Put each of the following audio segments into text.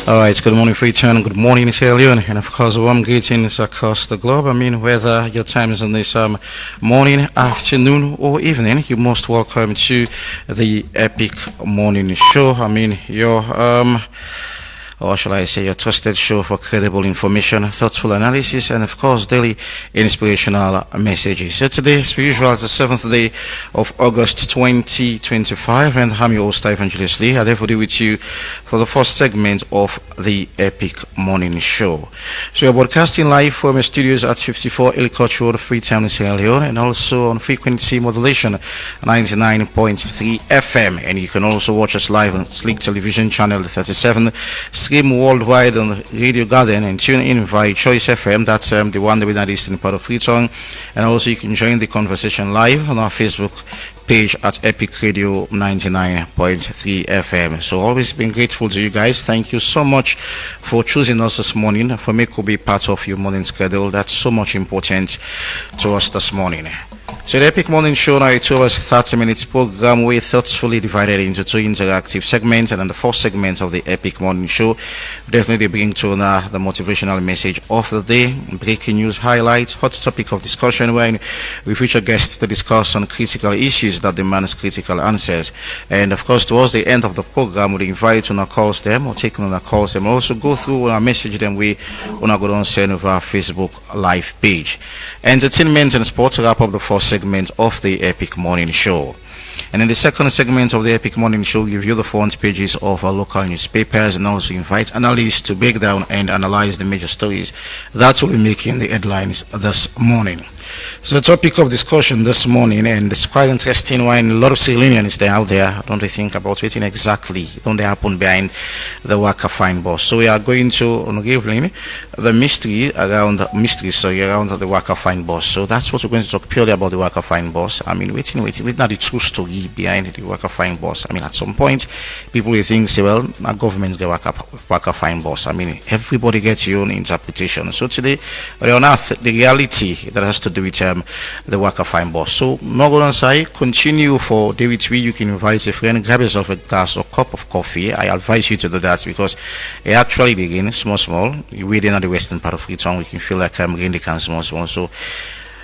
Alright, good morning, Freetown. Good morning, Sierra Leone. And of course, warm greetings across the globe. Whether your time is in this morning, afternoon, or evening, you're most welcome to the Epic Morning Show. Or shall I say, your trusted show for credible information, thoughtful analysis, and of course, daily inspirational messages. So today, as usual, it's the 7th day of August 2025, and I'm your host, Evangelist Lee. I'm therefore with you for the first segment of the Epic Morning Show. So we're broadcasting live from our studios at 54 Ellicott Road, Freetown, Sierra Leone, and also on frequency modulation 99.3 FM. And you can also watch us live on Sleek Television Channel 37, stream worldwide on Radio Garden, and tune in via Choice FM. That's the one that we're not eastern part of Freetown. And also you can join the conversation live on our Facebook page at Epic Radio 99.3 FM. So always been grateful to you guys. Thank you so much for choosing us this morning, for me to be part of your morning schedule. That's so much important to us this morning. So the Epic Morning Show now, it's over 30 minutes program. We thoughtfully divided into two interactive segments, and then the first segment of the Epic Morning Show definitely bring to the motivational message of the day, breaking news highlights, hot topic of discussion, when we feature guests to discuss on critical issues that demands critical answers. And of course, towards the end of the program, we invite on our calls them or take on our calls them, also go through our message them we on our go on send of our Facebook live page. Entertainment and sports wrap up the first segment of the Epic Morning Show. And in the second segment of the Epic Morning Show, we review the front pages of our local newspapers and also invite analysts to break down and analyze the major stories that will be making the headlines this morning. So the topic of discussion this morning, and it's quite interesting when a lot of Sierra they out there don't they think about what exactly don't they happen behind the Waka Fine Boss. So we are going to unraveling the mystery around the Waka Fine Boss. So that's what we're going to talk purely about the Waka Fine Boss. waiting, not the true story behind the Waka Fine Boss. At some point, people will think, say, well, our government's the Waka Fine Boss. Everybody gets your own interpretation. So today, we unearth the reality that has to do with the Waka Fine Boss. So, not going to say, continue for day with me. You can invite a friend, grab yourself a glass or cup of coffee. I advise you to do that because it actually begins small. You're within the western part of Freetown, we can feel like I'm getting the can small. So,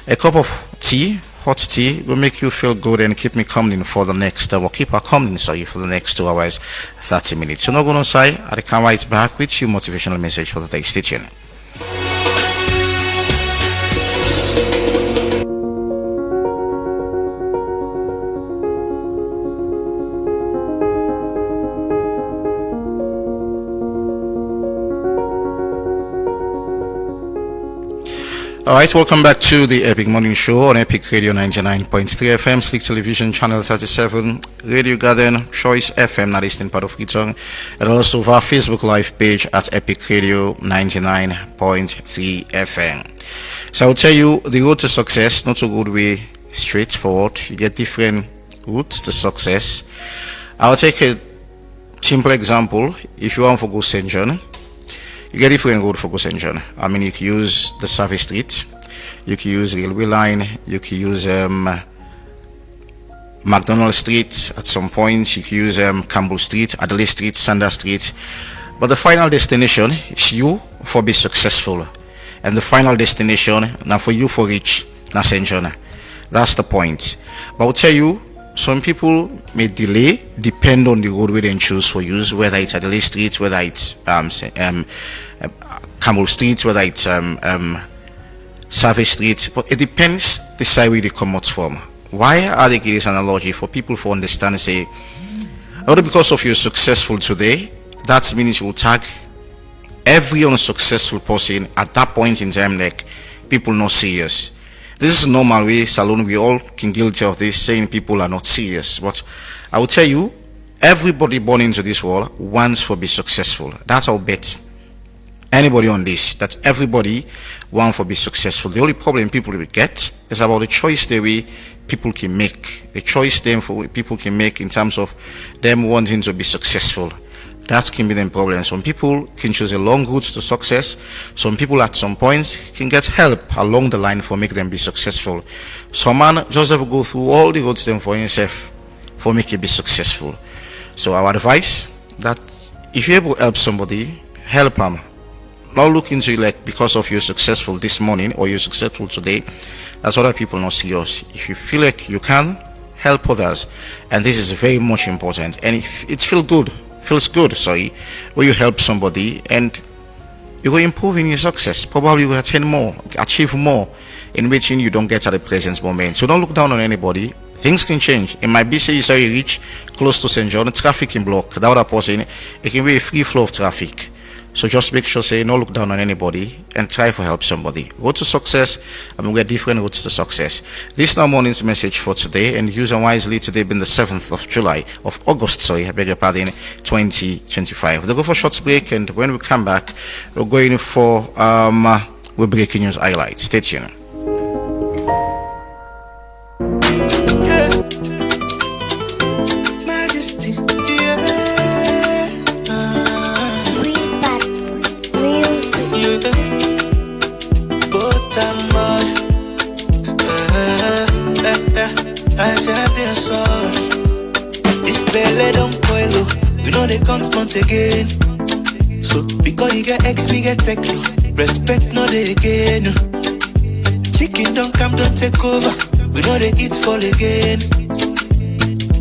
a cup of tea, hot tea, will make you feel good and keep me coming for the next, keep our coming, for the next 2 hours, 30 minutes. So, not going to say, I come right back with your motivational message for the day. Stay tuned. Alright, welcome back to the Epic Morning Show on Epic Radio 99.3 FM, Sleek Television Channel 37, Radio Garden, Choice FM, not eastern part of Freetown, and also our Facebook live page at Epic Radio 99.3 FM. So I'll tell you, the road to success, not a good way straightforward. You get different routes to success. I'll take a simple example. If you want to go St. John, you get different road for go St. John. You can use the Survey Street, you can use Railway Line, you can use McDonald Street at some point, you can use Campbell Street, Adelaide Street, Sanders Street. But the final destination is you for be successful. And the final destination, now for you for reach, now St. John. That's the point. But I'll tell you, some people may delay, depend on the roadway they choose for use, whether it's Adelaide Street, whether it's Campbell Street, whether it's Savage Street, but it depends the side where they come out from. Why are they giving this analogy for people to understand and say, not because of you're successful today, that means you will tag every unsuccessful person at that point in time, like people not serious. This is normal way, Salon, we all can guilty of this, saying people are not serious. But I will tell you, everybody born into this world wants to be successful. That's our bet. Anybody on this, that everybody wants to be successful. The only problem people will get is about the choice the way people can make. The choice them for people can make in terms of them wanting to be successful. That can be the problem. Some people can choose a long route to success. Some people at some points can get help along the line for make them be successful. Some man just have to go through all the roads them for himself for make it be successful. So our advice that if you're able to help somebody, help them. Not look into it like because of you're successful this morning or you're successful today, that's other people not serious. If you feel like you can help others, and this is very much important, and it feels good, sorry, when you help somebody and you will improve in your success. Probably you will achieve more in which you don't get at the present moment. So don't look down on anybody. Things can change. It might be, say, you say you reach close to St. John, traffic can block. That other person, it can be a free flow of traffic. So just make sure, say, don't look down on anybody and try to help somebody. Road to success, we have different roads to success. This is our morning's message for today, and use wisely. Today being the 7th of August, I beg your pardon, 2025. We'll go for a short break, and when we come back, we're going for we're breaking news highlights. Stay tuned. We know they can't once again. So because you get X, we get tech. Respect no they again. Chicken don't come, don't take over. We know they eat fall again.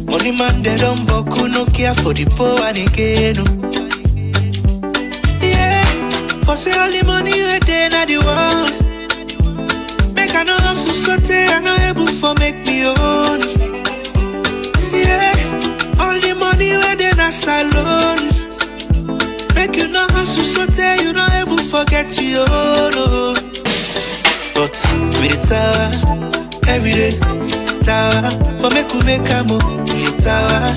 Money man they don't boku, no care for the poor and again. Yeah, for say all the money we day na the world. Make I know hustle so te, I know able for make me own. Yeah, all the money where they not alone. Make you know hustle so tell you not able forget you. No. But with the tower every day, tower for make we make a move. With the tower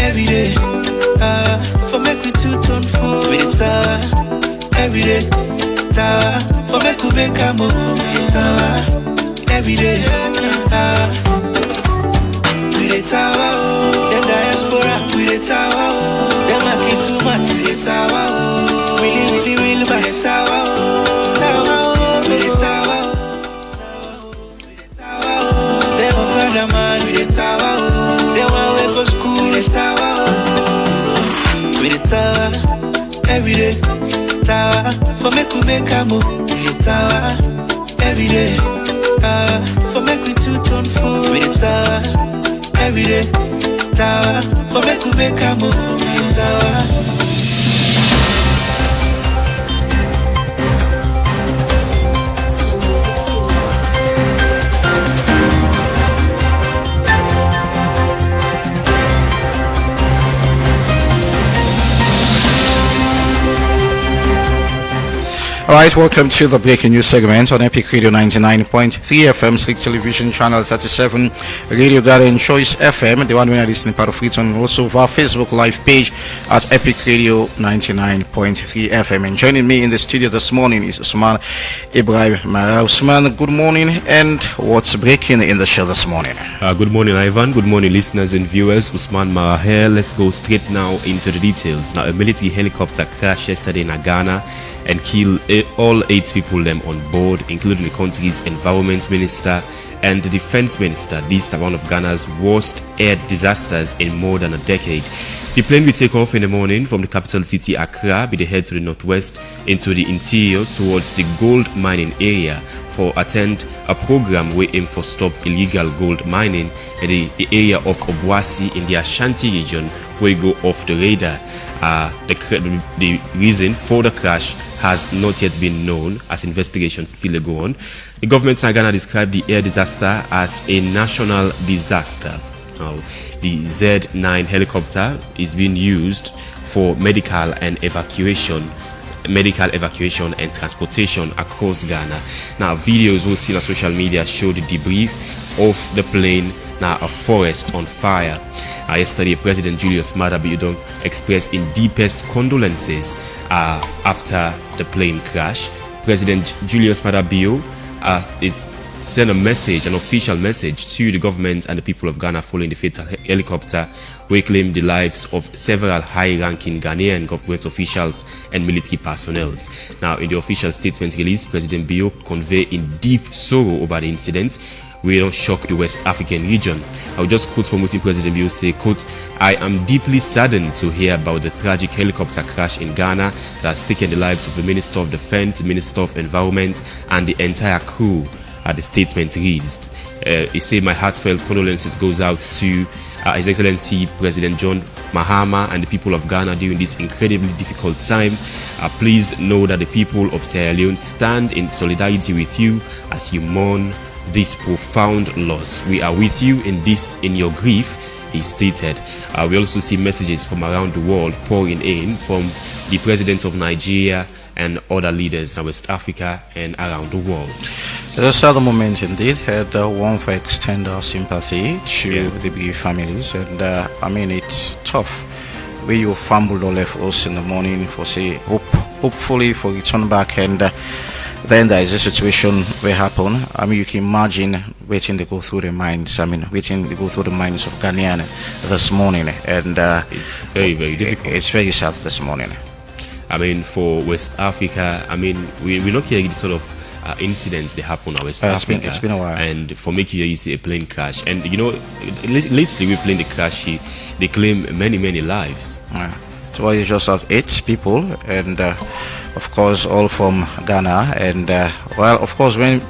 every day, for make we two-tone fool. With the tower every day, tower for make we make a move. With the tower every day, with the tower, them diaspora, with the tower, them a kid too much, with the tower, really, with the tower, with the tower, them a brother man, with the tower, them a way go school, with the tower, every day, tower, for make we make a move, with the tower, every day, for make we two-tone fool, with the tower. Every day, tower, for make we make a move, tower. Alright, welcome to the breaking news segment on Epic Radio 99.3 FM, Slick Television Channel 37, Radio Garden Choice FM, the one we are listening part of it, and also our Facebook live page at Epic Radio 99.3 FM. And joining me in the studio this morning is Usman Ibrahim Mara. Usman, good morning, and what's breaking in the show this morning? Good morning, Ivan. Good morning, listeners and viewers. Usman Mara here. Let's go straight now into the details. Now, a military helicopter crashed yesterday in Ghana and killed all 8 people them on board, including the country's environment minister and the defense minister. This is one of Ghana's worst air disasters in more than a decade. The plane will take off in the morning from the capital city Accra, be they head to the northwest into the interior towards the gold mining area for attend a program we aim for stop illegal gold mining in the area of Obuasi in the Ashanti region, where go off the radar. The reason for the crash has not yet been known, as investigations still go on. The government of Ghana described the air disaster as a national disaster. Now, the Z9 helicopter is being used for medical evacuation and transportation across Ghana. Now, videos we'll see on social media show the debris of the plane. Now, a forest on fire. Yesterday, President Julius Maada Bio expressed in deepest condolences after the plane crash. President Julius Maada Bio sent an official message to the government and the people of Ghana following the fatal helicopter, where claimed the lives of several high-ranking Ghanaian government officials and military personnel. Now, in the official statement released, President Bio conveyed in deep sorrow over the incident, we don't shock the West African region. I'll just quote from what President Bill say, quote, "I am deeply saddened to hear about the tragic helicopter crash in Ghana that has taken the lives of the Minister of Defense, the Minister of Environment, and the entire crew," the statement reads. He said, "My heartfelt condolences goes out to His Excellency President John Mahama and the people of Ghana during this incredibly difficult time. Please know that the people of Sierra Leone stand in solidarity with you as you mourn this profound loss. We are with you in your grief," he stated. We also see messages from around the world pouring in from the President of Nigeria and other leaders in West Africa and around the world. It's a sad moment indeed, and one for extend our sympathy to the bereaved families. And I mean, it's tough. Where you fumbled or left us in the morning for say hopefully for return back, and then there is a situation where happen. I mean, you can imagine waiting to go through the minds. I mean, waiting to go through the minds of Ghanaian this morning, and it's very, very difficult. It's very sad this morning. I mean, for West Africa, I mean, we're not hearing the sort of incidents that happen in West Africa. It's been a while. And for making you see a plane crash, and you know, lately we plane the crash, they claim many lives. So you just have 8 people, and of course all from Ghana, and well, of course, when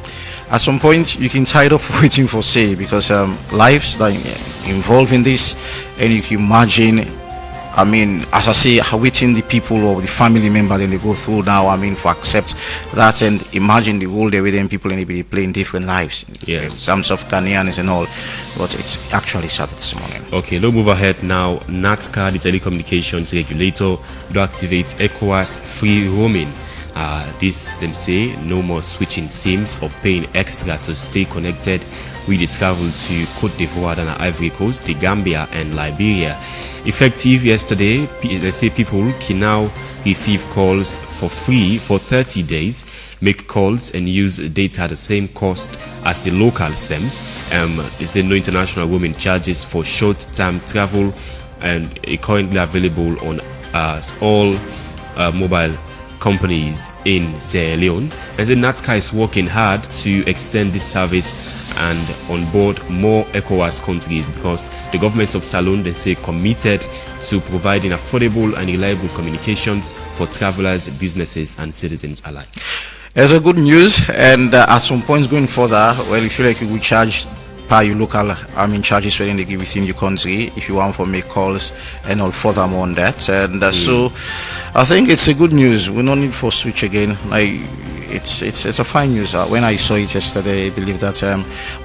at some point you can tired of waiting for say, because lives that involved in this, and you can imagine. I mean, as I say, waiting the people or the family member, then they go through now, I mean, for accept that, and imagine the whole day with them people and they be playing different lives. Yeah. Some of Ghanaians and all, but it's actually sad this morning. Okay, let's move ahead now. NATCA, the telecommunications regulator, to activate ECOWAS free roaming. This, them say, no more switching SIMs or paying extra to stay connected with the travel to Cote d'Ivoire and Ivory Coast, the Gambia and Liberia. Effective yesterday, they say people can now receive calls for free for 30 days, make calls and use data at the same cost as the locals them. They say no international roaming charges for short-term travel, and currently available on all mobile companies in Sierra Leone. And the NATCA is working hard to extend this service and on board more ECOWAS countries, because the government of Salone, they say, committed to providing affordable and reliable communications for travelers, businesses and citizens alike. It's a good news, and at some point going further, well, you feel like you will charge per your local, I mean, charges when they give within your country if you want to make calls and all furthermore on that. And so I think it's a good news. We don't need for switch again. Like it's a fine news. When I saw it yesterday, I believe that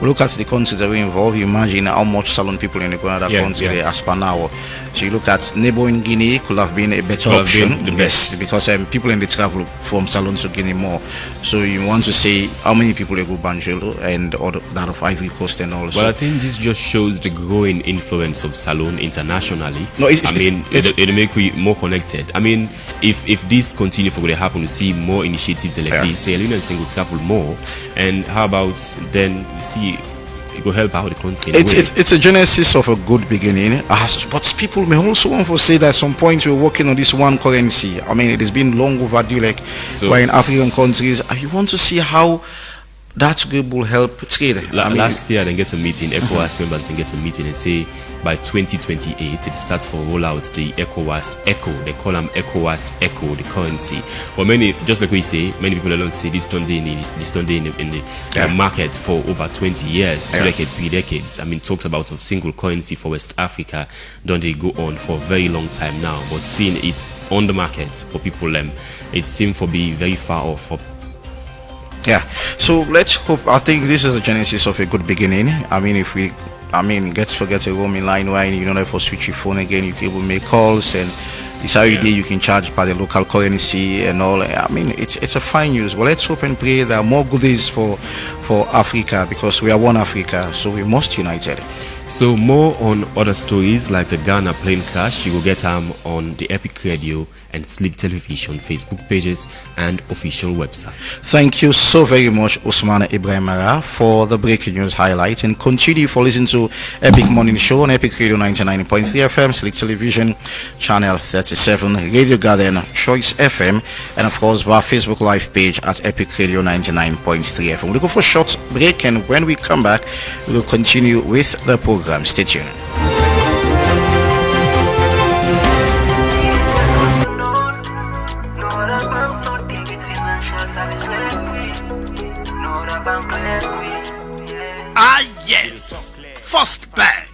we look at the countries that we involved. You imagine how much Salon people in the country as per now. So you look at neighboring Guinea, could have been a better option. The best. Because people in the travel from Salon to Guinea more. So you want to say how many people they go Banjolo and that of Ivory Coast and also. Well, I think this just shows the growing influence of Salon internationally. No, it'll make we more connected. I mean, if this continue for what happen, we see more initiatives like this. Say, Leone will travel more, and how about then you see it will help out the country. It's a genesis of a good beginning, but people may also want to say that at some point we're working on this one currency. I mean, it has been long overdue. Like we're in African countries, you want to see how that will help trade. Last year, they get a meeting. ECOWAS members then get a meeting and say by 2028 it starts for rollout the ECOWAS Echo. They call them ECOWAS Echo, the currency. But many, just like we say, many people don't say this don't in the market for over 20 years, 2 decades, 3 decades. I mean, talks about a single currency for West Africa. Don't they go on for a very long time now? But seeing it on the market for people, it seems to be very far off. So let's hope. I think this is the genesis of a good beginning. I mean, if we get a roaming line where you don't have to switch your phone again, you can able make calls, and it's how you can charge by the local currency and all. I mean, it's a fine news. Well, let's hope and pray there are more goodies for Africa, because we are one Africa, so we must unite it. So more on other stories like the Ghana plane crash, you will get on the Epic Radio and Slick Television Facebook pages and official websites. Thank you so very much, Usman Ibrahim Mara, for the breaking news highlight, and continue for listening to Epic Morning Show on Epic Radio 99.3 FM, Slick Television, Channel 37, Radio Garden, Choice FM, and of course our Facebook Live page at Epic Radio 99.3 FM. We'll go for a short break, and when we come back, we will continue with the program. Stay tuned. Ah yes, First Bank.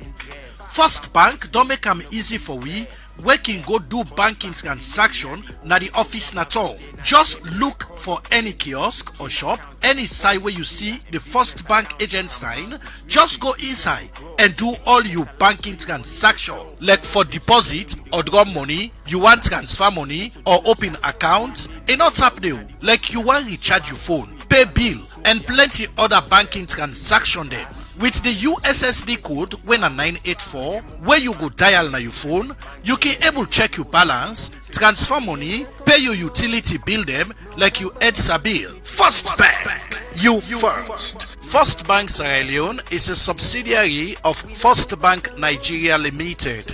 First Bank don't make am easy for we. We can go do banking transaction na the office na all. Just look for any kiosk or shop, any side where you see the First Bank agent sign. Just go inside and do all your banking transaction. Like for deposit or draw money, you want transfer money or open account, and not tap them. Like you want recharge your phone, pay bill, and plenty other banking transaction them. With the USSD code when a 984, where you go dial na your phone, you can able check your balance, transfer money, pay your utility bill them like you EDSA bill. First Bank, you first. First Bank Sierra Leone is a subsidiary of First Bank Nigeria Limited.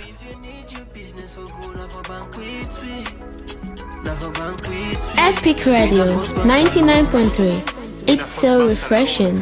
Epic Radio 99.3. It's so refreshing.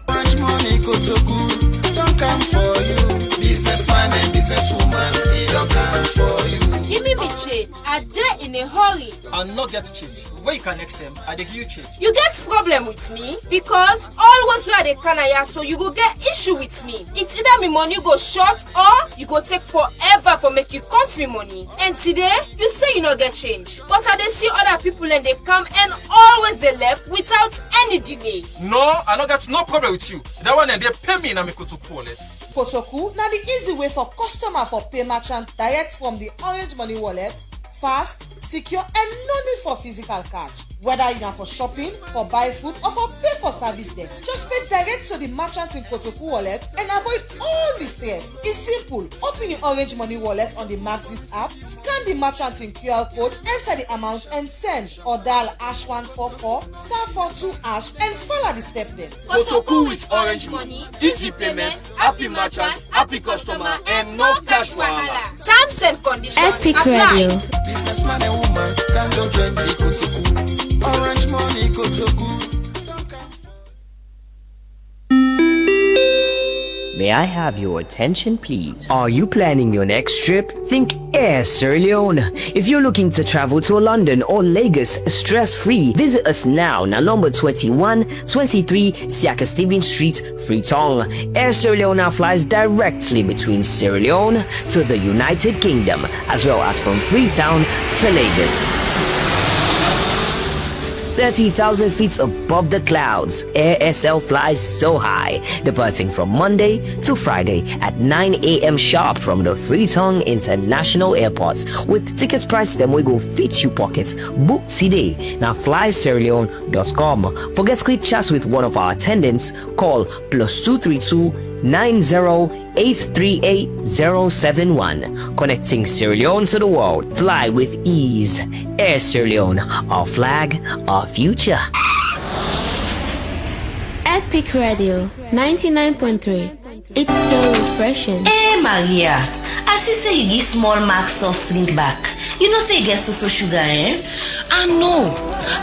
Much money go to good, don't come for you. Businessman and businesswoman, he don't come for you. Give me change. I dey in a hurry. I'll not get change. Where you can next time, I dey give you change. You get problem with me because always where they can so you go get issue with me. It's either me money go short or you go take forever for make you count me money. And today you say you no get change, but I dey see other people and they come and always they left without any delay. No, I don't get no problem with you. That one and they pay me in a Kotoku wallet. Kotoku now the easy way for customer for pay merchant direct from the Orange Money wallet, fast, secure, and no need for physical cash. Whether you are for shopping, for buy food, or for pay for service them, just pay direct to the merchant in Kotoku wallet and avoid all the stress. It's simple. Open your Orange Money wallet on the Maxit app, scan the merchant in QR code, enter the amount and send, or dial #144 *42# and follow the step there. Kotoku with Orange Money, easy payment, happy merchant, happy customer, and no cash wahala. Terms and conditions Epic apply. Radio. Businessman and woman can go join the Kotoku. Orange money Kotoku. Don't come. May I have your attention, please? Are you planning your next trip? Think Air Sierra Leone. If you're looking to travel to London or Lagos stress-free, visit us now, number 2123 Siaka Stevens Street, Freetown. Air Sierra Leone now flies directly between Sierra Leone to the United Kingdom, as well as from Freetown to Lagos. 30,000 feet above the clouds, Air SL flies so high, departing from Monday to Friday at 9 a.m. sharp from the Freetown International Airport. With ticket price them we go fit you pockets. Book today. Now flysierraleone.com. For get quick chats with one of our attendants, call +232 90-838-071. Connecting Sierra Leone to the world. Fly with ease. Air Sierra Leone. Our flag, our future. Epic Radio 99.3. It's so refreshing. Hey Maria, I see say you give small mark soft drink back. You know say you get so sugar, eh? I know,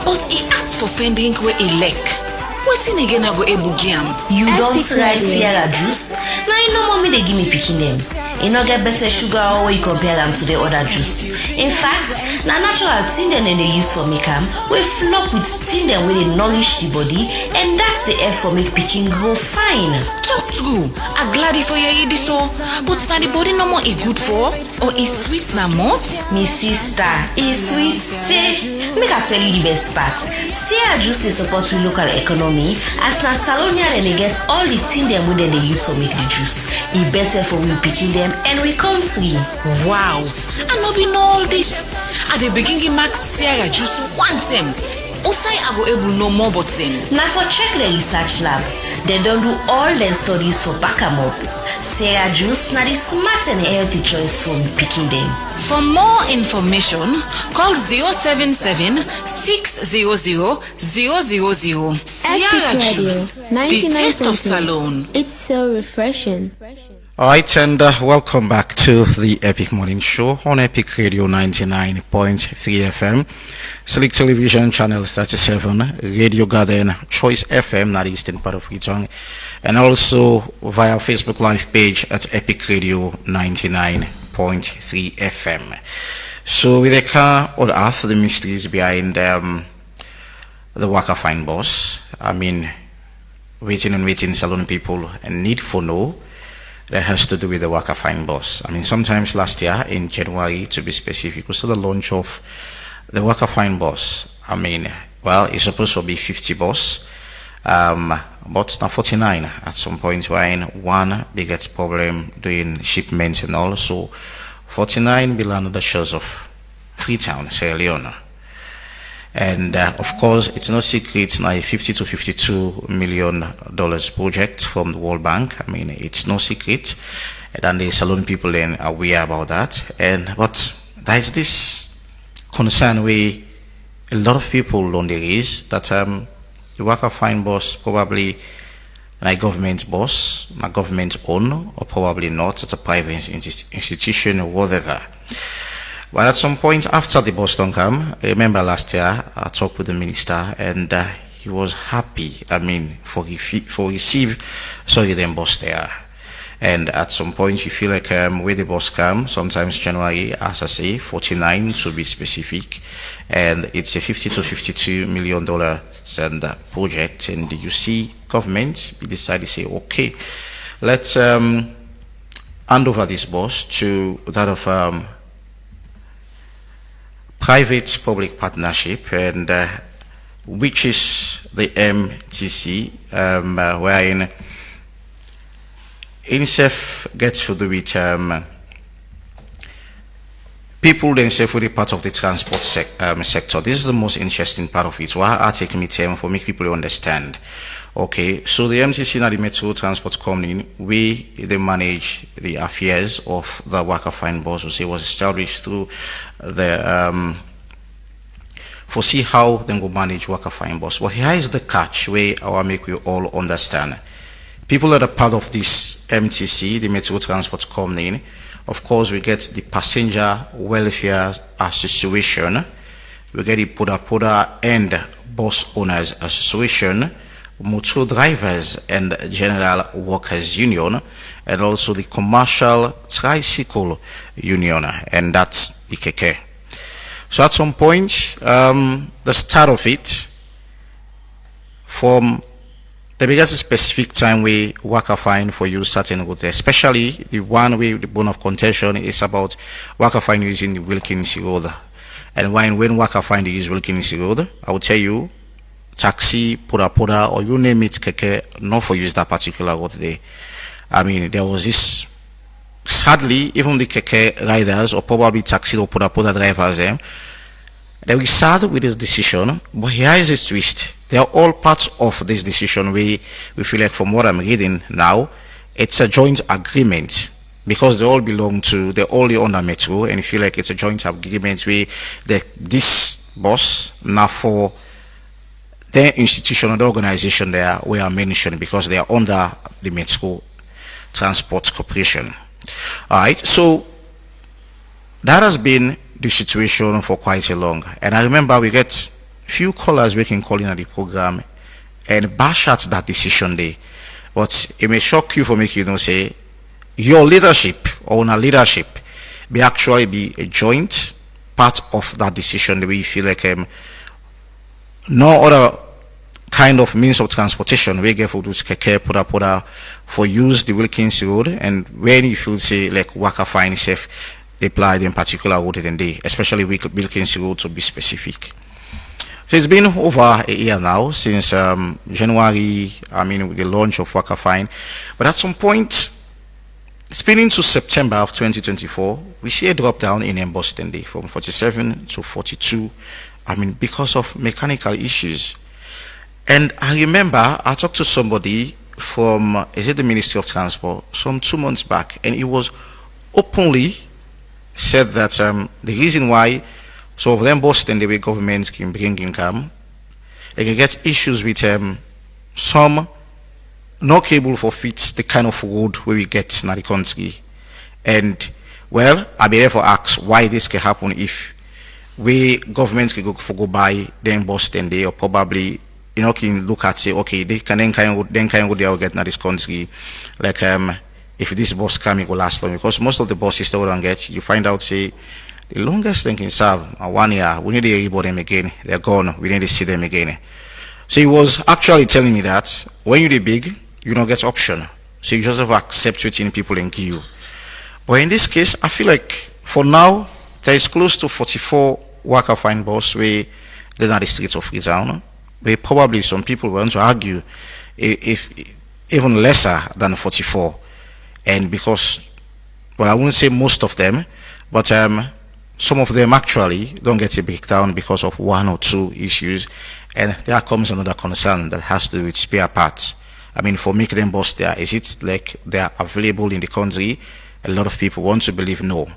but he asked for fan drink where he like. What's in again I go able game? You don't try Sierra juice? Now you know mommy they give me picking them. You no get better sugar or you compare them to the other juice. In fact, na natural thing them they use for make them. We flop with thing them where they nourish the body, and that's the air for make picking grow fine. Talk true. I'm glad for you eat this so, but na the body no more is good for, or is sweet na mouth? Me sister, is sweet. Say, make I tell you the best part. Sierra juice they support the local economy, as na Stalonia then they get all the thing them where they use for make the juice. It better for we picking them and we come free. Wow, I no be know all this. At the beginning max Sierra juice one time. Osai I go able know more about them. Now for check the research lab, they don't do all their studies for back 'em up. Sarah Juice now the smart and healthy choice for picking them. For more information, call 077 600 000. Sierra Juice, the taste of Salone. It's so refreshing. Alright, and welcome back to the Epic Morning Show on Epic Radio 99.3 FM, Select Television Channel 37, Radio Garden, Choice FM, not the eastern part of Kitong, and also via Facebook Live page at Epic Radio 99.3 FM. So we can all ask the mysteries behind the Waka Fine boss. I mean, waiting salon people and need for know that has to do with the Waka Fine boss. I mean, sometimes last year in January, to be specific, we saw the launch of the Waka Fine boss. I mean, well, it's supposed to be 50 boss, but now 49 at some point when one biggest problem doing shipments and all. So 49 belong to the shores of Freetown, Sierra Leone. And of course, it's no secret now, a $50 to $52 million project from the World Bank. I mean, it's no secret, and the salon people then are aware about that. But there is this concern where a lot of people on there is that the Waka Fine boss probably a government boss, a government owned, or probably not. It's a private institution or whatever. But at some point after the Boston come, I remember last year I talked with the minister and he was happy. I mean, for receive the boss there. And at some point you feel like where the boss come, sometimes January, as I say, 49 to be specific, and it's a $50 to $52 million project, and you see government decide to say, okay, let's hand over this boss to that of private public partnership, and which is the MTC, wherein INSEF gets to do with people themselves with a part of the transport sector. This is the most interesting part of it. Why I take me term for make people understand. Okay, so the MTC and the Metro Transport Company, they manage the affairs of the Waka Fine boss, which was established through the foresee how they will manage Waka Fine boss. But here is the catch where I will make you all understand. People that are part of this MTC, the Metro Transport Company, of course we get the Passenger Welfare Association, we get the Poda and Bus Owners Association, Motor Drivers and General Workers Union, and also the Commercial Tricycle Union, and that's the KK. So at some point, the start of it, from the biggest specific time we Waka Fine for use certain goods, especially the one with the bone of contention is about Waka Fine using the Wilkins Road. And when Waka Fine use Wilkins Road, I will tell you, taxi, poda, or you name it, keke, not for use that particular road there. I mean, there was this, sadly, even the keke riders, or probably taxi or poda drivers, they were sad with this decision, but here is a twist. They are all parts of this decision. We feel like, from what I'm reading now, it's a joint agreement, because they all belong to, they're all on the Metro, and you feel like it's a joint agreement where this boss, now for the institution or the organization there we are mentioned, because they are under the Metro Transport Corporation. Alright, so that has been the situation for quite a long, and I remember we get few callers we can call in at the program and bash at that decision day, but it may shock you for making you say your leadership or a leadership may actually be a joint part of that decision, the way you feel like no other kind of means of transportation we get for those keke poda for use the Wilkins Road, and when you feel say like Waka Fine safe apply in particular road in day, especially Wilkins Road to be specific. So it's been over a year now since January, I mean, with the launch of Waka Fine, but at some point spinning to September of 2024, we see a drop down in Boston Day from 47 to 42 I mean, because of mechanical issues. And I remember I talked to somebody from, is it the Ministry of Transport, some 2 months back, and he was openly said that the reason why some of them Boston, the way governments can bring income, they can get issues with some not able for fit the kind of road where we get in the country. And well, I be therefore ask why this can happen if we governments can go by then Boston they, or probably can look at say okay they can then kind of they will get in this country, like if this bus coming will last long, because most of the buses still don't get, you find out say the longest thing can serve 1 year, we need to hear about them again, they're gone, we need to see them again. So he was actually telling me that when you're big, you don't get option, so you just have to accept within people and give you. But in this case, I feel like for now there is close to 44 worker fine bus where they're not the streets of Freetown, where probably some people want to argue if even lesser than 44. And because, well, I wouldn't say most of them, but some of them actually don't get a breakdown because of 1 or 2 issues. And there comes another concern that has to do with spare parts. I mean, for making them bus there, is it like they are available in the country? A lot of people want to believe no.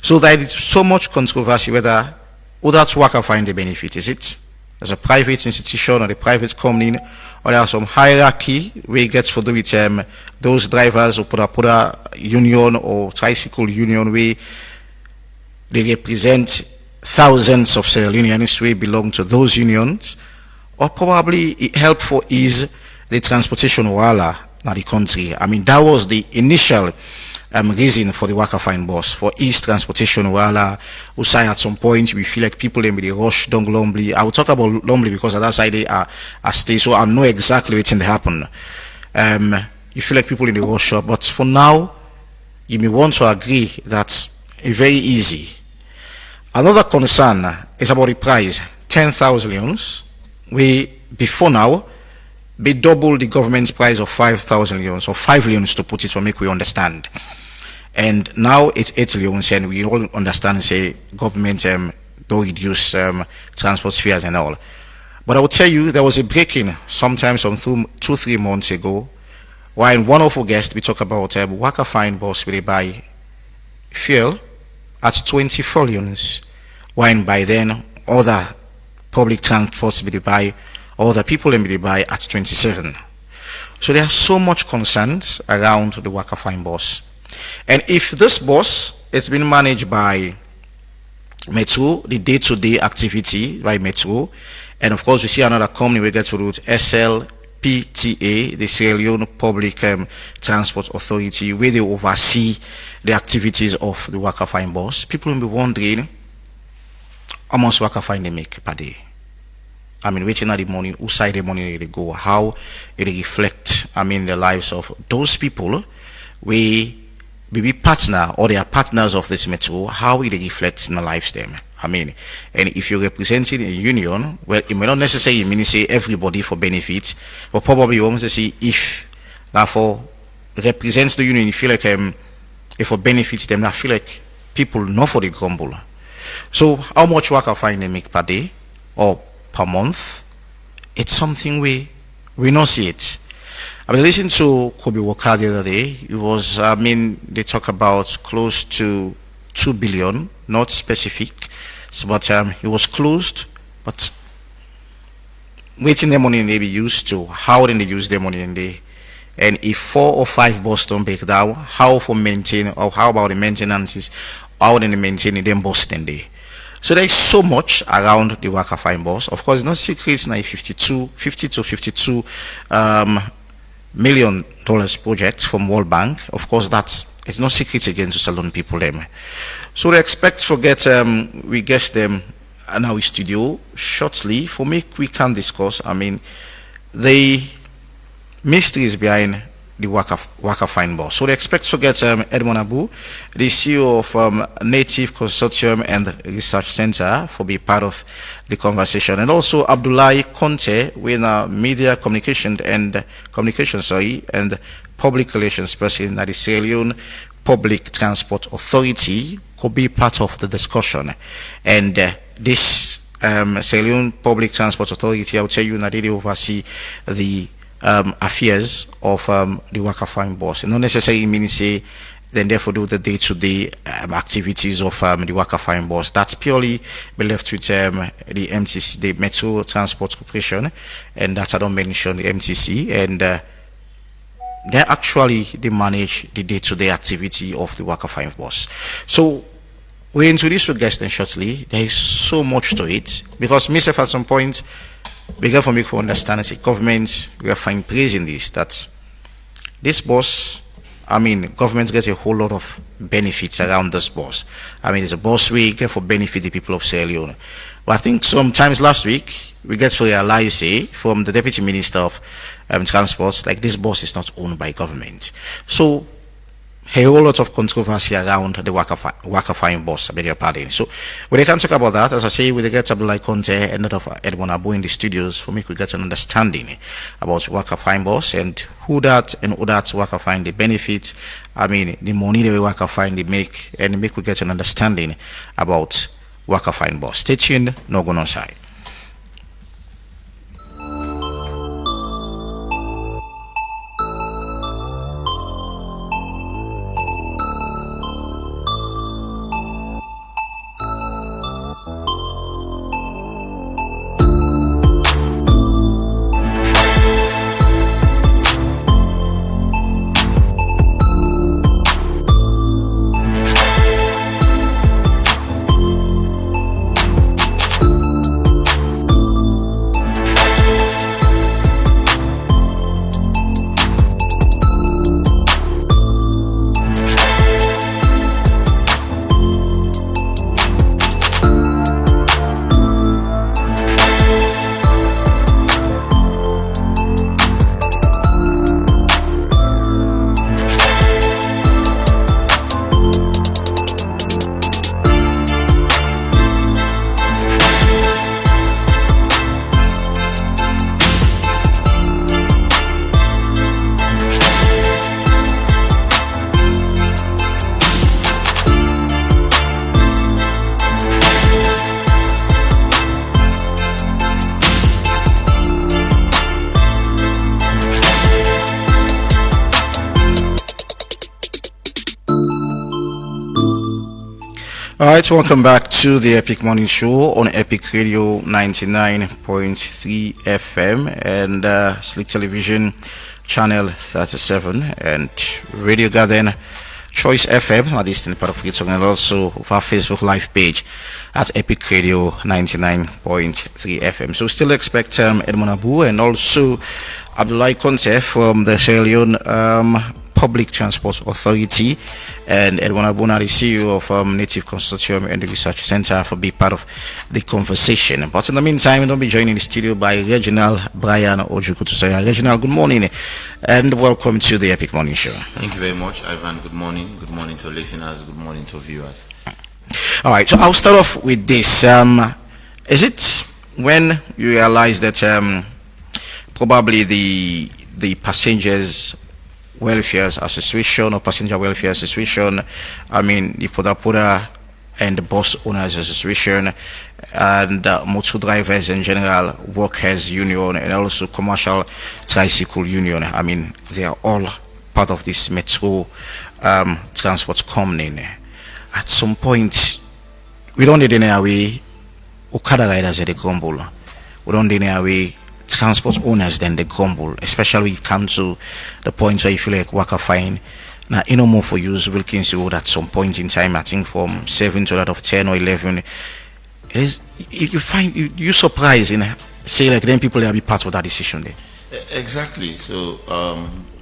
So there is so much controversy whether that worker find the benefit. Is it as a private institution or the private company, or there are some hierarchy where it gets to do with those drivers or put a union or tricycle union where they represent thousands of Sierra Leoneans who belong to those unions, or probably it help for ease the transportation wala in the country. I mean, that was the initial reason for the worker fine bus, for ease transportation wala. We say at some point we feel like people in the rush down Lombly. I will talk about Lombly because at that side they are stay, so I know exactly what's in the happen. You feel like people in the rush up, but for now you may want to agree that it's very easy. Another concern is about the price, 10,000 leons. We before now be double the government's price of 5,000 leons, or 5 leons to put it to make we understand. And now it's 8 leons, and we all understand say government don't reduce transport fares and all. But I will tell you there was a break-in sometime some 2-3 months ago, while in one of our guests we talk about worker fine bus where they buy fuel at 24 leons, while by then other public transports will buy, other people will buy at 27. So there are so much concerns around the worker fine bus. And if this bus it's been managed by Metro, the day-to-day activity by Metro, and of course we see another company we get to do SLPTA, the Sierra Leone Public Transport Authority, where they oversee the activities of the worker fine bus. People will be wondering how much worker fine they make per day. I mean, waiting at the money, who side the money they go, how it reflect, I mean, the lives of those people we be partner or they are partners of this Metro, how it reflects in the lives them. I mean, and if you're representing a union, well, it may not necessarily mean say everybody for benefit, but probably you want to see if now for represents the union, you feel like if for benefits them, I feel like people know for the grumble. So how much work I find they make per day or per month? It's something we not see it. I mean, listening to Kobe Walker the other day. It was, I mean, they talk about close to 2 billion, not specific, but it was closed. But waiting the money they be used to, how then they use the money in they, and if 4 or 5 bus don't break down, how for maintain, or how about the maintenances, how then they maintain them bus then they. So there is so much around the worker fine bus. Of course, no secrets. Now, 50 to 52 $1 million project from World Bank. Of course, it's no secret again to salon people them. So they expect to get we get them in our studio shortly for me we can discuss. I mean, the mysteries behind the worker fine bus. So they expect to get Edmond Abu, the CEO of Native Consortium and Research Center, for be part of the conversation, and also Abdullahi Conte, with media communication and public relations person at the Sierra Leone Public Transport Authority, could be part of the discussion. And this Sierra Leone Public Transport Authority, I'll tell you that they oversee the affairs of the Waka Fine Boss. Not necessarily meaning say then therefore do the day-to-day activities of the Waka Fine Boss. That's purely be left with the MTC, the Metro Transport Corporation, and that I don't mention the MTC, and they manage the day-to-day activity of the Waka Fine Boss. So we're into this with guests then shortly. There is so much to it because myself at some point we get for me for understand as a government we are fine praising this that this boss. I mean, governments get a whole lot of benefits around this boss. I mean, it's a boss week for benefit the people of Sierra Leone. But I think sometimes last week we get to realize from the Deputy Minister of Transport, like this boss is not owned by government. So a whole lot of controversy around the Waka Fine Boss, I beg your pardon. So we can talk about that. As I say, we get to like Conte and not of Edmond Abu in the studios for me we get an understanding about Waka Fine Boss and who that Waka Fine the benefit. I mean the money that Waka Fine they make and make we get an understanding about Waka Fine Boss. Stay tuned, no go on side. Alright, welcome back to the Epic Morning Show on Epic Radio 99.3 FM and Slick Television Channel 37 and Radio Garden Choice FM, at least in part of it, and also of our Facebook live page at Epic Radio 99.3 FM. So still expect Edmond Abu and also Abdullah Conte from the Sierra Leone Public Transport Authority and Edwin Abuna, the CEO of Native Consortium and the Research Center, for being part of the conversation. But in the meantime, don't be joined in the studio by Reginald Brian Ojukutusaya. Reginald, good morning and welcome to the Epic Morning Show. Thank you very much, Ivan. Good morning. Good morning to listeners. Good morning to viewers. All right, so I'll start off with this. Is it when you realize that probably the passengers welfare association or passenger welfare association, I mean the Poda and the bus owners association and motor drivers in general, workers union and also commercial tricycle union, I mean they are all part of this metro transport company. At some point we don't need any way Okada riders at the grumble, we don't need any way transport owners then they grumble, especially when it comes to the point where you feel like Waka Fine now no more for use Wilkins Road at some point in time. I think from 7 to that of 10 or 11 it is, you find you surprised in say like then people will be part of that decision there. Exactly. So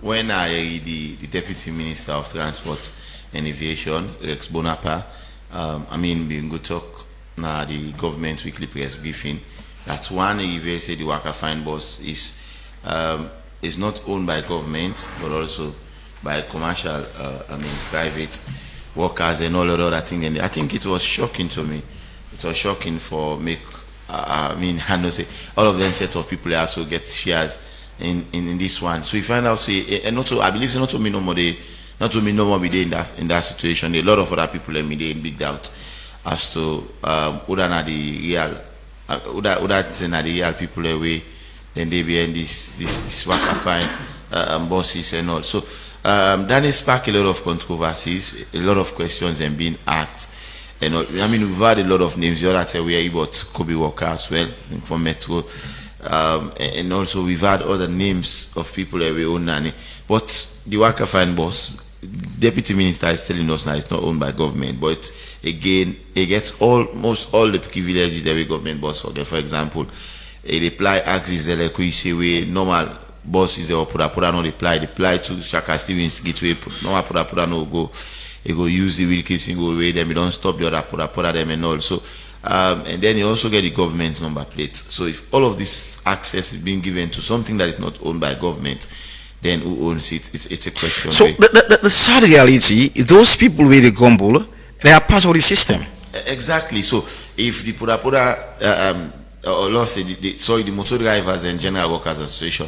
when the Deputy Minister of Transport and Aviation, Rex Bonapa, I mean we go talk now the government weekly press briefing. That's one he said the Waka Fine Boss is not owned by government but also by commercial, I mean private workers and all of other things. And I think it was shocking to me. It was shocking for I mean I know say all of them sets of people also get shares in this one. So you find out say and also I believe it's not to me no more be there in that situation. A lot of other people let me in big doubt as to whether or not the real that thing that the real people away, then they be in this worker fine bosses and all. So that has sparked a lot of controversies, a lot of questions and being asked. And I mean, we've had a lot of names. The other day we are about Kobe Walker as well from Metro, and also we've had other names of people that we own nanny. But the worker fine boss, deputy minister is telling us now it's not owned by government, but again, it gets almost all the privileges every government boss will get. For example, a reply axis the like we say we normal bosses or put no reply to Shaka Stevens gateway normal put no go. You go use the wheel single way, then we don't stop the other put them and all. So and then you also get the government number plate. So if all of this access is being given to something that is not owned by government, then who owns it? It's a question. So the sad reality is those people with the gumbo, they are part of the system. Exactly. So if the or lost the motor drivers and general workers association,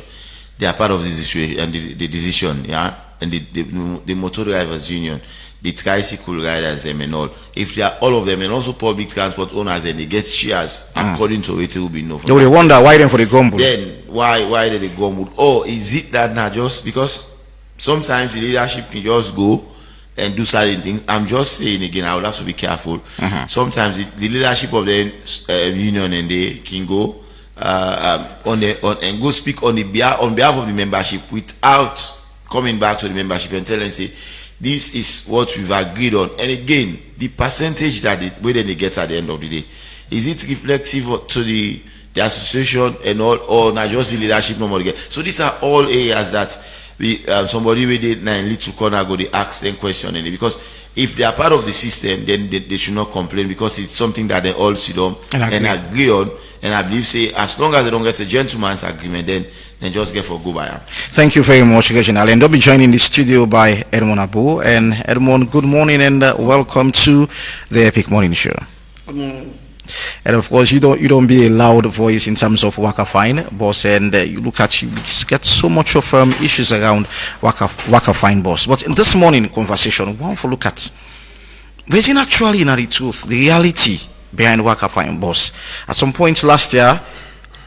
they are part of this situation and the decision, yeah, and the motor drivers union, the tricycle riders them and all. If they are all of them and also public transport owners, and they get shares according to it will be no. They will wonder why them for the gumbo. Then why did they gumbo? Or is it that now just because sometimes the leadership can just go and do certain things? I'm just saying again, I will have to be careful. Sometimes the leadership of the union and they can go and go speak on behalf of the membership without coming back to the membership and telling say this is what we've agreed on. And again, the percentage that they get at the end of the day, is it reflective to the association and all, or not just the leadership no more again? So these are all areas that we somebody with it in little corner go they ask them question, because if they are part of the system, then they should not complain, because it's something that they all sit down and agree on. And I believe say as long as they don't get a gentleman's agreement, then just get for go by. Thank you very much, Reginald. And I'll be joined in the studio by Edmond Abu. And Edmond, good morning and welcome to the Epic Morning Show. And of course, you don't be a loud voice in terms of worker fine, boss, and you get so much of issues around worker fine, boss. But in this morning conversation, we want to look at where's in actually in the truth, the reality behind worker fine, boss. At some point last year,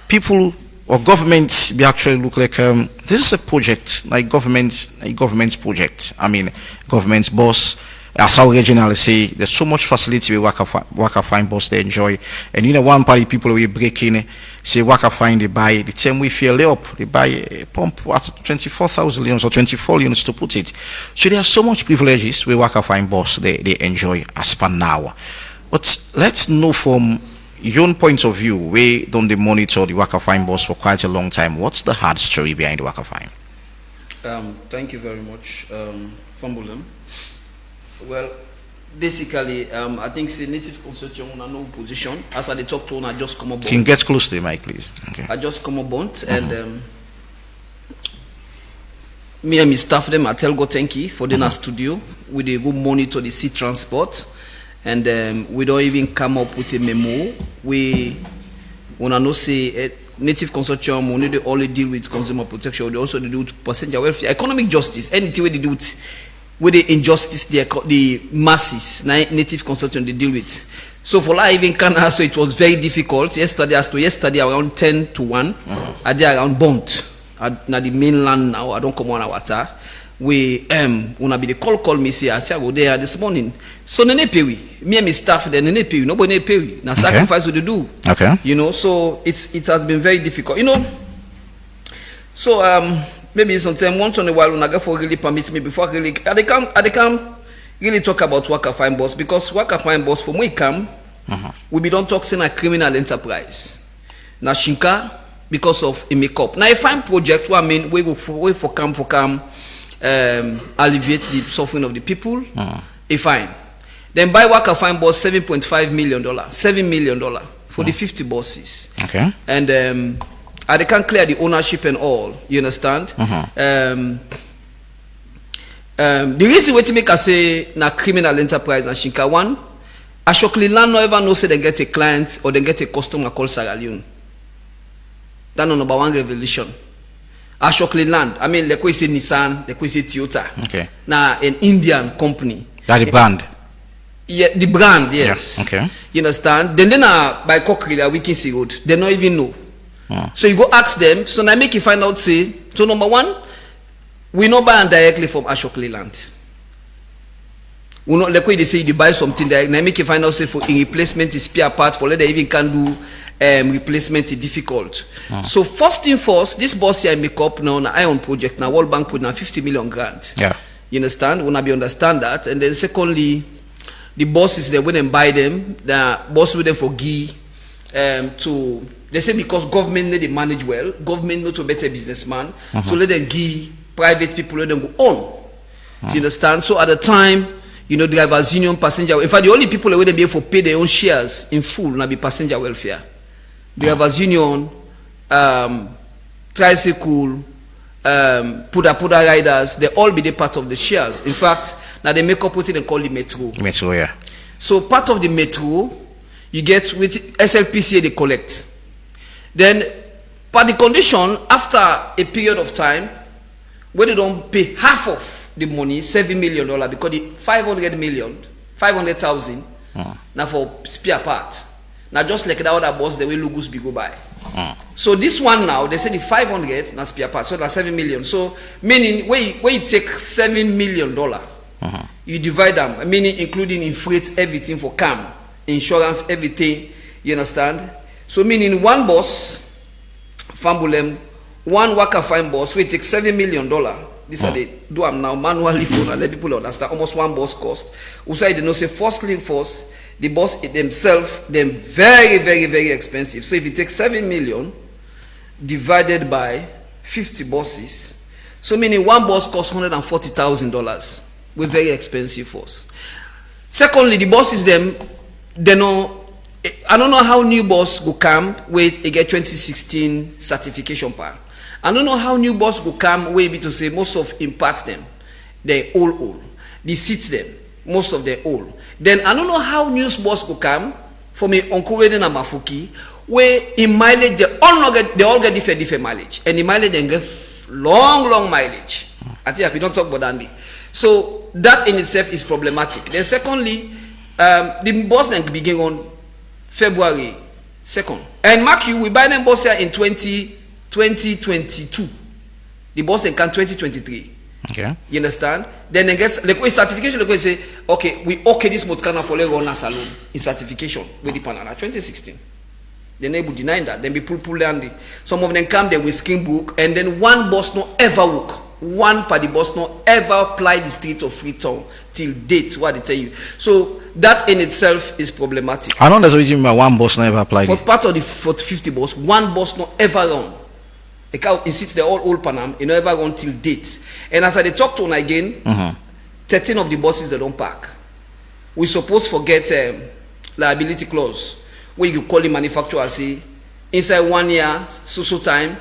people or government be actually look like this is a project like government's project. I mean, government's boss. As our regional say, there's so much facility with worker fine boss they enjoy, and one party people will break in, say worker fine they buy the same way fairly up, they buy a pump at 24,000 units or 24 units to put it. So there are so much privileges with worker fine boss they enjoy as per now. But let's know from your own point of view, where don't they monitor the worker fine boss for quite a long time? What's the hard story behind the worker fine? Thank you very much, Fambulem. Well, basically, I think the native consortium on no position. As I talk to, I just come aboard. Can you get close to the mic, please? Okay. I just come aboard, and me and my staff them I tell God thank you for the studio. We dey go monitor the sea transport, and we don't even come up with a memo. We wanna know say native consortium only they only deal with consumer protection. They also do with passenger welfare, economic justice, anything where they do with the injustice the masses native consortium they deal with. So for like even Canada, so it was very difficult yesterday around 10 to 1 I did around Bont at the mainland now. I don't come on our water. We wanna be the call me say I go there this morning. So nene pay me and my staff then nene pay nobody pay we. Now sacrifice what they do. Okay. So it has been very difficult. So maybe sometimes once in a while when I get for really permit me before I can really talk about worker fine boss, because worker fine boss for me come we be don't talk saying a criminal enterprise. Now Shinka because of a makeup. Now a fine project what I mean we for come alleviate the suffering of the people. A fine. Then buy worker fine boss $7.5 million, $7 million for the 50 buses. Okay. And they can clear the ownership and all. You understand? The reason why to make us say na criminal enterprise and Shinka one, I shortly land no ever know say they get a client or they get a customer called Sierra Leone. That's number one revelation. I shortly land. I mean, like we say Nissan, like we say Toyota. Okay. Now an Indian company. That the brand. Yeah, the brand, yes. Yeah. Okay. You understand? Then by Cockrell, Wilkinson Road, they don't even know. So you go ask them. So now make you find out. Say, so number one, we not buy directly from Ashok Leyland. We not like when they say you buy something direct. Now make you find out. Say for in replacement is spare part for let they even can do replacement is difficult. So first thing first, this boss here make up now an iron project. Now World Bank put now 50 million grant. Yeah. You understand? Wanna be understand that, and then secondly, the bosses they wouldn't buy them. The boss with them for GI to. They say because government need to manage well, government not to better businessman, so let them give private people, let them go on. Do you understand? So at the time, you know, drivers union, passenger. In fact, the only people that wouldn't be able to pay their own shares in full now be passenger welfare. Drivers union, tricycle, puda riders, they all be the part of the shares. In fact, now they make up what they call the metro. Metro, yeah. So part of the metro, you get with SLPCA they collect. Then, by the condition, after a period of time, where they don't pay half of the money, $7 million, because the 500,000, now for spare part. Now just like the other boss, the way Lugos be go by. So this one now, they say the 500, now spare part, so that's 7 million. So meaning, where you take $7 million, you divide them, meaning including in freight, everything for CAM, insurance, everything, you understand? So meaning one boss, Fambulem, one worker fine boss, we take $7 million. This are they do them now manually for now. Let people understand almost one boss cost. Also, they know say firstly first, the boss themselves, them very, very, very expensive. So if you take 7 million divided by 50 bosses, so meaning one boss costs $140,000. We're very expensive for us. Secondly, the bosses them, they know. I don't know how new boss go come with a get 2016 certification plan. I don't know how new boss go come way to say most of impart them. They old. The seats them, most of them old. Then I don't know how new boss go come from a Uncle Weden and Mafuki where in mileage they all get different mileage. And the mileage they get long mileage. I think we don't talk about Andy. So that in itself is problematic. Then secondly, the boss then begin on February 2nd. And mark you, we buy them boss here in 2022. The boss then can 2023. Okay. You understand? Then they get like certification, like we say, okay, we okay this motkana for Lego na salon in certification with the panel 2016. Then they would deny that. Then people pull down the some of them come there with skin book, and then one boss no ever work. One party boss no ever apply the street of Freetown till date, what they tell you. So that in itself is problematic. I know that's what you mean by one boss never applied. For part of the 50 boss, one boss no ever run. The cow sits there all old Panam, you know, ever run till date. And as I talk to one again, 13 of the bosses they don't park. We supposed forget liability clause where you call the manufacturer say inside 1 year so time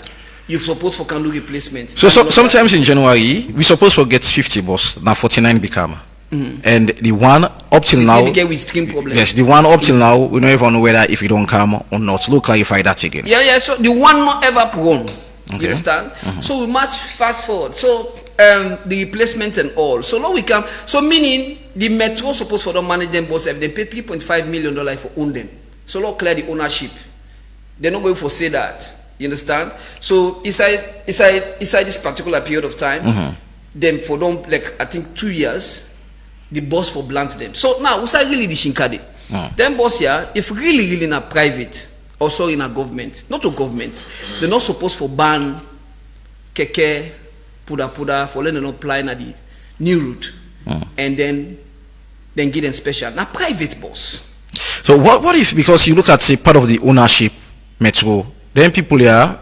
you supposed for can do replacement. So sometimes in January we supposed to get 50 boss, now 49 become. And the one up till now, yes, the one up till now we don't even know whether if you don't come or not. So we'll clarify that again. Yeah. So the one not ever run. You understand? So we march fast forward. So the replacement and all. So now we come. So meaning the metro supposed for them manage them boss if they pay $3.5 million for own them. So now clear the ownership. They're not going for say that. You understand? So inside this particular period of time, then for them like I think 2 years, the boss for blunt them. So now what's really the shinkade? Then boss here, if really not private or sorry in a government, not a government, they're not supposed for ban keke puda for letting them apply na the new route, and then give them special. Now private boss. So what if because you look at say part of the ownership metro, then people here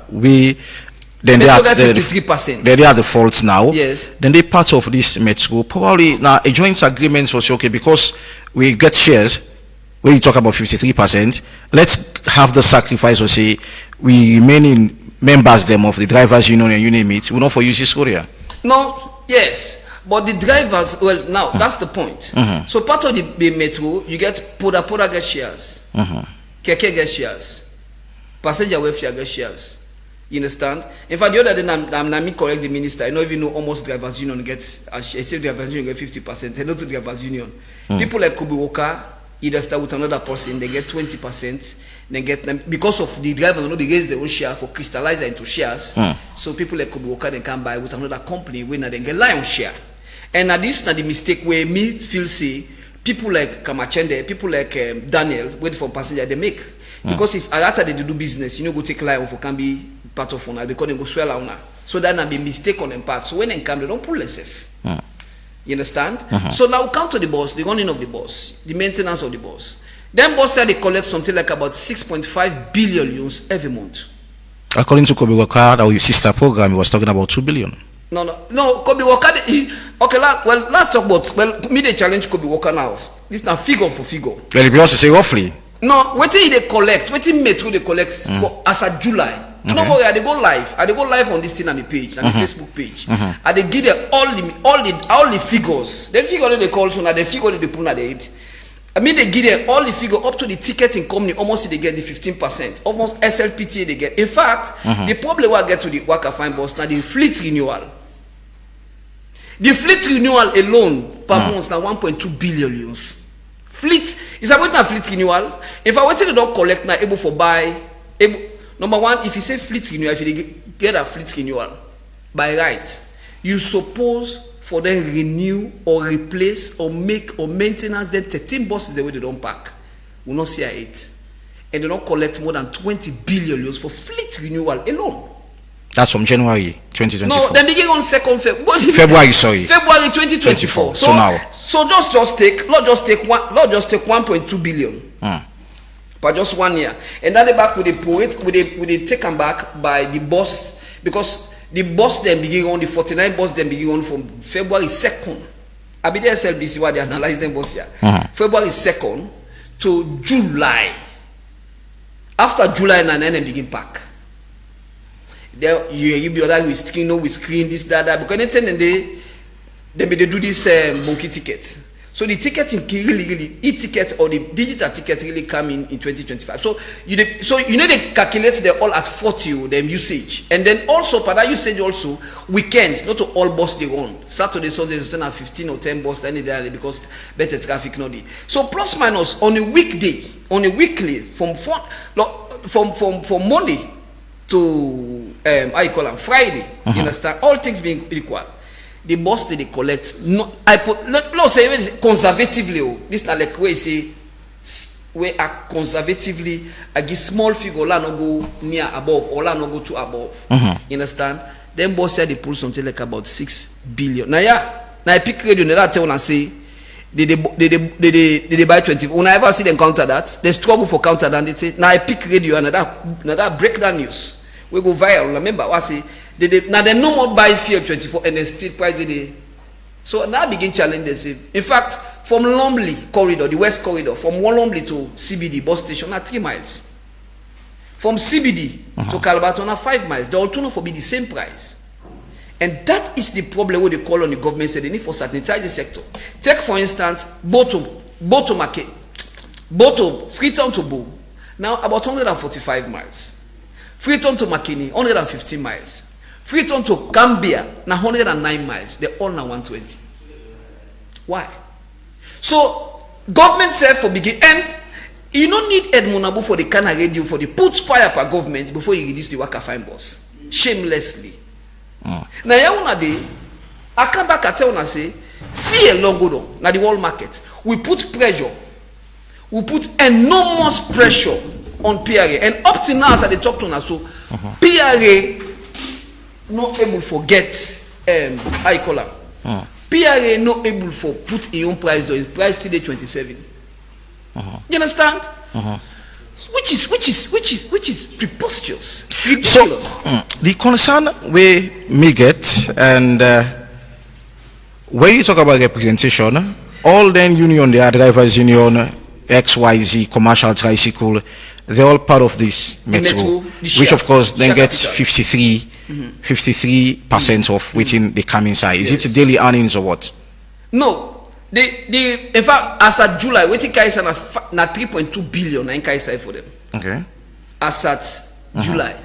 then they are 53%. They are the faults now. Yes. Then they part of this metro. Probably now a joint agreement was okay because we get shares. When you talk about 53%, let's have the sacrifice or say we remain in members them of the drivers union and you name it. We not for use this area. No, yes. But the drivers, well now that's the point. So part of the metro, you get Poda get shares. Keke get shares. Passenger welfare get shares. You understand? In fact, the other day, I'm me correct the minister. I don't even know almost drivers union gets. I say drivers union get 50%. I know to drivers union. People like Kobe Walker either start with another person, they get 20%. They get them because of the drivers don't be raise their own share for crystallizer into shares. So people like Kobe Walker they can buy with another company when they get lion share. And this is not the mistake where me feel say people like Kamachende, people like Daniel, wait for passenger they make. Because if after they do business, you know, go take lion for can be part of one because they go swell on her. So that not be mistake on them part. So when they come, they don't pull themselves. You understand? So now we come to the boss, the running of the boss, the maintenance of the boss. Then boss said they collect something like about 6.5 billion euros every month. According to Kobe Walker, our sister program, he was talking about 2 billion. No. Kobe Walker. Okay, let's talk about. Me they challenge Kobe Walker now. This now figure for figure. Well, if you also say roughly. No, what they collect? What made who they collect as of July? Okay. No worry, I they go live. I they go live on this thing on the page, on the Facebook page. I they give them all the figures. Them figure they call so now the figure they put on the head. I mean they give them all the figure up to the ticketing company. Almost they get the 15%. Almost SLPTA they get. In fact, the problem I get to the worker fine boss now the fleet renewal. The fleet renewal alone per month now 1.2 billion euros. Fleet is about a fleet renewal. If I wait till they don't collect now able for buy number one, if you say fleet renewal, if you get a fleet renewal by right, you suppose for them renew or replace or make or maintenance then 13 buses the way they don't pack. We not see 8. And they don't collect more than 20 billion euros for fleet renewal alone. That's from January 2024. No, they begin on February 2024. So now. So just take 1.2 billion. For just 1 year. And then they back with they take them back by the boss because the boss then begin on the 49 boss then begin on from February 2nd. I be the SLBC why they analyze them boss here. February 2nd to July. After July and then they begin pack. There you be other with screen this that because anything and they do this monkey ticket. So the ticketing really e-ticket or the digital ticket really come in 2025. So they calculate they all at 40 them usage. And then also for that usage also weekends, not to all bus they run. Saturday, Sunday, they have 15 or 10 bus any day because better traffic not there. So plus minus on a weekday, on a weekly from Monday to how you call them Friday. You understand? All things being equal. The boss they collect no say conservatively. This not like we say we are conservatively I give small figure la no go near above or la no go to above. You understand? Then boss said they pull something like about 6 billion. Now I pick radio that tell and say they buy 20. When I ever see them counter that, they struggle for counter that they say now I pick radio and that breakdown news. We go viral. Remember I say now they no more buy fear 24 and then still price they. So now begin challenges. In fact, from Lumley corridor, the west corridor, from Lumley to CBD bus station are 3 miles. From CBD to Calabaton are 5 miles. The alternative will be the same price. And that is the problem what they call on the government said they need for sanitize the sector. Take for instance, Boto Market, Boto, Freetown to Bo, now about 145 miles. Freetown to Makini, 115 miles. Freetown to Gambia, now 109 miles. They're all now 120. Why? So, government said for begin, and you don't need Edmonabu for the kind of radio for the put fire per government before you reduce the worker fine boss. Shamelessly. Now, I come back and tell you, say, fear long go down. Now, the world market. We put pressure. We put enormous pressure on PRA. And up to now, as they talk to us, so PRA not able to get how you call it. PRA not able to put a own price though. His price today 27. You understand? Which is preposterous, ridiculous. So the concern we may get, and when you talk about representation, all then union, the drivers union, XYZ, commercial tricycle, they're all part of this metro, which of course then gets 53% of within the come inside. Is it daily earnings or what? No. In fact, as at July, waiting Kaisa na 3.2 billion in Kaisa for them. Okay. As at July.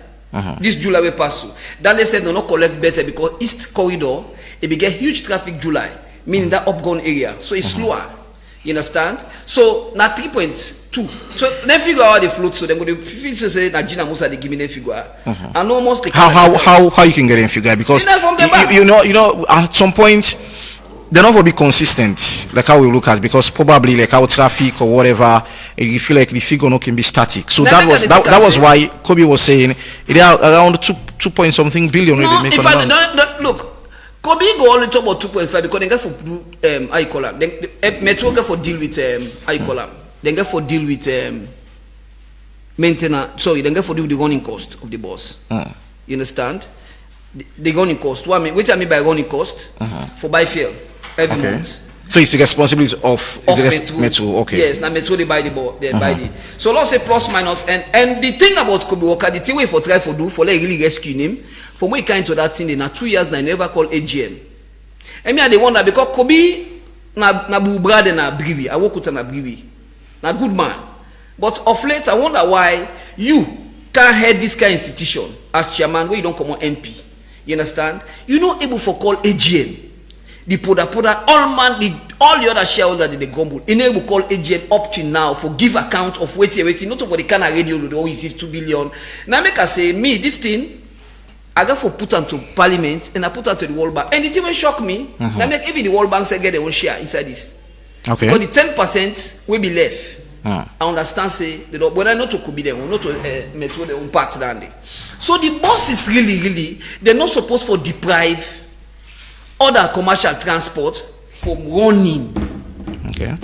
This July we pass through. Then they said no, not collect better because East Corridor it be get huge traffic July, meaning that upgone area, so it's slower. You understand? So now 3.2. So then figure out the float. So then go to feel say na Gina Musa they give me the figure. And almost how you can get in figure because you know at some point they're not going to be consistent like how we look at because probably like our traffic or whatever you feel like the figure no can be static. So that was why Kobe was saying it are around 2 point something billion. No, if I don't look. Kobe go only talk about 2.5 because they get for how you call them. Metro get for deal with how you call them. They get for deal with maintenance. Sorry, they get for deal with the running cost of the bus. You understand? The running cost. What I mean by running cost for buy fuel every month. So it's the responsibility of Metro. Okay. Yes, now Metro they buy the bus. They buy the. So let's say plus minus and the thing about Kobe Walker, the thing we for try for do for like really rescue him. For me, kind to that thing, in 2 years, I never call AGM. I mean, I wonder because Kobe na brother na briwi. I work with na briwi. Na good man. But of late, I wonder why you can't head this kind of institution as chairman where you don't come on NP. You understand? You're not able for call AGM. The poda all the other shareholders that they grumble. You know able call AGM up to now for give account of waiting. Not for the kind of radio they always give 2 billion. Now make us say me this thing. I got for put onto parliament and I put onto the World Bank. And the thing will shock me. Now make even the World Bank say get their own share inside this. Okay. But the 10% will be left. I understand say but I not to could be them, not to Metro their own part down there. So the boss is really they're not supposed to deprive other commercial transport from running. Okay.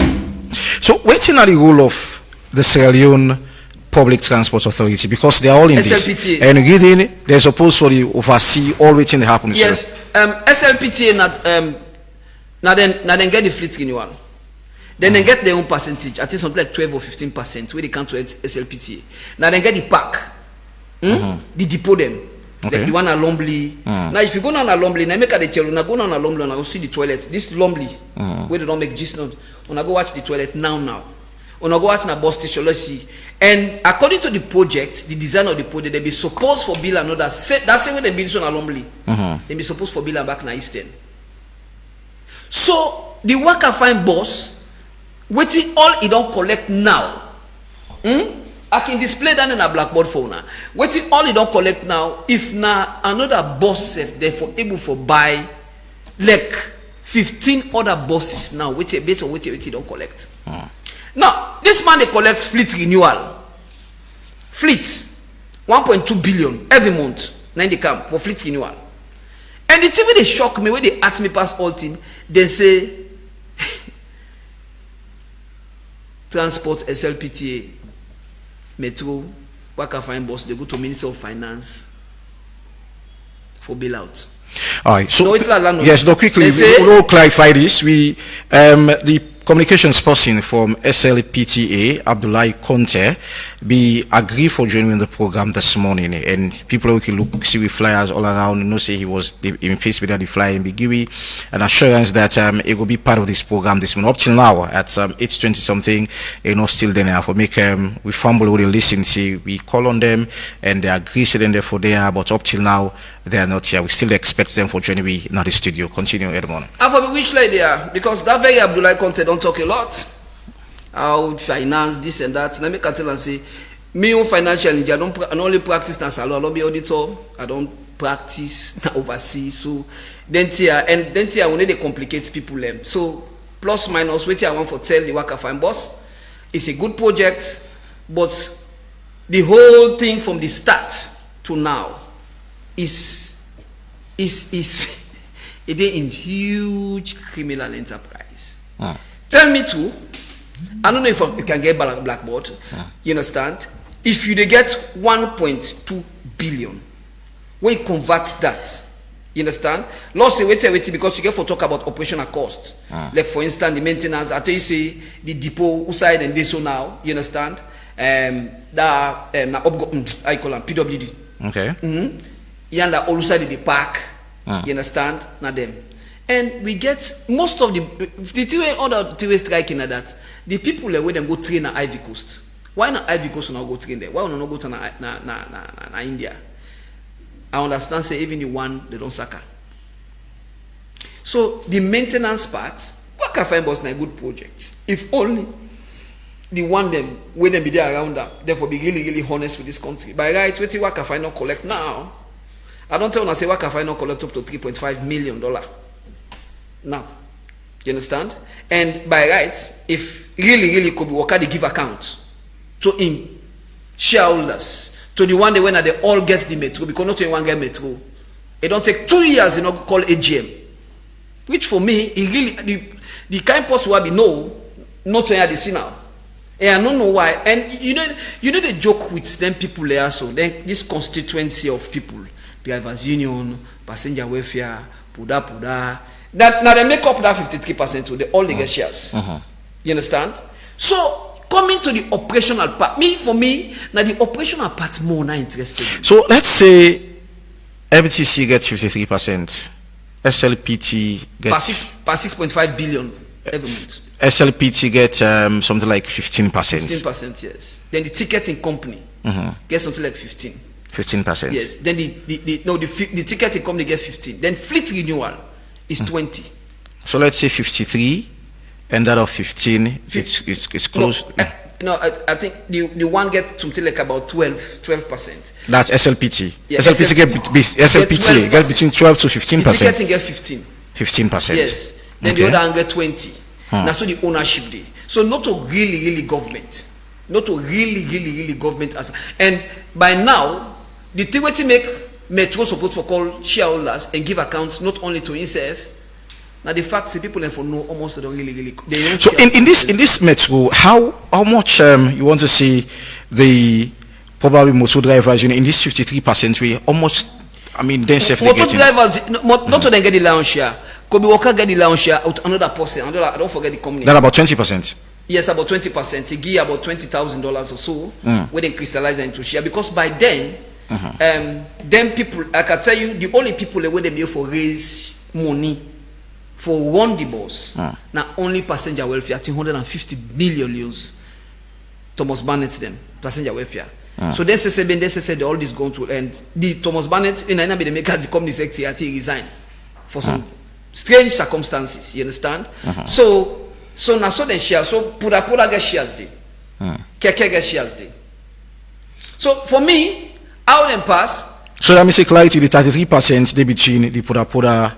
So waiting at the role of the Sierra Leone Public Transport Authority because they are all in SLPTA. this and reading they're supposed to oversee all waiting that happens. Yes, SLPTA now then get the fleet renewal. Then they get their own percentage. I think something like 12 or 15% where they come to SLPTA. Now they get the pack, the depot them. Okay. Like the one at Lombly. Now if you go down at Lombly, now make a the children, go down at Lombly and I go see the toilet. This Lombly where they don't make gist note. When I go watch the toilet now. When I go watch in a bus station, let's see. And according to the project, the design of the project, they be supposed for bill another. That's the way they build this one at Lombly. They be supposed for bill back in Eastern. So the worker find boss, waiting all it don't collect now. I can display that in a blackboard for now. Waiting all it don't collect now. If now another boss therefore able for buy like 15 other bosses now, waiting based on waiting don't collect. Now this man they collects fleet renewal. Fleets 1.2 billion every month. 90 camp for fleet renewal. And the thing when they shock me when they ask me past all thing, they say transport SLPTA, Metro, worker fine boss, they go to Minister of Finance for bailout. All right. So no, yes, no, quickly we'll clarify this. We the communications person from SLPTA, Abdullahi Conte, be agree for joining the program this morning, and people who can look see with flyers all around, say he was in face with the flyer and be give an assurance that it will be part of this program this morning. Up till now at 8:20 something, still there for make we fumble with the listen, see we call on them and they agree sitting there for there, but up till now they are not here. We still expect them for joining me in the studio. Continue, Edmond. And for me, which like they are, because that very Abdullahi Conte don't talk a lot. How finance this and that. Let me tell and say, me own financial I don't only practice na salon. I don't be auditor. I don't practice na oversee. So then I will need to complicate people them. So plus minus, what I want for tell the worker fine boss, it's a good project, but the whole thing from the start to now is it in huge criminal enterprise. Tell me too. I don't know if you can get blackboard. You understand? If you get 1.2 billion, we convert that. You understand? Lost wait because you get for talk about operational cost. Like for instance, the maintenance. I tell you say the depot outside and this so now. You understand? I call them PWD. Okay. You and all side of the park. You understand? Not them. And we get most of the other two striking at that. The people that when them go train at Ivory Coast. Why not Ivory Coast not go train there? Why not go to na India? I understand say even the one they don't sack her. So the maintenance part, what can find boss na a good project? If only the one them when them be there around them, therefore be really honest with this country. By right, what can find not collect now? I don't tell you say what can find not collect up to $3.5 million. Now, you understand? And by right, if really could be worker they give account to him shareholders, to the one they when they all get the metro, because not everyone get metro. It don't take 2 years, call AGM. Which for me, it really the kind of person will be not to the see now. And I don't know why. And you know the joke with them people there, so then this constituency of people, drivers union, passenger welfare, puda. That now they make up that 53% to the all they get shares. You understand? So coming to the operational part, for me, now the operational part more not interested. So let's say MTC gets 53%, SLPT gets per 6.5 billion every month. SLPT gets something like 15%. 15%, yes. Then the ticketing company gets something like 15%. Yes. Then the ticketing company get 15. Then fleet renewal is 20. So let's say 53, and that of 15, it's close. No, I think the one get something like about 12%. That's SLPT. Yeah, SLPT gets between 12 to 15%. The ticketing get 15. 15%. Yes. Then the other one get 20. That's what the ownership day. So not to really government. Not to really government as. And by now, the thing to make Metro supposed to call shareholders and give accounts not only to himself. Now the fact is people for know almost don't really they don't. So in this Metro, how much you want to see the probably motor drivers in this 53% way? How much? I mean, then safely motor drivers not to then get the lounge share. Could be worker get the lounge share out another person. I don't forget the company. That about 20%. Yes, about 20%. He give about $20,000 or so when they crystallize into share because by then, them people I can tell you the only people that they be for raise money for run the bus now only passenger welfare 250 million euros. Thomas Barnett them passenger welfare. So they say all this going to and the Thomas Barnett in be the maker the company secretary he resign for some strange circumstances. You understand? So now so then share so pura get shares day. Keke get shares day. So for me, how them pass. So let me say clarity the 33% they between the pura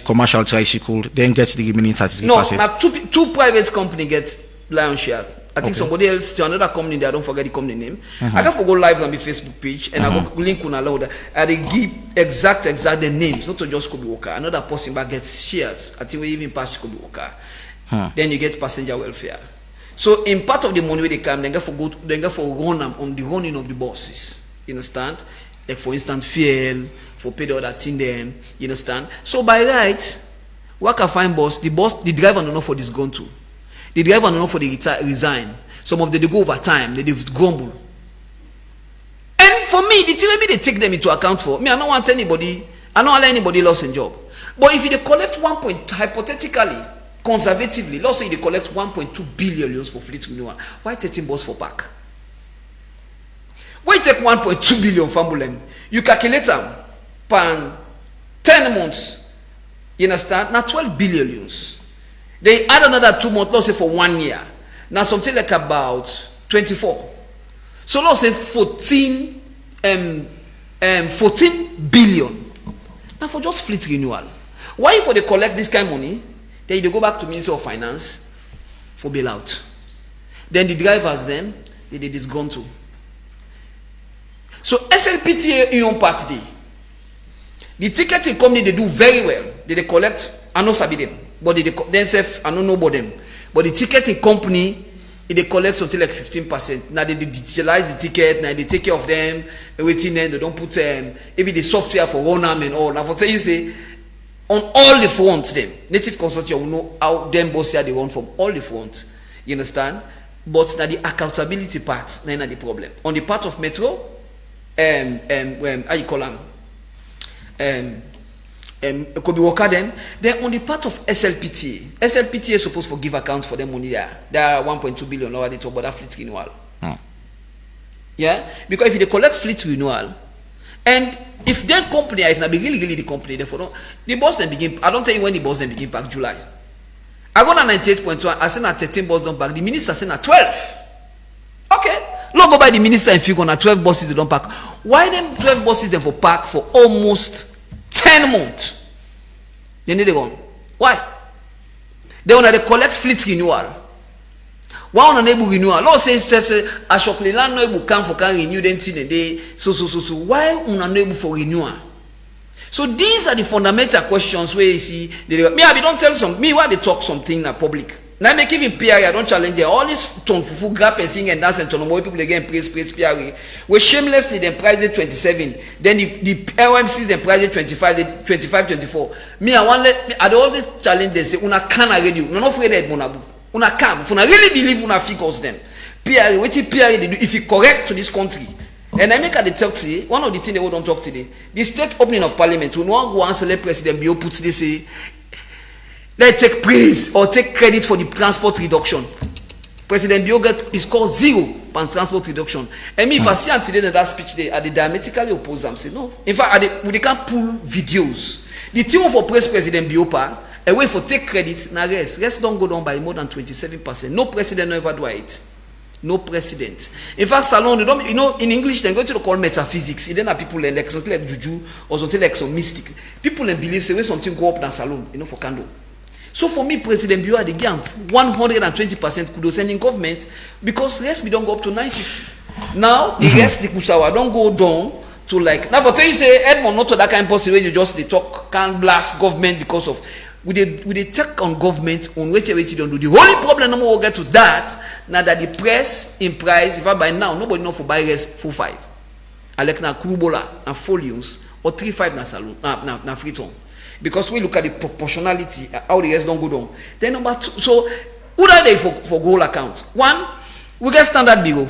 commercial tricycle then gets the remaining 33%. No, now two private company get lion share. I think somebody else to another company there, I don't forget the company name. I can go live on the Facebook page and I go link on allow that. And they give exact the names, not to just Kobe Walker. Another person but gets shares. I think we even pass Kobe Walker. Then you get passenger welfare. So in part of the money where they come, they get for run on the running of the buses. You understand? Like for instance, fuel, for pay the other thing then. You understand? So by right, what can find the driver don't know for this gone to. The driver don't know for the resign. Some of them they go over time, they grumble. And for me, the thing they take them into account for, I don't want anybody lost a job. But if they collect hypothetically, conservatively, let's say they collect 1.2 billion euros for fleet renewal, why 13 bus for park? Why take 1.2 billion from them? You calculate them per 10 months, you understand? Now 12 billion euros. They add another 2 months, let's say for 1 year. Now something like about 24. So let's say 14 billion. Now for just fleet renewal. Why for they collect this kind of money? Then they go back to Ministry of Finance for bailout. Then the drivers then they disgone too. So SLPTA Union Part D. The ticketing company they do very well. They collect, I know sabi them, but they themselves I don't know about them. But the ticketing company they collect something like 15%. Now they digitalize the ticket, now they take care of them, everything then they don't put even the software for run them and all. Now for tell you say on all the fronts them, native consortium will know how them boss here they run from all the fronts. You understand? But now the accountability part, now the problem. On the part of Metro, how you call them? Could be worker them. Then on the part of SLPTA is supposed to give account for them money there. There are 1.2 billion over the top about that fleet renewal. Yeah? Because if they collect fleet renewal, And if their company, if not be really the company, therefore no, the boss then begin. I don't tell you when the boss then begin back July. I go na 98.1. I say na 13 boss don't back. The minister say na 12. Okay. Look go by the minister and figure na 12 bosses they don't pack. Why them 12 bosses then for pack for almost 10 months? They need to go. Why? They want to collect fleet renewal. Why on able renewal? Law say Ashokle land no able come for can renew then till the day. So. Why on able for renewal? So these are the fundamental questions where you see me. I don't tell some me why they talk something in public. Now make even PRE, I don't challenge them. All this ton fufu grab and sing and dance and more people again praise PRE. We shamelessly then price it 27. Then the LMCs then price it 25, 24. Me I want I always challenge them say una can already. Una not afraid that monabu. Una can. If una really believe una figures them. PRE, what if PRE they do if it correct to this country? And I make at the talk today, one of the things they don't talk today, the state opening of parliament, we want to go and select President Bio puts they say, let's take praise or take credit for the transport reduction. President Bio is called 0 on transport reduction. And me, if I see today in that speech, they are diametrically opposed. I'm saying no. In fact, they can't pull videos. The team for praise President Biopa, a way for take credit, now rest don't go down by more than 27%. No president ever do it. No precedent. In fact, Salon, in English, they go to call metaphysics. Then have people like something like juju or something like some mystic. People believe say when something go up than Salon, for candle. So for me, President Bio had again 120% kudos in government because rest we don't go up to 950. Now the rest the Kusawa don't go down to like now for tell you say Edmond not to that kind of person where you just they talk can't blast government because of we they take on government on wait don't do. The only problem no more will get to that now that the press in price if I buy now nobody know for buy rest 4.5. I like na Krubola and folios or 3.5 na salon na Freeton. Because we look at the proportionality how the rest don't go down. Then number 2, so who are they for goal account? 1, we get standard bureau.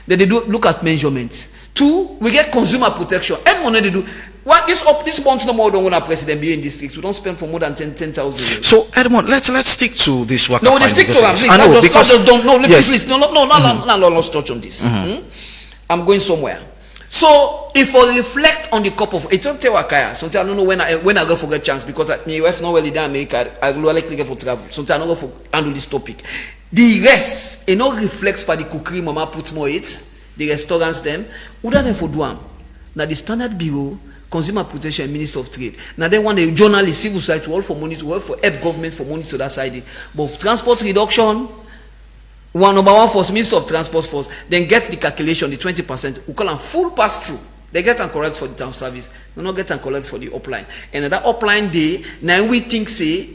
Then they do look at measurement. 2, we get consumer protection. And money they do. What this month no more don't want a president be in districts. We don't spend for more than 10,000. So Edmond, let's stick to this work. No, they stick to them. I know because don't no. Yes. Please, no. Let's touch on this. I'm going somewhere. So if I reflect on the cup of it don't tell Wakaya. Sometimes I don't know when I go for get chance because my wife not well in America. I will likely get for travel. Sometimes I don't go for handle this topic. The rest, it not reflects by the cookery mama puts more it. The restaurants them. Who them for do am? Now the Standard Bureau, Consumer Protection, and Minister of Trade. Now they want the journalists, civil society to all for money to work for help government for money to that side. But transport reduction. Number 1 force, Minister of Transport force, then gets the calculation, the 20%, we call them full pass-through. They get and correct for the town service. They not get and correct for the upline. And that upline day, now we think say,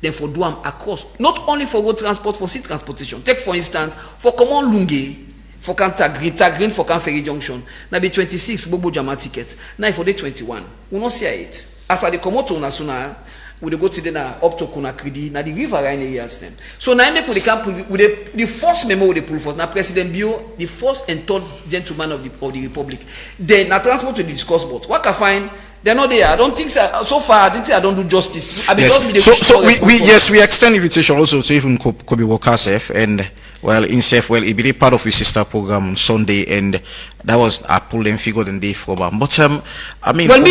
then for do them across, not only for road transport, for sea transportation. Take for instance, for common Lunge, for Tag Green for Ferry Junction, now be 26, Bobo Jama ticket. Now for the 21, we not see it. As I come out to Nasuna, we go to the up to Conakry, now the riverine areas them. So now make we can pull with the first memo they pull first. Now President Bio, the first and third gentleman of the Republic. Then now transport to the discuss board. What I find they're not there. I don't think so far. I didn't say I don't do justice. Yes. We extend invitation also to even Kobe Wakasef and he be part of his sister program on Sunday and that was I pulled them figure and day for him. But I mean, well,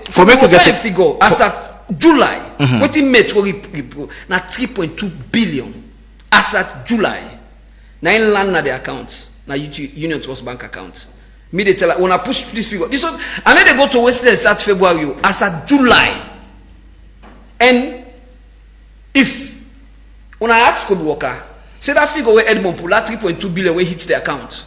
for me get a figure as at July. What he made na 3.2 billion as at July. Now in land na the account na Union Trust Bank account. Me they tell when I push this figure. This one and then they go to Western start February as at July. And if when I ask Code Walker, say that figure where Edmond pull that 3.2 billion where hits the account.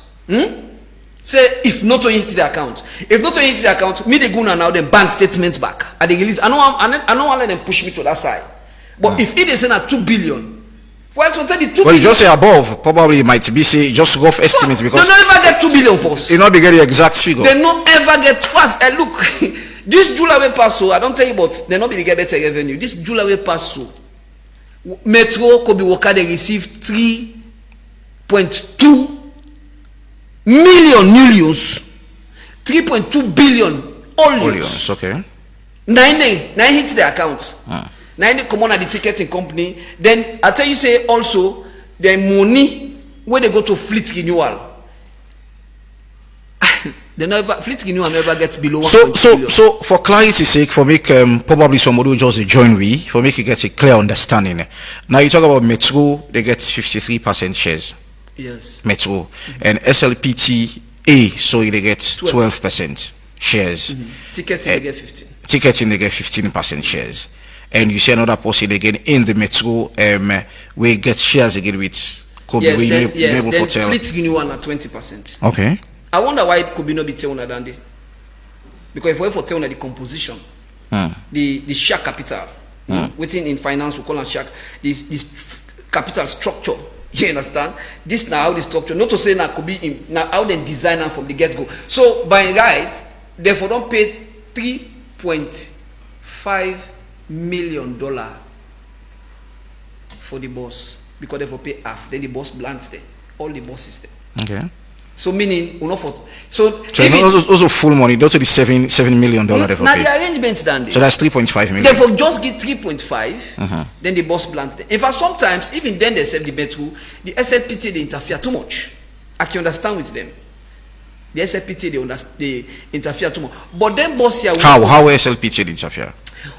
Say if not only hit the account. If not only hit the account, me they go now them bank statements back. And they release. I don't want let them push me to that side. But if it is at 2 billion, well, so tell the 2 billion. Well, you just say above. Probably it might be say just rough estimates because they don't ever get 2 billion first. You not be get the exact figure. They not ever get twice. Look, this July way pass so I don't tell you but they not be get better revenue. This July way pass so. Metro Kobe Walker they receive 3.2 millions 3.2 billion Olios. Okay. 9 hits the account. 9 come on at the ticketing company. Then I tell you say also the money when they go to fleet renewal. They never Fleet Guinea never gets below 1.2 billion. So for clarity's sake, for make probably somebody who just join we, for make you get a clear understanding. Now you talk about Metro, they get 53% shares. Yes. Metro. And SLPTA, so they get 12% shares. Ticketing they get 15. Ticketing they get 15% shares. And you see another person again in the Metro, we get shares again with Kobe. Yes, then Fleet Guinea one at 20%. Okay. I wonder why it could be not be Teona Dande. Because if we for Teona the composition, the share capital, within in finance we call it share, this capital structure. You understand? This now how the structure. Not to say now could be in now how they design them from the get go. So by guys, therefore don't pay $3.5 million for the boss because they for pay half. Then the boss blanks there, all the bosses there. Okay. So meaning we not for so also full money. That's the $7 million. Now the arrangements done there. So that's 3.5 million. Therefore just get 3.5. Then the boss blanks there. In fact, sometimes even then they save the Metro, the SLPT they interfere too much. I can understand with them. The SLPT they interfere too much. But then boss here how SLPT interfere?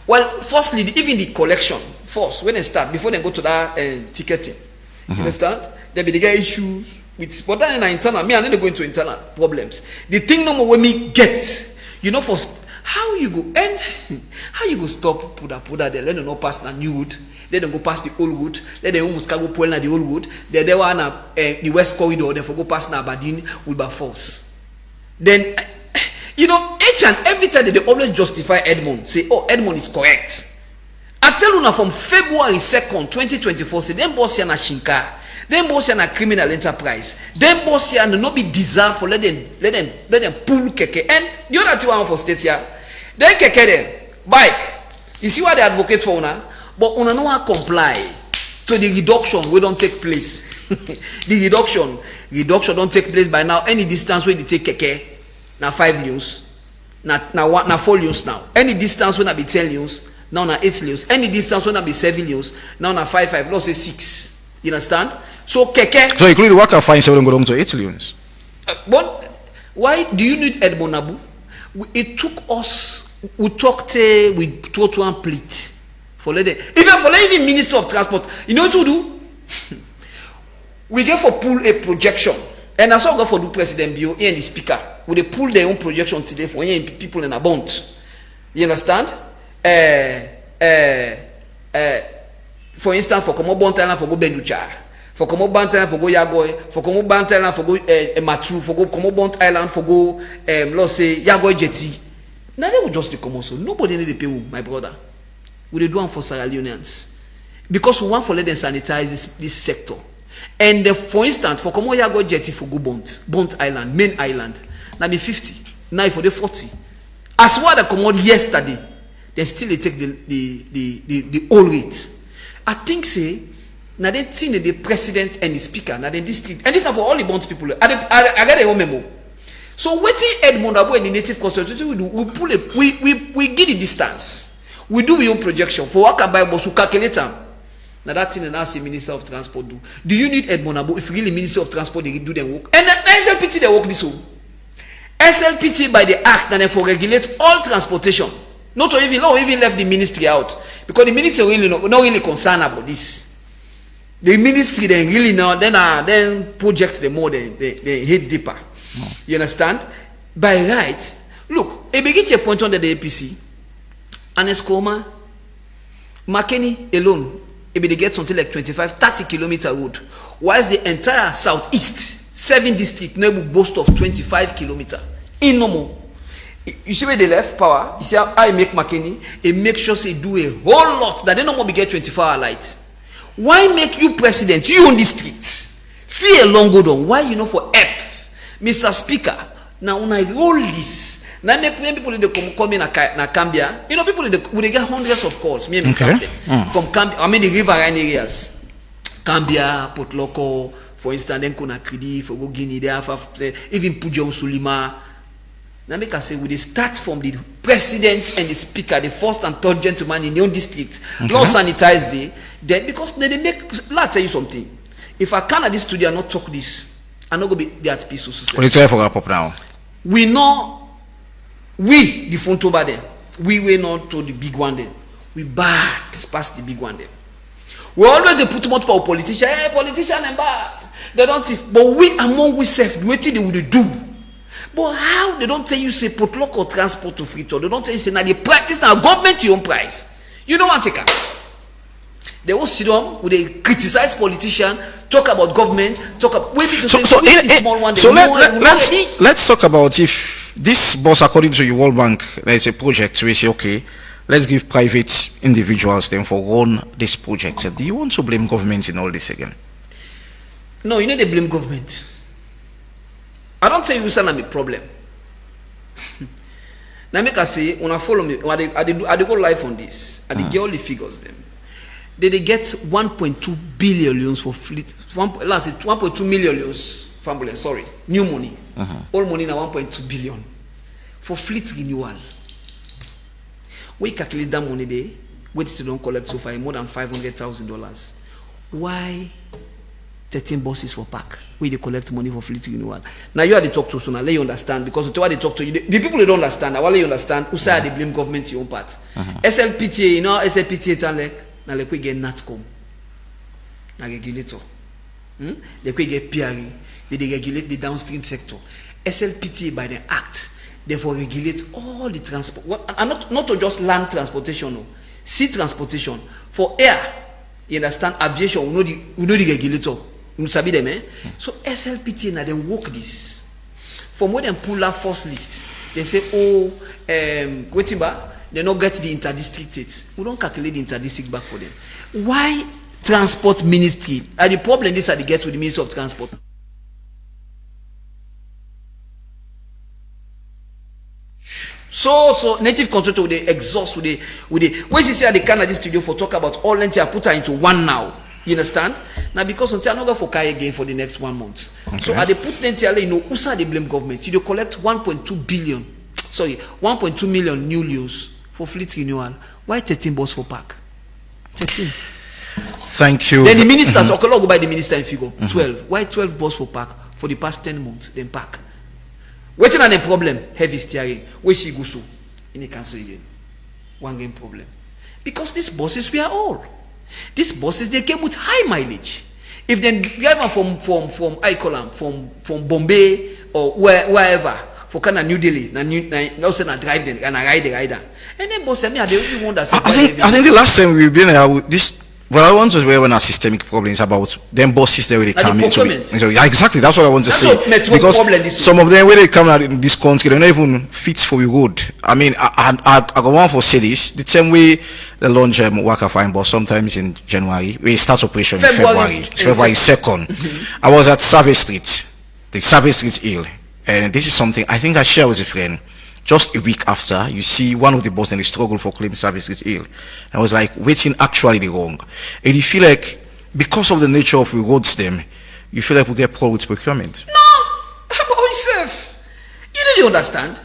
Well, firstly, even the collection first when they start before they go to that ticketing. You understand? There be the guy issues with but then in internal. Me, I need to go into internal problems. The thing no more when me get, you know, for how you go and how you go stop Puda there. Let them not pass the new wood. Let them go past the old wood. Let them almost go pull na the old wood. They want the west corridor. Therefore go past na Aberdeen with by force. Then you know each and every time they always justify Edmond. Say, oh, Edmond is correct. I tell you now from February 2nd, 2024. Say them boss here na Shinka. Them boss here na criminal enterprise. Them boss here no be deserve for let them pull keke. And the other two one for state here. Then keke them bike. You see what they advocate for now? But una no one comply to the reduction we don't take place. The reduction don't take place by now. Any distance where they take keke na 5 news, na 4 news now. Any distance when I be 10 news, now na 8 news. Any distance when I be 7 news, now na 5. Let's say 6. You understand? So keke. So including what can find 7 go down to 8 news. But why do you need Edmond Abu? It took us. We talked with total and plate. For even Minister of Transport, you know what to do? We get for pull a projection, and that's all go for do President Bio and the Speaker. We they pull their own projection today for people in a bond. You understand? For instance, for Komo Bontalan for go Benducha, for Komo Bontalan for go Yagoy, for Komo Bontalan for go Matru, for go Komo Bont Island for go let's say Yagoy Jetty. Now they will just come also. Nobody need to pay my brother. We do one for Sierra Leoneans because we want for let them sanitize this sector. And for instance, for Komo Yago Jetty for go Bont Island, main island, now be 50, now for the 40. As what they come out yesterday, they still take the old rate. I think say now they see the president and the speaker now the district and this is for all the Bont people. I got a memo. So waiting Edmond Abu and the native constituency we do we give the distance. We do your projection for what can buy boss who calculate them. Now that thing and ask the Minister of Transport do. Do you need Edmond Abu if really Minister of Transport they do their work? And SLPT they work this way. SLPT by the act and for regulate all transportation. Not to even left the ministry out because the ministry really not really concerned about this. The ministry then really now then project the more they hit deeper. You understand? By right, look, a big point on the APC. And Escoma, Makeni alone, it will get something like 25-30 kilometer road, whilst the entire southeast 7 district now boast of 25 kilometer. In no more. You see where they left power. You see how I make Makeni, it make sure they do a whole lot that they no more be get 24-hour light. Why make you president? You on the streets. Fear long go down. Why you know for help, Mr. Speaker? Now when I roll this. Now make people they come in na Cambia. You know people they get hundreds of calls. Me and Mr. From Cambia, I mean the riverine areas, Cambia, Port Loko, for instance, then Conakry, for go Guinea, they have even Pujon Sulima. Now make us say we start from the president and the speaker, the first and third gentleman in your district. Not sanitize the then because they make. Let's tell you something. If I can at this studio and not talk this, I'm not gonna be at peace with society. What you try for pop now? we know, we, the front over there, we were not to the big one there. We bad past the big one there. We always they put multiple politicians, hey, politician and bad. They don't see, but we among we self, what they would do. But how they don't tell you say potluck or transport to free tour? They don't tell you say now the practice now government your own price. You don't want to take up. They will sit down, will they criticize politicians, talk about government, talk about small one. So let's talk about if this boss, according to the World Bank, there's a project. We say okay, let's give private individuals then for run this project. Do you want to blame government in all this again? No, you need to blame government. I don't tell you it's not a problem. Now make us say, when I follow me, I go live on this. I get all the figures them. They get 1.2 billion loans for fleet. Last 1.2 million loans. Sorry, new money. All money now 1.2 billion for fleet renewal. We calculate that money there. What did you don't collect so far? More than $500,000. Why 13 buses for park? We they collect money for fleet renewal. Now you are the talk to, so now let you understand, because the way they talk to you, the people they don't understand. I want you understand. Who say they blame government your own part? SLPTA, you know, SLPTA now like we get NATCOM, now regulator. They could get PRE, they regulate the downstream sector. SLPTA by the act, therefore regulate all the transport, and not to just land transportation, no, sea transportation for air. You understand? Aviation, we know the regulator. You sabi them, eh? So SLPTA now they work this. From when they pull out first list, they say, oh, waiting back. They don't get the interdistrict it. We don't calculate the interdistrict back for them. Why transport ministry? And the problem this are they get with the Ministry of Transport. So native contractor they exhaust with the when you see the Canada studio for talk about all length I put her into one now. You understand? Now because until I not go for car again for the next 1 month. Okay. So at the put them you know who they blame government. You collect 1.2 billion. Sorry, 1.2 million new loans for fleet renewal. Why 13 bus for park? 13. Thank you. Then the ministers, okay, go by the minister in figure. 12. Why 12 bus for park for the past 10 months? Then park. Waiting on a problem, heavy steering. Where she go so? In a cancel again. One game problem. Because these buses we are all. These buses they came with high mileage. If then driver from I call them from Bombay or wherever for kind of New Delhi, now say na drive them and I ride the rider. And then boss me, I don't want that. I think the last time we've been here, this. Well, I want to say when our systemic problems about them bosses there where they come into. So yeah, exactly. That's what I want to say. Because some of them where they come out in this country, they don't even fit for the road. I mean, I go on for cities the same way the launch Waka Fine bus sometimes in January. We start operation in February 2nd. I was at Service Street, the Service Street Hill, and this is something I think I share with a friend. Just a week after, you see one of the buses and they struggle for claim Service Street Hill. I was like, waiting actually the wrong. And you feel like, because of the nature of the roads them, you feel like we get poor with procurement. No! How about yourself? You didn't understand.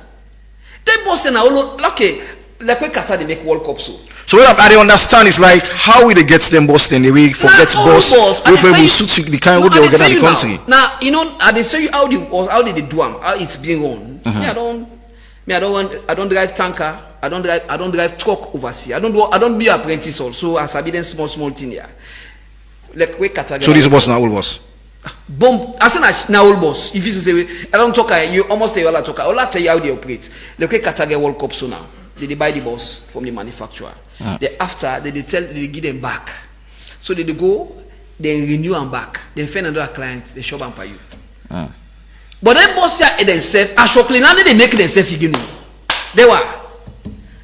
Them buses are all okay. Like when Qatar they make World Cup so. So what I don't understand is like how will they get them bus then we forget bus if we will suit the kind of way they organize the country. Now you know I they say you how did they do them, how it's being run. I don't drive tanker. I don't drive truck overseas. I don't be apprentice also. As I be then small thing here. Like we category. So this bus now old bus. Bomb. As soon as now old bus. If you say I don't talk, you almost say all I talk. All I tell you how they operate. Like we category World Cup so now. They buy the bus from the manufacturer. They after they give them back. So they go, they renew them back. They find another client. They shop and pay you. But then boss here themselves, Ashokli land they make themselves again. They were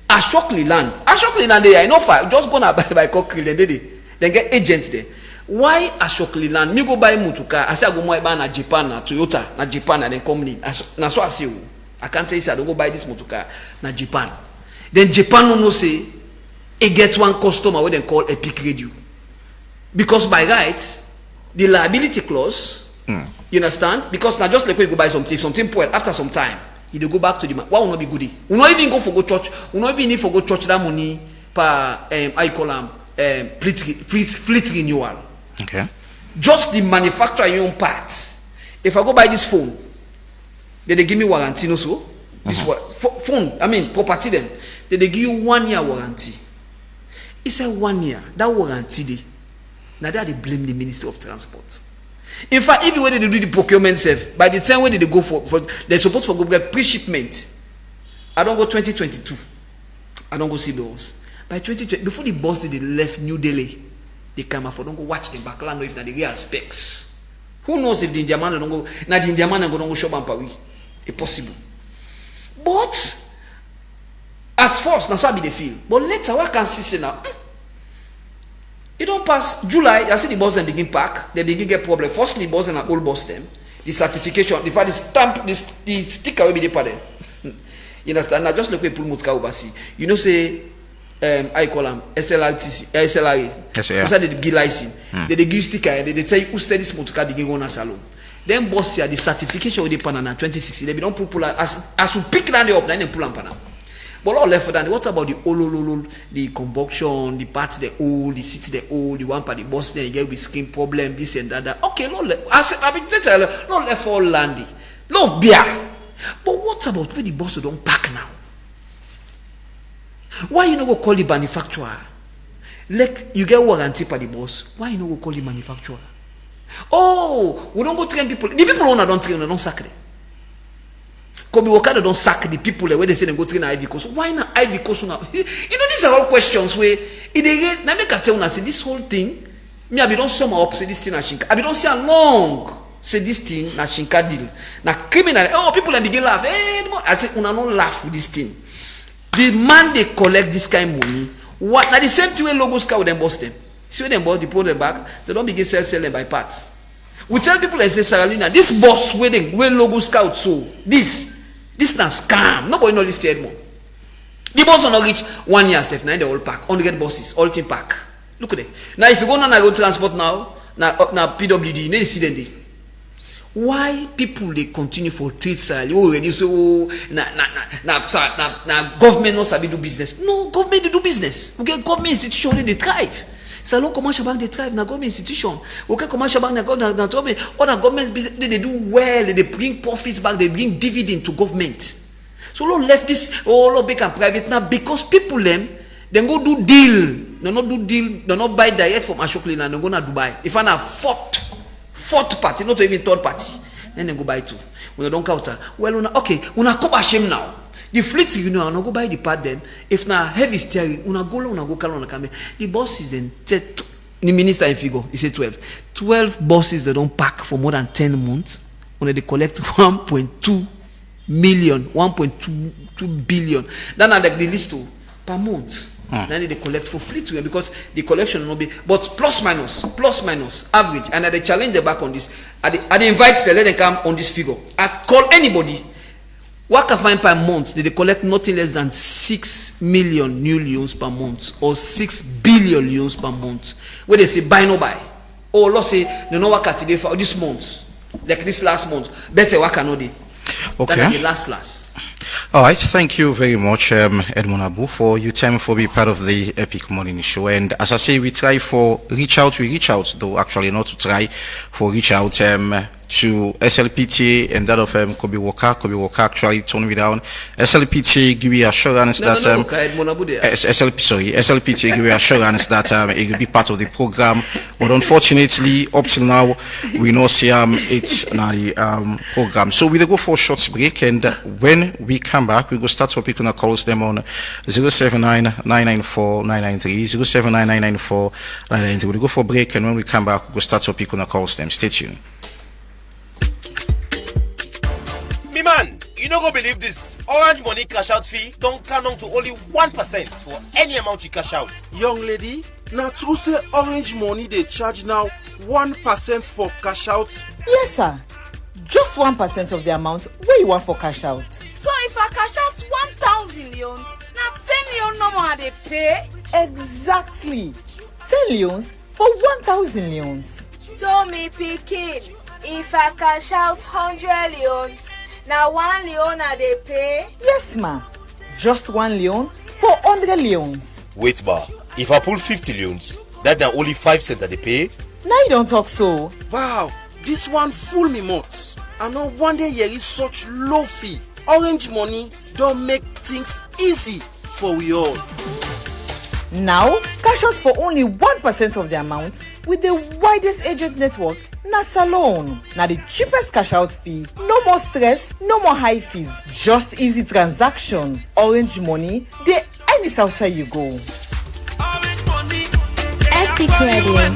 Ashokli land they are enough. Just go and buy cocktail then get agents there. Why Ashokli land? Me go buy Mutuka. I say I go buy na Japan, na Toyota, na Japan, and then company. Na so I say I can't tell you I don't go buy this Mutuka na Japan. Then Japan no say it get one customer where they call Epic Radio. Because by right, the liability clause. You understand? Because now just like when you go buy something poor after some time, you go back to the man. Why will not be goodie? We not even go for go church. We not even need for go church that money per I call them fleet renewal. Okay. Just the manufacturer your own parts. If I go buy this phone, They give me warranty no so. This phone, I mean property them. They give you 1 year warranty. It's a 1 year. That warranty now they blame the Ministry of Transport. In fact, even when they do the procurement self, by the time when they go for they're supposed to go get pre-shipment. I don't go 2022. I don't go see those. By 2020, before the boss they left New Delhi, they come out for don't go watch the background know if that the real specs. Who knows if the Indian man don't go now the Indian man don't go shop and Paris. It's possible. But at first, now so be the feel. But later, what can see now? It don't pass July. I see the boss them begin pack. They begin get problem. Firstly, boss and old boss them. The certification, the fact the stamp, the sticker will be the part them. You understand? Now just look at pull mutka oversee. You know say, I call them SLRA. Yes, yeah. They give license. They give sticker. They tell you who study this mutka begin go on a salon. Then boss here the certification with the panana 2060. They don't pull as you pick down the up, then they pull and panana. But all left for that. What about the olololo, the combustion, the parts the old, the seats the old, the one part the boss then you get with skin problem, this and that. Okay, no left. I mean, no left for landy, no beer. But what about where the boss don't pack now? Why you no go call the manufacturer? Like you get warranty for the boss. Why you no go call the manufacturer? Oh, we don't go train people. The people owner don't train, they don't sack them. Kobe Wakada don't sack the people where they say they go train Ivy Coast. Why not Ivy Coast now? You know, these are all questions where it now make a tell una say this whole thing. Me I be don't sum up say this thing na shinka. I be don't say along say this thing na shinka deal. Na criminal. Oh, people begin laugh. I say una no laugh with this thing. The man they collect this kind of money. What now the same thing when logos car with them boss them. See when them boss they pull them back. They don't begin sell them by parts. We tell people like say Saralina, this boss wedding when logo scout so this na scam. Nobody know this third more. The boss will not reach 1 year safe. Now they all pack 100 bosses, all team pack. Look at it. Now if you go on a road transport now PWD, you need to see them there. Why people they continue for trade salary? Oh, already so na government no sabi do business. No, government they do business. We get government institution they thrive. Salon commercial bank they thrive na government institution. Okay, commercial bank na government. Other government business they do well. They bring profits back. They bring dividend to government. So no left this all big and private now because people them go do deal. They not do deal. They not buy direct from Ashok Lane and they go na Dubai. If I na fourth party, not even third party, then they go buy two. When they don't count, well, una come shame now. The fleet, you know, go buy the part them. If na heavy steering, una go call on come. The bosses then the minister in figure, he said 12. 12 bosses they don't pack for more than 10 months. When they collect 1.2 million, 1.2 billion. Then I like the list per month. Then they collect for fleet because the collection will not be, but plus minus average. And they challenge the back on this. I invite them, let them come on this figure. I call anybody. What can find per month? They collect nothing less than 6 million new loans per month or 6 billion loans per month. Where they say buy no buy. Or let's say they know what today for this month, like this last month. Better what can they? Okay. Than the last. All right, thank you very much, Edmund Abu, for your time for being part of the Epic Morning Show. And as I say, we reach out, though actually not to try, for reach out to SLPT and that of Kobe Walker actually turned me down. SLPT give you assurance SLPT give you assurance that it will be part of the program. But unfortunately, up till now, we know see it's not the program. So we'll go for a short break, and when we come back, we go start picking our calls them on 079-994-993, 079-994-993. We'll go for a break, and when we come back, we go start picking our calls them. Stay tuned. Me man, you no go believe this. Orange Money cash out fee don't count on to only 1% for any amount you cash out. Young lady, now true say Orange Money they charge now 1% for cash out? Yes sir, just 1% of the amount where you want for cash out. So if I cash out 1,000 leons, now 10 leons no more they pay? Exactly, 10 leons for 1,000 leons. So me picking, if I cash out 100 leons, now 1 leon they pay? Yes ma, just 1 leon for 100 leons. Wait bar, if I pull 50 leons, that now only 5 cents that they pay? Now you don't talk so. Wow, this one fool me much. And no wonder here is such low fee. Orange Money don't make things easy for we all. Now, cash out for only 1% of the amount with the widest agent network na Salone. Now the cheapest cash out fee. No more stress, no more high fees. Just easy transaction. Orange Money, they any outside you go. Epic Radio.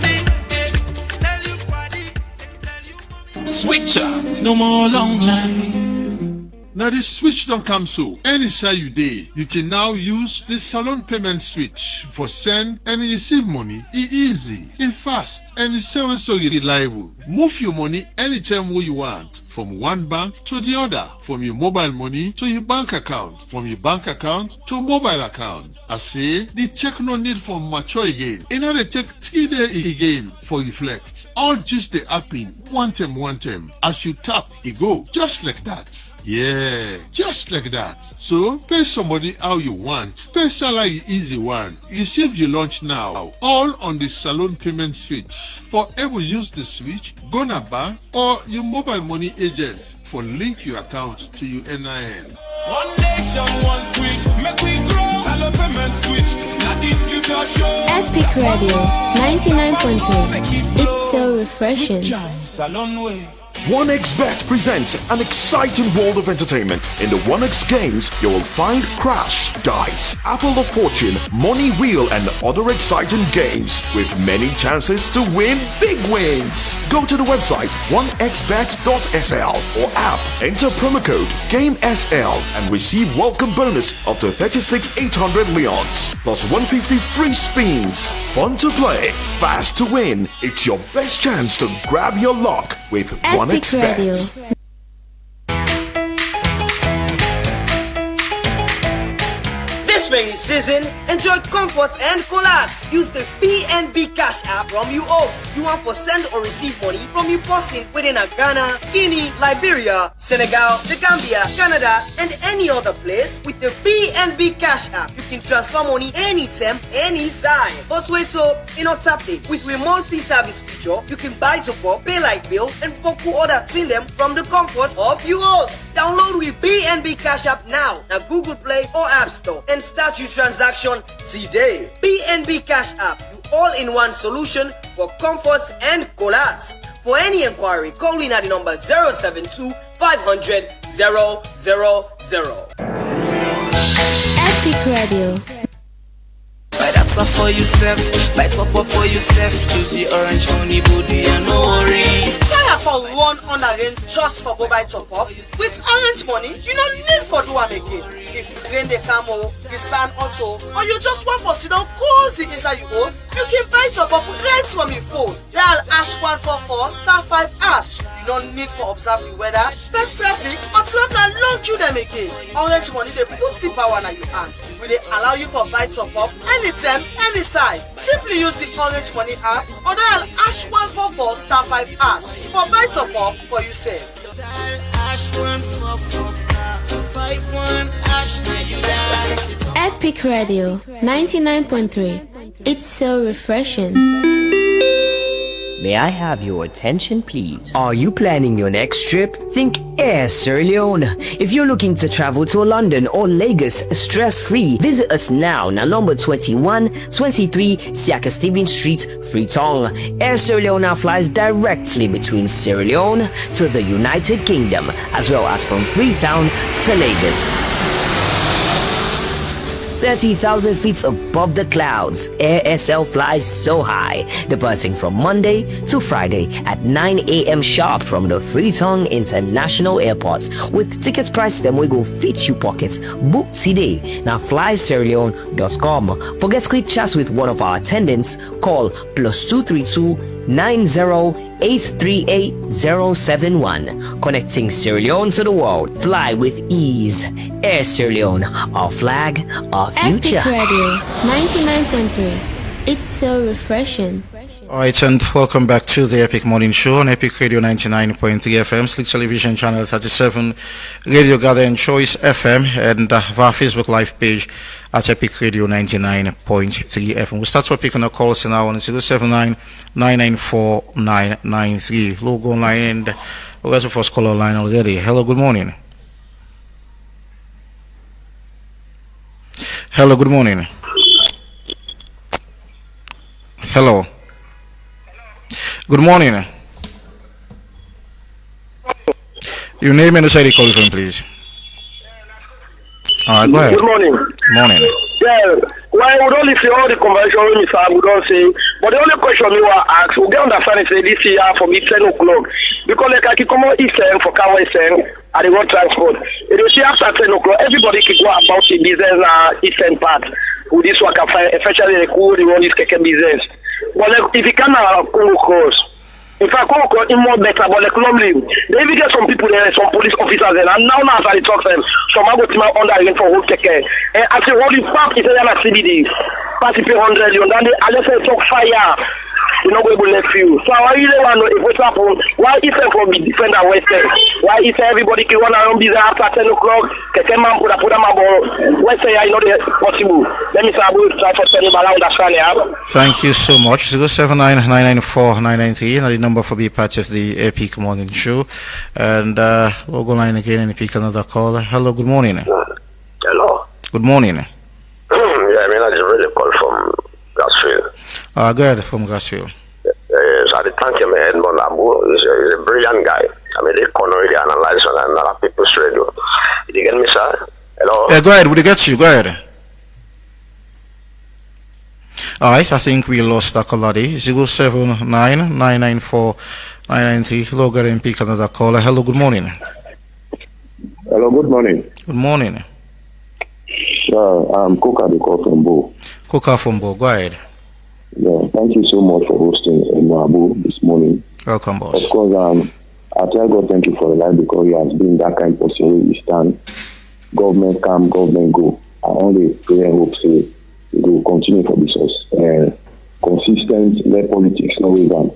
Switcher, no more long line. Now the switch don't come so. Anytime you day, you can now use the Salon payment switch for send and receive money. It's easy, it's fast, and it's so reliable. Move your money anytime you want, from one bank to the other, from your mobile money to your bank account, from your bank account to mobile account. I say the check no need for mature again. In order to take 3 days again for reflect. All just the app in one time. As you tap, it go just like that. Yeah, just like that. So pay somebody how you want. Pay salary easy one. Receive your lunch now. All on the Salon payment switch. For able use the switch, go na bank or your mobile money agent for link your account to your NIN. One nation, one switch, make we grow. Salon payment switch, not the future show. Epic Radio 99.3. It's so refreshing. Salon way. 1xBet presents an exciting world of entertainment. In the 1x games, you will find Crash, Dice, Apple of Fortune, Money Wheel, and other exciting games with many chances to win big wins. Go to the website 1xbet.sl or app, enter promo code GAMESL and receive welcome bonus up to 36,800 leons plus 150 free spins. Fun to play, fast to win. It's your best chance to grab your luck with 1xBet. This rainy season, enjoy comfort and collabs. Use the BNB Cash app from UOS. You want for send or receive money from your person within Ghana, Guinea, Liberia, Senegal, the Gambia, Canada, and any other place. With the BNB Cash app, you can transfer money anytime, anytime. But wait, so in not tapping with the monthly service feature, you can buy to pop, pay like bill, and book other send them from the comfort of UOS. Download with BNB Cash app now at Google Play or App Store and start your transaction today. BNB Cash app, you all-in-one solution for comfort and collabs. For any inquiry, call in at the number 072 500 000. Epic Radio. Buy that stuff for yourself, buy top up for yourself. Use the Orange Money booty and no worry. Tire for one on again just for go buy top up. With Orange Money, you don't need for do am again. If rain dey come o, the sun also, or you just want for sit down cozy inside your house, you can buy top up right from your phone. Dial #144*5#. You don't need for observe the weather, vet traffic, or to have na long queue them again. Orange Money they put the power na your hand. Will they allow you for buy top up anytime, any side? Simply use the Orange Money app or dial #144*5# for buy top up for yourself. Epic Radio 99.3. It's so refreshing. May I have your attention, please? Are you planning your next trip? Think Air Sierra Leone. If you're looking to travel to London or Lagos stress-free, visit us now na number 2123 Siaka Stevens Street, Freetown. Air Sierra Leone flies directly between Sierra Leone to the United Kingdom, as well as from Freetown to Lagos. 30,000 feet above the clouds, Air SL flies so high, departing from Monday to Friday at 9 a.m. sharp from the Freetown International Airport. With ticket price them we go fit you pockets. Book today now flysierraleone.com. For get quick chats with one of our attendants, call +232 90-838-071. Connecting Sierra Leone to the world. Fly with ease. Air Sierra Leone, our flag, our future. Epic Radio 99.3. It's so refreshing. Alright, and welcome back to the Epic Morning Show on Epic Radio 99.3 FM, Slick Television Channel 37, Radio Garden Choice FM, and our Facebook Live page at Epic Radio 99.3 FM. We'll start to pick on our calls now on 079 994 993. Logo online, and Who has the first caller line already? Hello, good morning. Hello, good morning. Hello. Good morning. Your name and the side you call from, please. All right, go ahead. Good morning. Morning. Yeah, well, we don't listen all the convention when Mr. Abu don't say, but the only question we want to ask, we get understand is this year for me 10 o'clock, because like I can come on Eastern for Car Western and the road transport. It is after 10 o'clock, everybody can go about the business Eastern part. With this work, especially the cool, the one is keke business. But like, if you can Congo Cross, in fact, Congo Cross is more better, but like normally, they even get some people there, some police officers there, and now as I talk to them, some are going to under for whole keke. And I say, what the fuck is there in CBD? Party pay 100 you, and then I just say, talk fire. You know, we will let you. So I really want to know if what's happened, why is it for me defend our Western? Why is everybody can run around business after 10 o'clock? Can man put them about Western? I know that's possible. Let me say, I will try for 10 around that stand. Thank you so much. 079-994-993, the number for be part of the Epic Morning Show. And we'll go line again and pick another caller. Hello, good morning. Hello. Good morning. Yeah, I mean, I just really call from Gasfield. Go ahead from Gasfield. Yes, I thank him, Edmond Abu. He's a brilliant guy. I mean, they can already analyze on another people's radio. Did you get me, sir? Hello? Yeah, go ahead. Would you get you? Go ahead. Alright, I think we lost that caller. 079-994-993. Hello, go ahead and pick another caller. Hello, good morning. Hello, good morning. Good morning. I'm Coca, the call from Bo. Coca from Bo, go ahead. Yeah, thank you so much for hosting Abu this morning. Welcome, boss. Of course, I tell God thank you for the life because he has been that kind of person where we stand. Government come, government go. I only pray and hope say it will continue for this consistent, let politics no way down.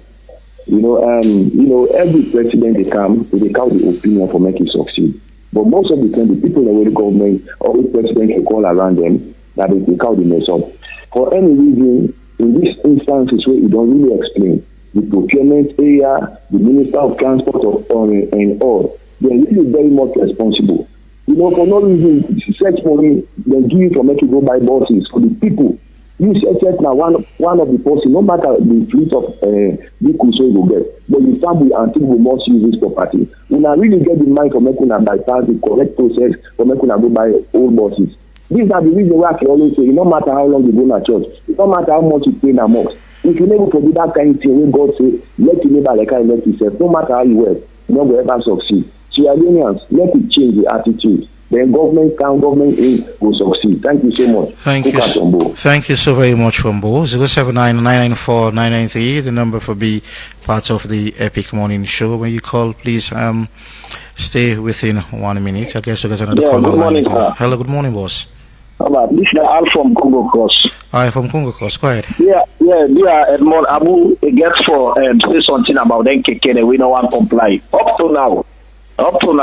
Every president they count the opinion for making succeed. But most of the time, the people in the government or the president can call around them that they take out the mess up. For any reason, in these instances where you don't really explain, the procurement area, the Minister of Transport and all, they're really very much responsible. For no reason, search money, they give you for make you go buy buses for the people. You search now one of the person, no matter the fleet of vehicles you will get, but the family and people must use this property. When I really get the mind for making a bypass the correct process for making a go buy old buses. These are the reasons why I can always say, no matter how long you go to church, it no matter how much you pay in a month. If you never forget that kind of thing, when God say, let your neighbor like I let yourself, no matter how you work, you don't ever succeed. So Iranians, let it change the attitude. Then government can, government in will succeed. Thank you so much. Thank you so very much from Bo. 079-994-993, the number for be part of the Epic Morning Show. When you call, please stay within 1 minute. I guess we got another call. Good morning, sir. Hello, good morning, boss. This is Al from Congo Cross. Hi, from Congo Cross. Go ahead. Yeah, Edmond Abu gets for say something about NKK that we no one comply. Up to now,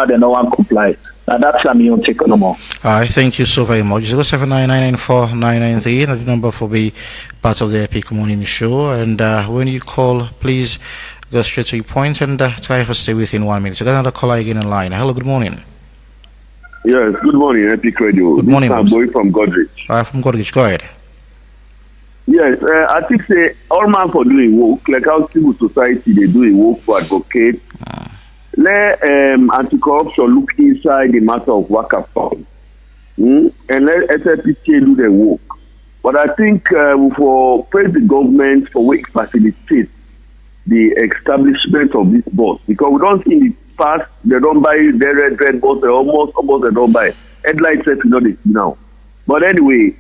they no one comply. Now that's a new take no more. All right, thank you so very much. 079-994-993, the number for be part of the Epic Morning Show. And when you call, please go straight to your point and try to stay within 1 minute. So got another caller again in line. Hello, good morning. Yes, good morning, Epic Radio. Good morning, boss. Boy from Godrich. From Godrich, go ahead. Yes, I think say all man for doing work, like how civil society they do a work for advocate. Let anti-corruption look inside the matter of worker fund, and let SLPK do their work. But I think for praise the government for which facilitate the establishment of this bus, because we don't see in the past they don't buy their red bus, they almost they don't buy headlights set you know they see now. But anyway,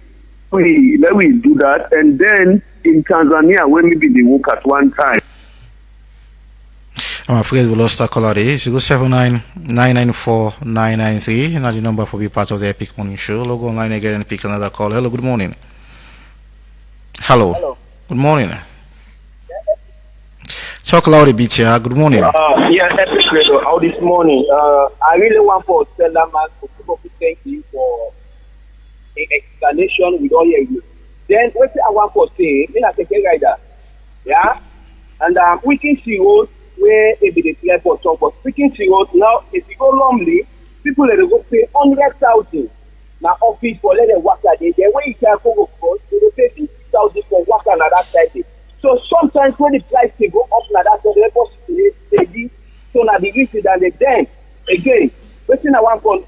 let me do that, and then in Tanzania when maybe they work at one time. I'm afraid we lost our caller. 079-994-993. Now the number for be part of the Epic Morning Show. Log online again and pick another call. Hello, good morning. Hello. Good morning. Talk loud a bit here. Good morning. Epic Radio. How this morning? I really want to tell that man to thank you for an explanation with all you. Then what I want to say, I take a rider. Yeah? And we can see what where it be the clear for talk. But speaking to you now, if you go normally, people they go pay 100,000 now office for let them work that day. Then when you can go for, they pay 50,000 for work on that side. So sometimes when the price they go up like that, so they go steady. So now the issue that they then again, waiting I want from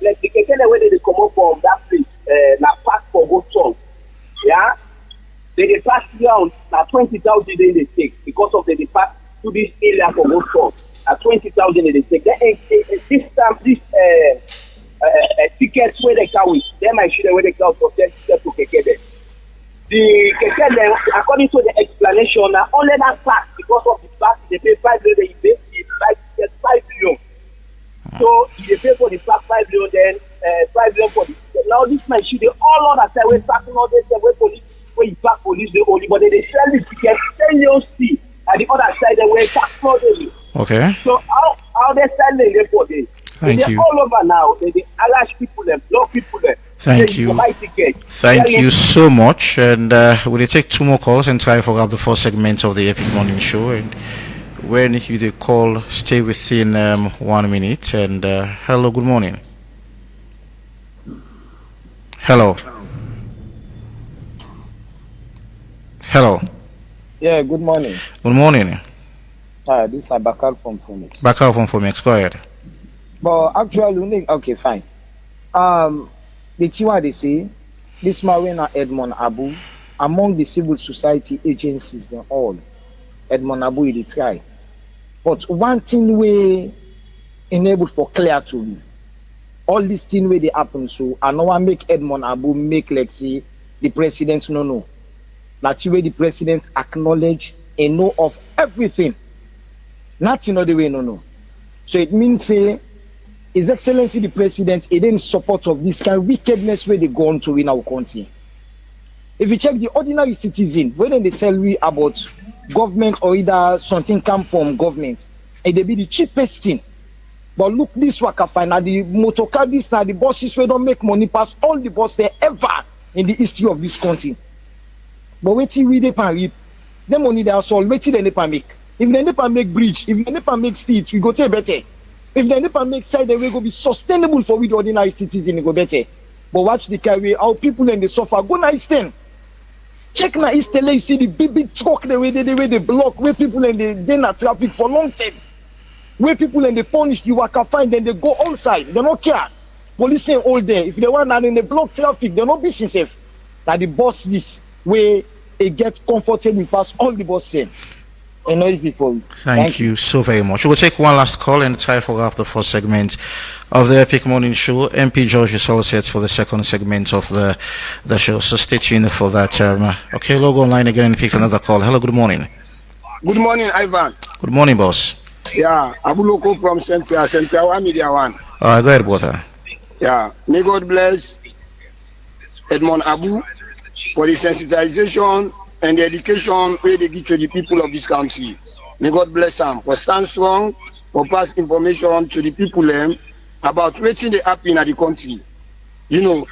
like the way they come up from that place, now pass for go song. Yeah, they pass down now 20,000 they take because of the pass to this area for go song. At 20,000 they take. Then this time this tickets where they come with them I should where they come for 10 tickets to get them. The keke, according to the explanation, only that fact because of the fact they pay 5 million, they pay 5 million. So they pay for the fact 5 million, then 5 million for the. Now this man should all on that side where parking all this where police where you park police the only, but they sell the ticket 10 million still at the other side they where tax for them. Okay. So how they selling them for them? Thank you. All over now. They harass people, them block people, them. Thank you. Thank you so much. And we'll take 2 more calls and try for up the 4 segments of the Epic Morning Show. And when you the call, stay within 1 minute. And hello, good morning. Hello. Hello. Yeah, good morning. Good morning. This is Bakal from Phoenix. Bakal from Phoenix. Go ahead. But actually, okay, fine. The Tiwa they say, this Marina Edmond Abu, among the civil society agencies and all, Edmond Abu they try. But one thing we enable for clear to me, all these things where they happen, so I know I make Edmond Abu make like say the president no. That's where the president acknowledge and know of everything. Not in other way no. So it means say His Excellency the President is in support of this kind of wickedness where they go on to in our country. If you check the ordinary citizen, when they tell me about government or either something come from government, and they be the cheapest thing. But look, this waka fine, the motor car, this are the buses where don't make money past all the buses there ever in the history of this country. But wait till we can reap, the money they are sold, wait till they never make. If they never make bridge, if they never make streets, we go take better. If they never make side, they will go be sustainable for we the ordinary citizen, it go better. But watch the carry, how people and they suffer. Go na Eastern. Check na Eastern, you see the big truck, the way they block, where people and they not traffic for long time. Where people and they punish, you work fine, then they go outside. They don't care. Police say all day. If they want and then they block traffic, they not be safe. That the boss this way they get comfortable past all the boss same. And not easy for you. Thank you so very much. We'll take one last call and try for up the 4 segment of the Epic Morning Show. MP George is all set for the 2nd segment of the show, so stay tuned for that. Okay, log online again and pick another call. Hello, good morning. Good morning, Ivan. Good morning, boss. Yeah, Abu Loko from Central Media One. Go ahead, brother. Yeah, may God bless Edmond Abu for the sensitization and the education where they give to the people of this country. May God bless them for stand strong, for pass information to the people about what they happen in the country. You know,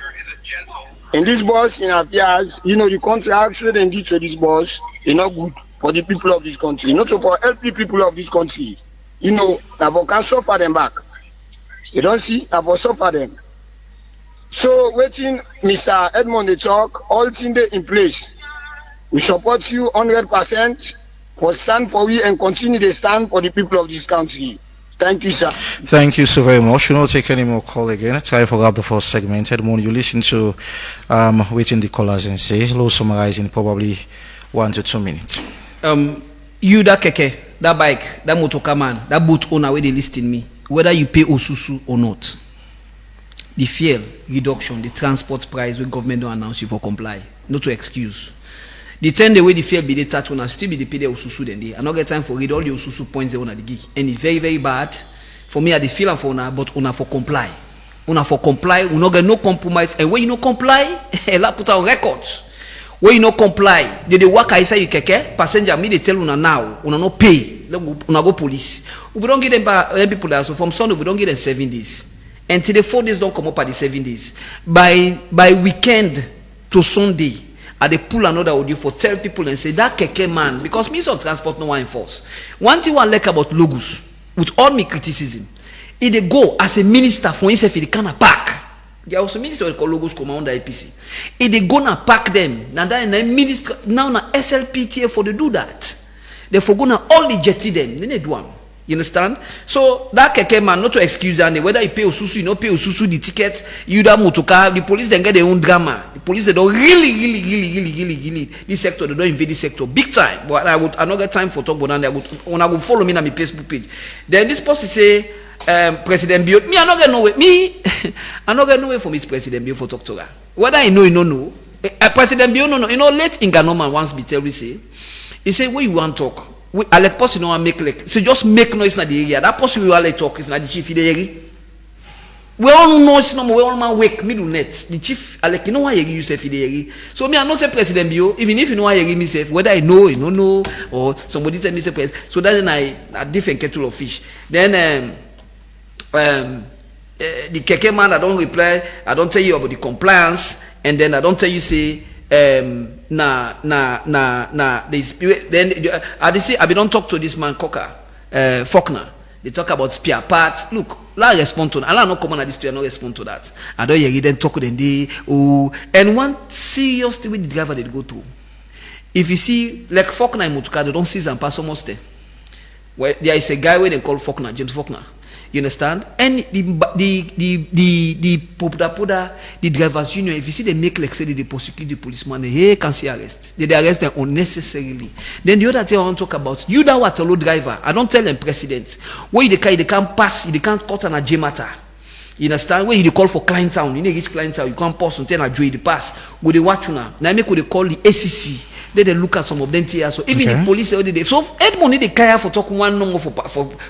in this boss in affairs, you know, the contracts where they give to this boss is not good for the people of this country, not for help the people of this country. You know, I can suffer them back. You don't see, I will suffer them. So waiting, Mr. Edmond, they talk, all things in place. We support you 100% for stand for we and continue to stand for the people of this country. Thank you, sir. Thank you so very much. You don't take any more call again. Try for up the 4th segment. Edmond, you listen to waiting the callers and say, low summarizing probably 1 to 2 minutes. You that keke, that bike, that motorcar man, that boat owner where they listing me, whether you pay Osusu or not, the fuel reduction, the transport price where government don't announce you for comply, not to excuse. The 10 the way the fare be the tax one still be the pay the Osusu then they. I not get time for read all the Osusu points they want the gig. And it's very, very bad. For me I the feel for una, but una for comply. Una for comply, we not get no compromise. And when you no comply, la put on records. When you no comply, they work I say you keke, passenger me they tell una now, una no pay. Una go police. We don't get them people there, so from Sunday we don't get them 7 days. Until the 4 days don't come up at the 7 days. By weekend to Sunday. they pull another audio for tell people and say that keke man, because Minister of Transport no one enforce. One thing I like about logos, with all my criticism, if they go as a minister for himself, he can pack. There are also ministers who call logos come under APC. If they gonna pack them, now that minister now na SLPTA for to do that. Therefore gonna only jetty them. Then they do them. You understand? So that keke man, not to excuse and whether you pay Osusu, you not pay Osusu the tickets, you da motoka, the police then get their own drama. The police they don't really this sector, they don't invade this sector big time. But I would another time for talk about that. When I would follow me on my Facebook page. Then this person say President Bio, me I not get no way. Me I not get no way for me President Bio for talk to her. Whether you know, President Bio no. You know, let Inganoma once be tell we say, he say what you want talk. I let person no make like so just make noise na the area. That person will let talk if na the chief in the area. We all know it's no more. We all man wake middle net. The chief I like you know why you yourself in the area. So me I not say President Bio. Even if you know why you myself, whether I know, you don't know, or somebody tell me say President. So then I different kettle of fish. Then the keke man I don't reply. I don't tell you about the compliance, and then I don't tell you say. This then I say I don't talk to this man Cocker Faulkner. They talk about spare parts. Look, I respond to that. I not come on this to I not respond to that. I don't hear them talk then they and one serious thing with the driver they go to. If you see like Faulkner in Mutuka, they don't see some pass almost there. Well, there is a guy where they call Faulkner, James Faulkner. You understand? And the drivers union, if you see they make like say they prosecute the policeman, they can see arrest. They arrest them unnecessarily. Then the other thing I want to talk about, you that what a low driver, I don't tell them president. Where they can't pass, they can't cut an J matter. You understand? Where you call for client town, you need reach client town, you can't pass until I join the pass. Go they watch you now. Now make they call the ACC. They look at some of them here. So even the police say they so Ed money they care for talk one number for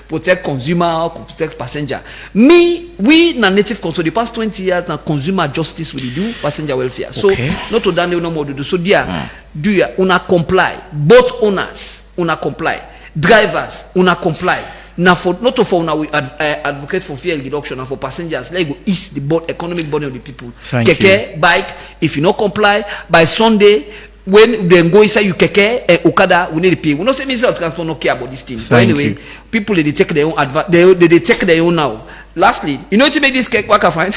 protect consumer or protect passenger. We na native control the past 20 years na consumer justice we do passenger welfare. So not to Daniel no more to do. So there do ya una comply. Both owners una comply. Drivers una comply. Now for not to for una we advocate for fuel reduction and for passengers let go ease the economic burden of the people. Keke bike if you not comply by Sunday. When they go inside you keke Okada, we need to pay. We not say Minister of Transport no care about this thing. But anyway, people they take their own they take their own now. Lastly, you know to make this cake, what can find?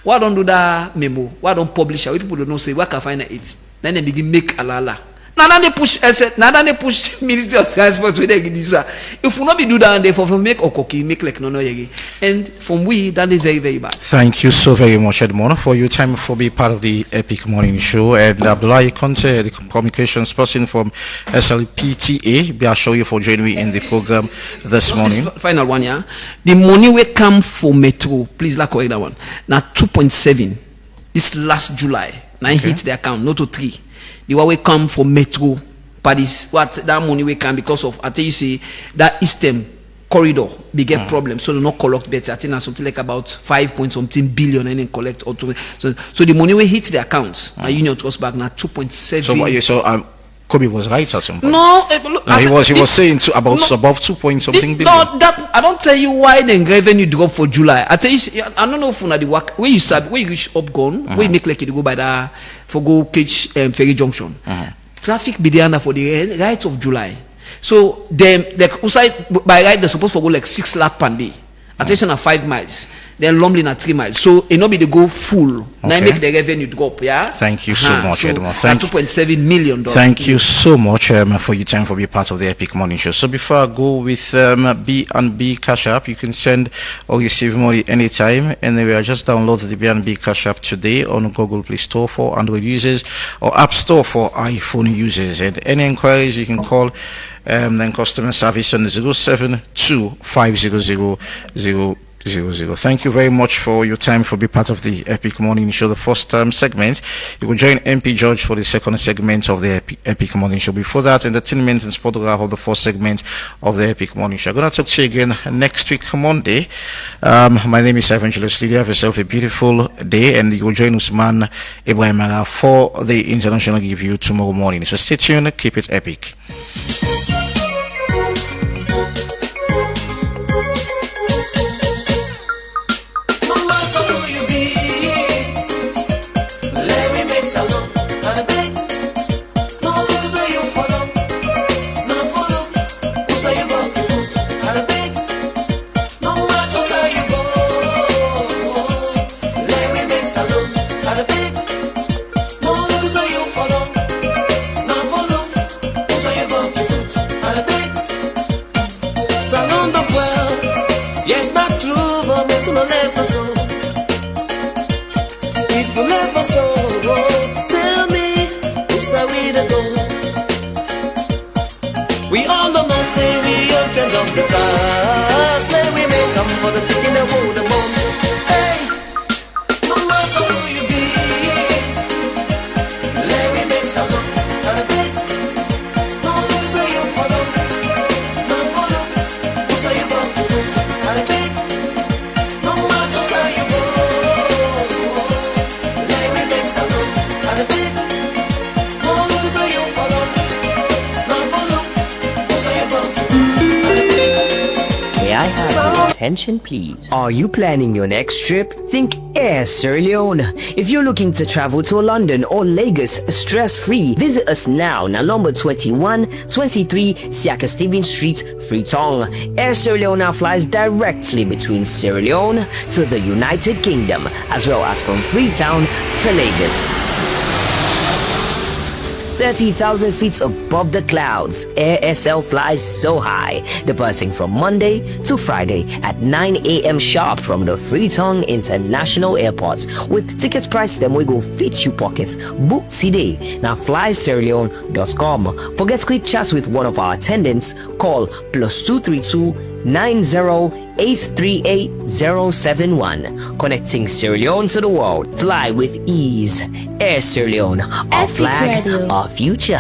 Why don't do that memo? Why don't publish it? People don't know say what can find it. Then they begin make alala. Now they push Minister of Transport with the user. If we not be do that, they for make or cookie make like no and from we that is very very bad. Thank you so very much, Edmond, for your time for being part of the Epic Morning Show. And Abdullahi Conte, the communications person from SLPTA, I show you for joining me in the program this morning. Final one, yeah. The money will come for Metro. Please, like correct that one. Now 2.7 this last July. Now hit the account, not to 3. The one will come for Metro. But this what that money will come because of I tell you see that Eastern corridor big problem, so they not collect better. I think that's something like about 5 point something billion and then collect or so the money will hit the accounts. Now Union Trust Bank now 2.7. So Kobe was right at some point. No, he was saying above 2 point something billion. No, that I don't tell you why the revenue drop for July. I tell you, I don't know if the work where you said where you reach up gone, where you make like you go by that for go catch Ferry Junction. Traffic be there for the right of July. So them like outside by right they're supposed to go like 6 laps per day. Attention at 5 miles. Then Lumley at 3 miles. So it not be they go full. Now make the revenue drop. Yeah. Thank you so much, Edmond. Thank $2.7 million. Thank you so much for your time for being part of the Epic Morning Show. So before I go with B&B Cash App, you can send or receive money anytime, anywhere. Just download the B&B Cash App today on Google Play Store for Android users or App Store for iPhone users. And any inquiries you can call then customer service on 072-500-0000. Thank you very much for your time for being part of the Epic Morning Show. The first segment, you will join MP George for the second segment of the Epic Morning Show. Before that, entertainment and photograph of the first segment of the Epic Morning Show. I'm going to talk to you again next week Monday. My name is Evangelist Lydia. Have yourself a beautiful day, and you will join Usman Ibrahim for the international review tomorrow morning. So stay tuned, keep it epic. Let me make salon on a bed. say we all turn down the cars. Let we make them for the picking the world the bomb. Hey, no matter who you be, let we make some kind of big. No look so you follow, no follow. So you go to foot kind of big. No matter how you go, let me make some kind of big. No look so you follow, no follow. So you go to foot kind of big. May I have your attention, please? Are you planning your next trip? Think Air Sierra Leone. If you're looking to travel to London or Lagos stress-free, visit us now, number 2123 Siaka Stevens Street, Freetown. Air Sierra Leone flies directly between Sierra Leone to the United Kingdom, as well as from Freetown to Lagos. 30,000 feet above the clouds, AirSL flies so high, departing from Monday to Friday at 9 a.m. sharp from the Freetown International Airport. With ticket price them we go fit you pockets. Book today. Now flysierraleone.com. For get quick chats with one of our attendants, call +232 90-838-071. Connecting Sierra Leone to the world. Fly with ease. Air Sierra Leone. Our Epic flag, Radio. our future.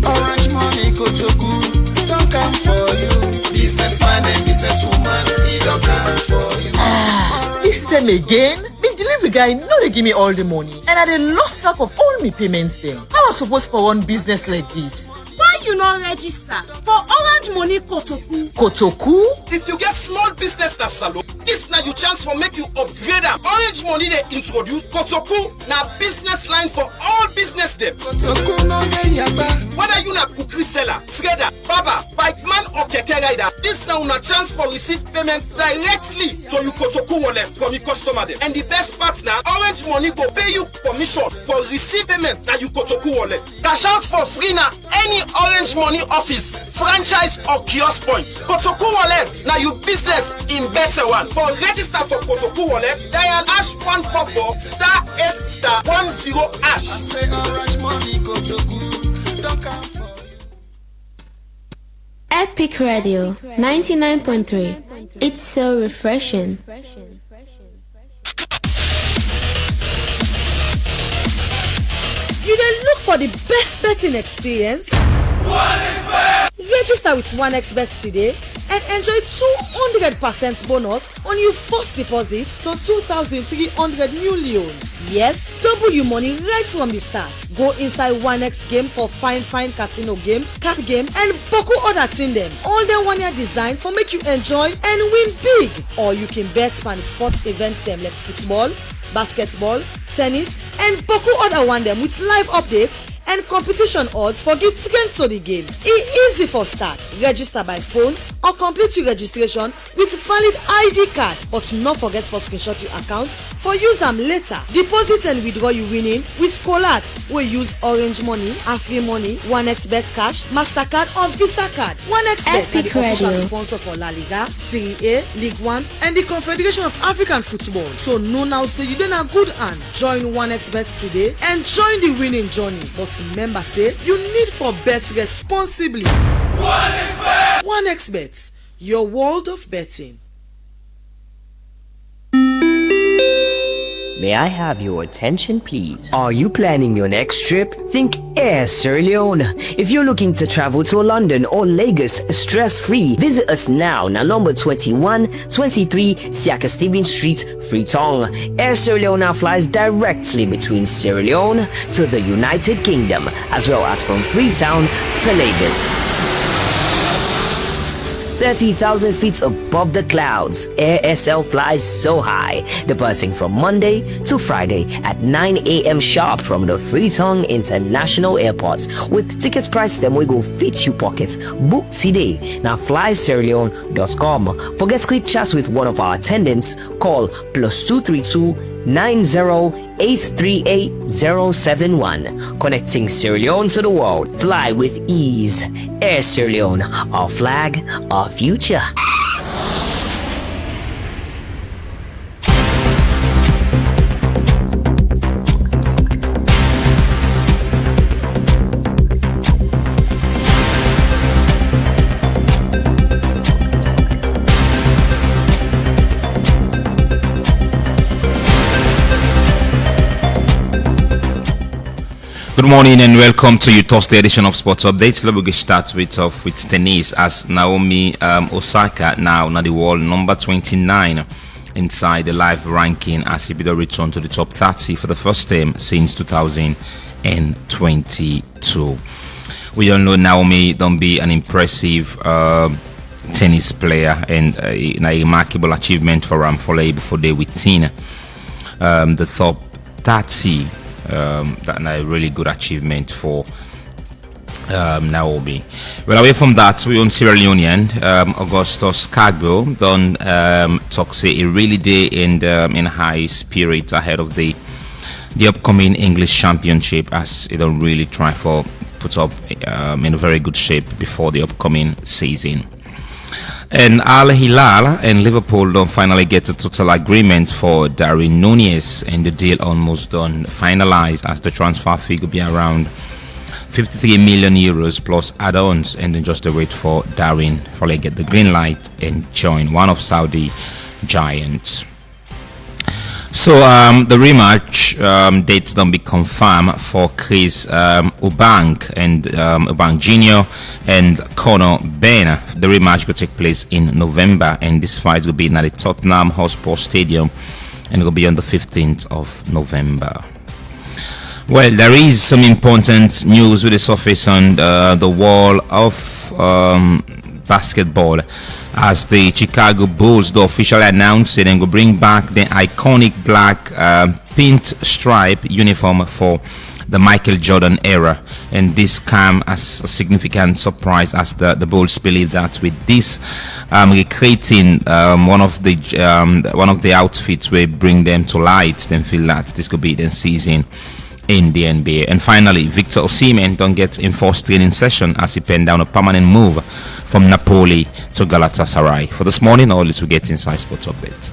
Orange money go to good, don't come for you. Businessman and businesswoman, he don't come for you. This time again, the delivery guy no dey give me all the money, and I dey lost track of all my payments them. How I suppose for one business like this? Why you not register for Orange Money Kotoku? Kotoku? If you get small business na salon, this na your chance for make you upgrade am. Orange Money dey introduce Kotoku na business line for all business dem. Kotoku no get yaba. Whether you na cookery seller, trader, barber, bike man or keke rider, this na una chance for receive payments directly to your Kotoku wallet from your customer dem. And the best part na Orange Money go pay you commission for receive payments na your Kotoku wallet. Cash out for free na any Orange Money office, franchise or kiosk point. Kotoku wallet na your business in better one. For register for Kotoku wallet, dial #144*8*10#. I say Orange money Kotoku, don't come for you. Epic Radio 99.3. It's so refreshing. You dey look for the best betting experience? Register with 1xBet today and enjoy 200% bonus on your first deposit to 2,300 new leons. Yes, double your money right from the start. Go inside 1x game for fine casino game, card game, and boku other thing them. All them 1 year designed for make you enjoy and win big. Or you can bet on sports events them like football, basketball, tennis, and boku other one them with live updates and competition odds for get to the game. Easy for start. Register by phone or complete your registration with valid ID card. But not forget for screenshot your account for use them later. Deposit and withdraw you winning with Colat. We use Orange Money, Afri Money, 1xBet Cash, MasterCard or Visa Card. 1xBet is the official sponsor for La Liga, Serie A, League One, and the Confederation of African Football. So no now say you done a good hand. Join 1xBet today and join the winning journey. But remember say you need for bet responsibly. 1xBet, your world of betting. May I have your attention, please? Are you planning your next trip? Think Air Sierra Leone. If you're looking to travel to London or Lagos stress-free, visit us now, number 2123 Siaka Stevens Street, Freetown. Air Sierra Leone flies directly between Sierra Leone to the United Kingdom, as well as from Freetown to Lagos. 30,000 feet above the clouds, AirSL flies so high, departing from Monday to Friday at 9 a.m. sharp from the Freetown International Airport. With ticket price them we go fit you pockets. Book today. Now flysierraleone.com. For get quick chats with one of our attendants, call +232 90-838-071. Connecting Sierra Leone to the world. Fly with ease. Air Sierra Leone. Our flag, our future. morning and welcome to your Thursday edition of Sports Update. Let's get started with tennis as Naomi Osaka now the world number 29 inside the live ranking as he return to the top 30 for the first time since 2022. We all know Naomi don't be an impressive tennis player and a remarkable achievement for Ramfoley before they win the top 30. That a really good achievement for Naomi. Well, away from that, we on Sierra Leone. Augustus Cargo done talk say a really day in high spirit ahead of the upcoming English Championship as it don't really try for put up in a very good shape before the upcoming season. And Al Hilal and Liverpool don't finally get a total agreement for Darwin Núñez, and the deal almost done finalized as the transfer fee will be around 53 million euros plus add-ons, and then just to wait for Darwin to get the green light and join one of Saudi giants. So the rematch dates don't be confirmed for Chris Eubank and Eubank Jr. and Conor Benn. The rematch will take place in November, and this fight will be at the Tottenham Hotspur Stadium, and it will be on the 15th of November. Well, there is some important news with the surface on the wall of basketball, as the Chicago Bulls officially announced it and will bring back the iconic black pinstripe uniform for the Michael Jordan era, and this came as a significant surprise as the Bulls believe that with this recreating one of the outfits will bring them to light, then feel that this could be the season in the NBA. And finally, Victor Osimhen don't get enforced training session as he penned down a permanent move from Napoli to Galatasaray. For this morning, all this we get inside Sports Update.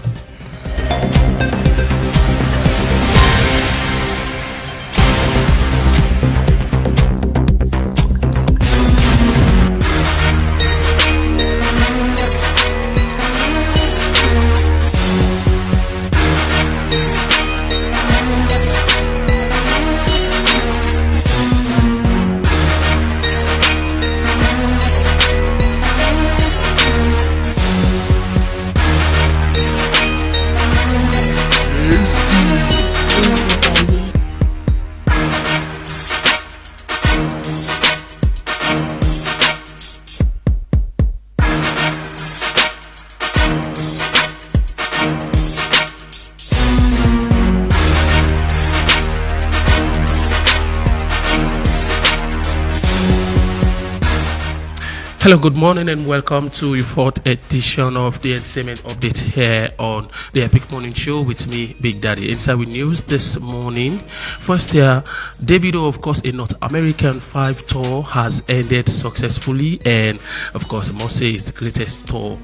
Hello, good morning and welcome to your fourth edition of the Entertainment Update here on the Epic Morning Show with me, Big Daddy. Inside with news this morning. First here, Davido, of course, a North American 5 tour has ended successfully, and of course, I must say it's the greatest tour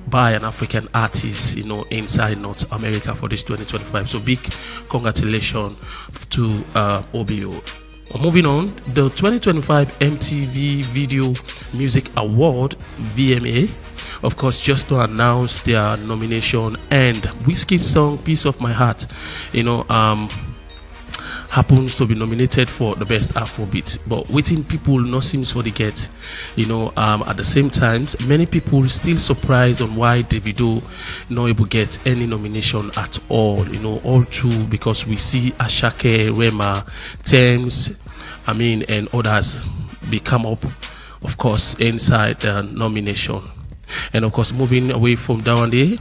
by an African artist, inside North America for this 2025. So big congratulations to OBO. Moving on, the 2025 MTV Video Music Award (VMA), of course, just to announce their nomination, and Wizkid's song "Piece of My Heart," happens to be nominated for the best Afrobeat. But waiting people not seems for the get, at the same time, many people still surprised on why Davido not able to get any nomination at all. All true because we see Ashake, Rema, Thames, and others become up, of course, inside the nomination. And of course, moving away from down there,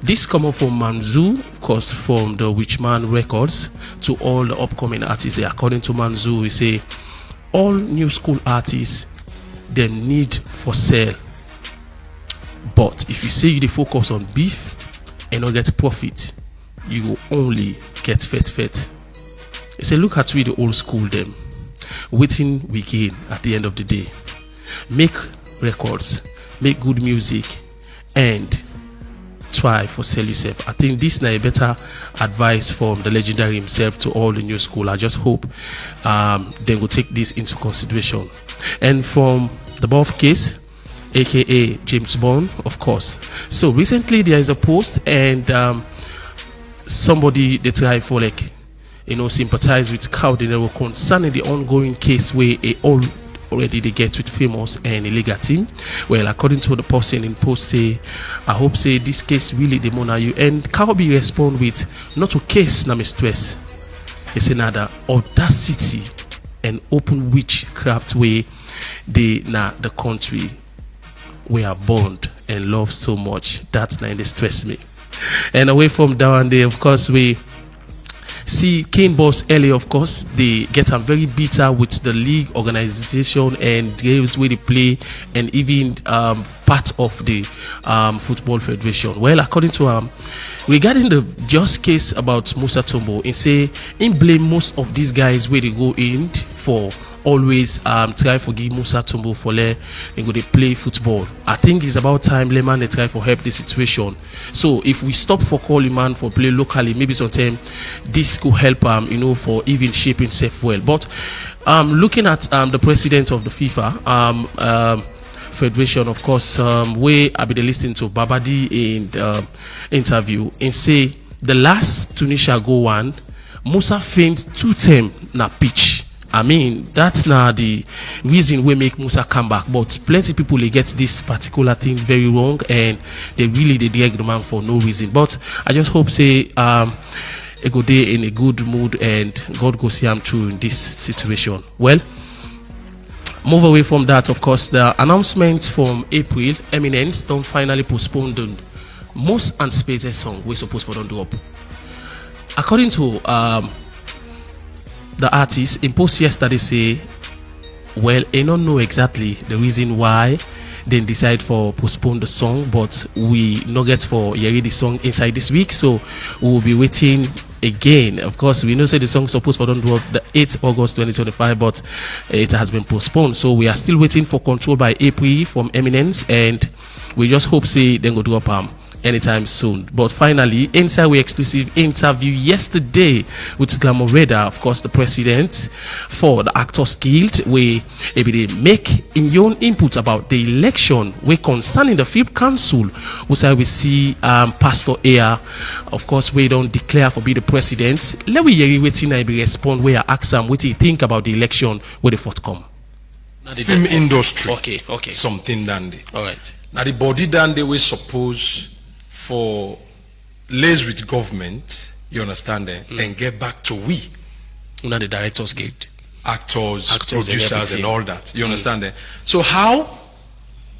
this coming from Manzu, of course, from the Witchman Records to all the upcoming artists. According to Manzu, we say all new school artists they need for sale. But if you say you focus on beef and not get profit, you will only get fat. I say look at we the old school them. Waiting we gain at the end of the day. Make records, make good music, and try for sell yourself. I think this is a better advice from the legendary himself to all the new school. I just hope they will take this into consideration. And from the above case, aka James Bond, of course. So recently there is a post, and somebody they try for sympathize with Caldinero concerning the ongoing case where already they get with famous and illegal team. Well, according to the person in post say, I hope say this case really the mona you, and Calby respond with not a case na mistress. It's another audacity and open witchcraft way they na the country we are bond and love so much. That's not stress me. And away from down there, of course, we see Kane Boss earlier, of course, they get very bitter with the league organization and games where they play, and even part of the football federation. Well, according to regarding the just case about Musa Tombo, he say he blame most of these guys where they go in for always try for give Musa Tombo for let they go they play football. I think it's about time Lehman they try for help the situation. So if we stop for calling man for play locally, maybe sometime this could help for even shaping himself well. But looking at the president of the FIFA Federation, of course, where I be listening to Babadi in interview and say the last Tunisia go one, Musa faints 2 times na pitch. I mean, that's not the reason we make Musa come back, but plenty people they get this particular thing very wrong, and they drag the man for no reason. But I just hope say a good day in a good mood, and God go see him through in this situation. Well, move away from that. Of course, the announcement from April, Eminence don't finally postpone the most anticipated song we're supposed to don't drop. According to the artist in post yesterday say, well, I don't know exactly the reason why they decide for postpone the song, but we not get for hearing the song inside this week, so we will be waiting again. Of course, we know say the song supposed for don't drop the 8th August 2025, but it has been postponed, so we are still waiting for Control by April from Eminence, and we just hope say then go drop anytime soon. But finally, inside we exclusive interview yesterday with Glamoreda, of course, the president for the Actors Guild, where they make in your own input about the election we concerning the Film Council, which I will see Pastor Air, of course, we don't declare for be the president. Let we hear waiting I be respond where I ask him what he think about the election where the forthcome. Film industry. Okay. Something done there. All right. Now the body done they we suppose for liaise with government, you understand, and get back to we. Not the Directors Guild. Actors producers and all that. You understand? So how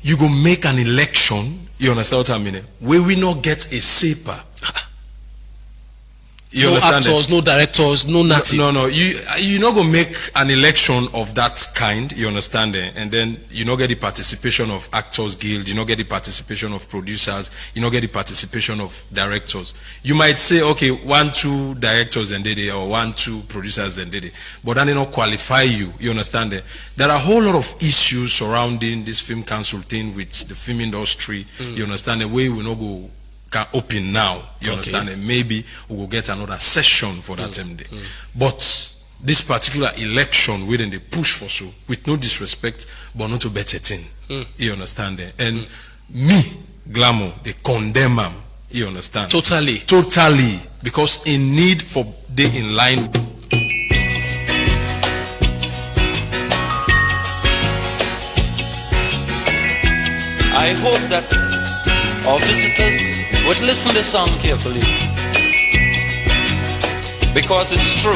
you go make an election, you understand what I mean? Where we not get a SEPA. You no understand actors, no directors, no nothing. No. You not gonna make an election of that kind. You understand? And then you not get the participation of Actors Guild. You not get the participation of producers. You not get the participation of directors. You might say, okay, 1-2 directors and did it, or 1-2 producers and did it, but that they not qualify you. You understand? There are a whole lot of issues surrounding this film council thing with the film industry. You understand? The way we not go can open now, you understand, and maybe we will get another session for that MD. But this particular election within the push for so, with no disrespect, but not to better thing. You understand? And me, Glamour, they condemn him. You understand? Totally, because in need for they in line. I hope that our visitors would listen to this song carefully, because it's true.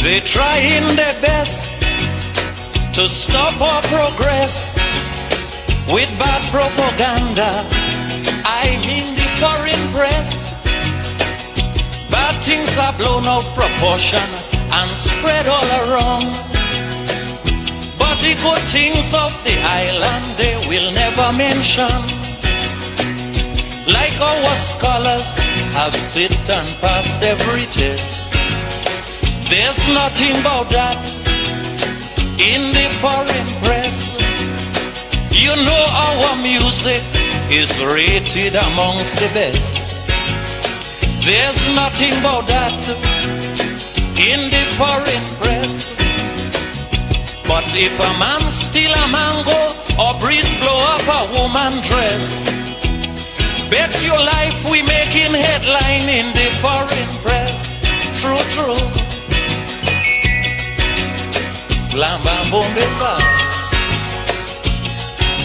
They're trying their best to stop our progress with bad propaganda. I mean the foreign press. Bad things are blown out of proportion and spread all around. But the good things of the island they will never mention. Like our scholars have sit and passed every test. There's nothing about that in the foreign press. You know our music is rated amongst the best. There's nothing about that in the foreign press. But if a man steal a mango or breeze blow up a woman dress. Bet your life we making headline in the foreign press. True, true. Lamba bombeba,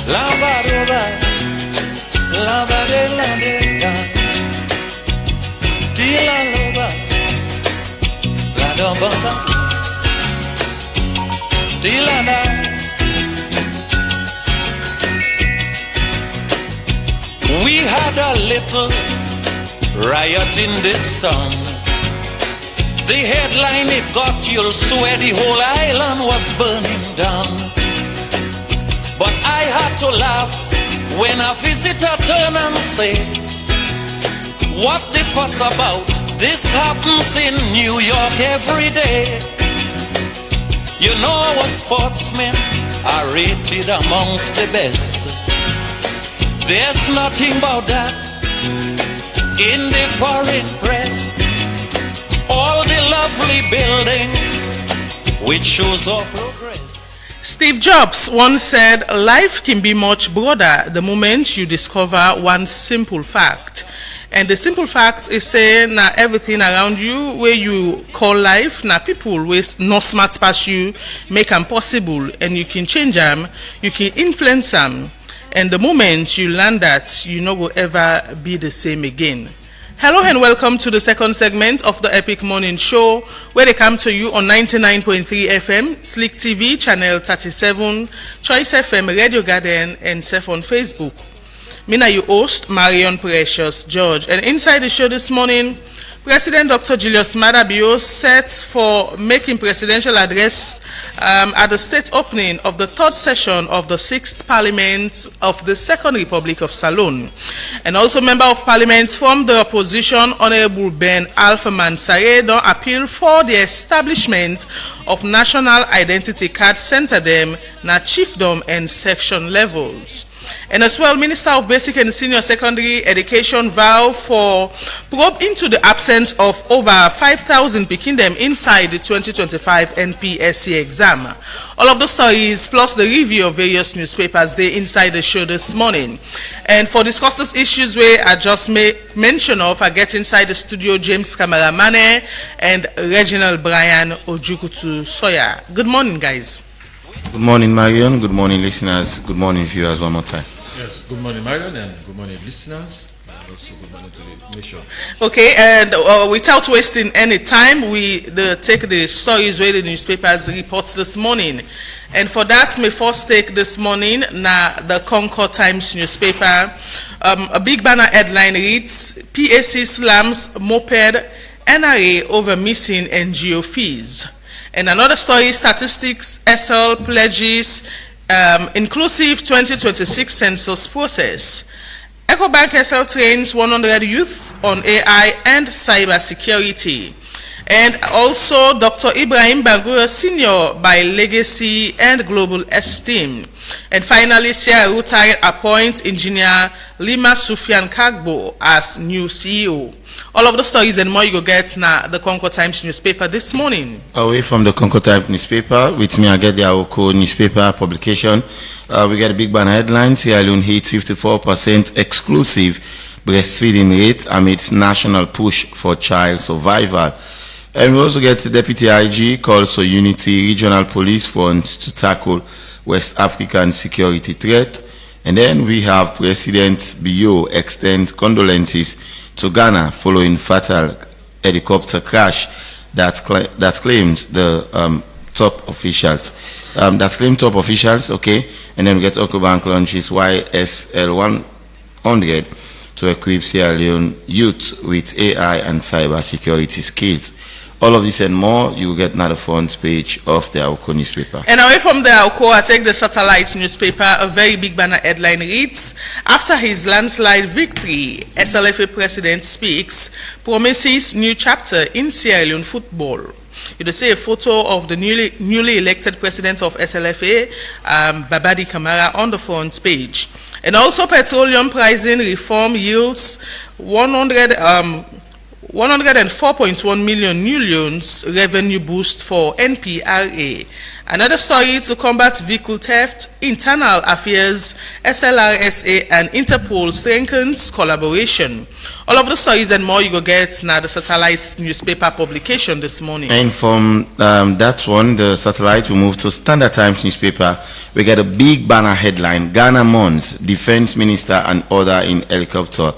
lamba roba, lamba de la de, tila loba, la domba, tila na. We had a little riot in this town. The headline it got, you'll swear the whole island was burning down. But I had to laugh when a visitor turned and said, what the fuss about? This happens in New York every day. You know our sportsmen are rated amongst the best. There's nothing about that in the foreign press. All the lovely buildings which shows our progress. Steve Jobs once said, life can be much broader the moment you discover one simple fact. And the simple fact is saying that everything around you where you call life, now people with no smart past you make them possible, and you can change them, you can influence them. And the moment you learn that, you know will ever be the same again. Hello and welcome to the second segment of the Epic Morning Show, where they come to you on 99.3 FM, Slick TV, Channel 37, Choice FM, Radio Garden, and Surf on Facebook. Mina, your host, Marion Precious George. And inside the show this morning, President Dr. Julius Madabio set for making presidential address at the state opening of the third session of the 6th Parliament of the Second Republic of Salone. And also Member of Parliament from the opposition, Honorable Ben Alphaman Saye, don't appeal for the establishment of National Identity Card Center them na chiefdom and section levels. And as well, Minister of Basic and Senior Secondary Education vow for probe into the absence of over 5,000 Pikindem inside the 2025 NPSC exam. All of the stories plus the review of various newspapers they inside the show this morning. And for discuss these issues where I just made mention of, I get inside the studio James Kamaramane and Reginald Brian Ojukutu Soya. Good morning, guys. Good morning, Marion. Good morning, listeners. Good morning, viewers, one more time. Yes, good morning, Marion, and good morning, listeners. And also good morning to the nation. Okay, and without wasting any time, we take the stories where the newspapers reports this morning. And for that, may first take this morning the Concord Times newspaper. A big banner headline reads, PAC slams moped NRA over missing NGO fees. And another story, statistics, SL pledges inclusive 2026 census process. EcoBank SL trains 100 youth on AI and cyber security. And also Dr. Ibrahim Bangura Senior by legacy and global esteem. And finally, Sierra Rutai appoints engineer Lima Sufyan Kagbo as new CEO. All of the stories and more you go get now the Concord Times newspaper this morning. Away from the Concord Times newspaper, with me I get the Aoko newspaper publication. We get a big banner headline, Sierra Leone hits 54% exclusive breastfeeding rate amidst national push for child survival. And we also get the Deputy IG calls for unity regional police funds to tackle West African security threat. And then we have President Bio extends condolences to Ghana following fatal helicopter crash that claims the top officials. Okay. And then we get EcoBank launches YSL 100 to equip Sierra Leone youth with AI and cyber security skills. All of this and more, you will get now the front page of the Aoko newspaper. And away from the Aoko, I take the satellite newspaper. A very big banner headline reads, after his landslide victory, SLFA president speaks, promises new chapter in Sierra Leone football. You see a photo of the newly elected president of SLFA, Babadi Kamara, on the front page. And also petroleum pricing reform yields 104.1 million new loans revenue boost for NPRA. Another story to combat vehicle theft, Internal Affairs, SLRSA and Interpol strengthens collaboration. All of the stories and more you go get now the satellite newspaper publication this morning. And from that one, the satellite, we move to Standard Times newspaper. We get a big banner headline, Ghana Mons, Defense Minister and other in helicopter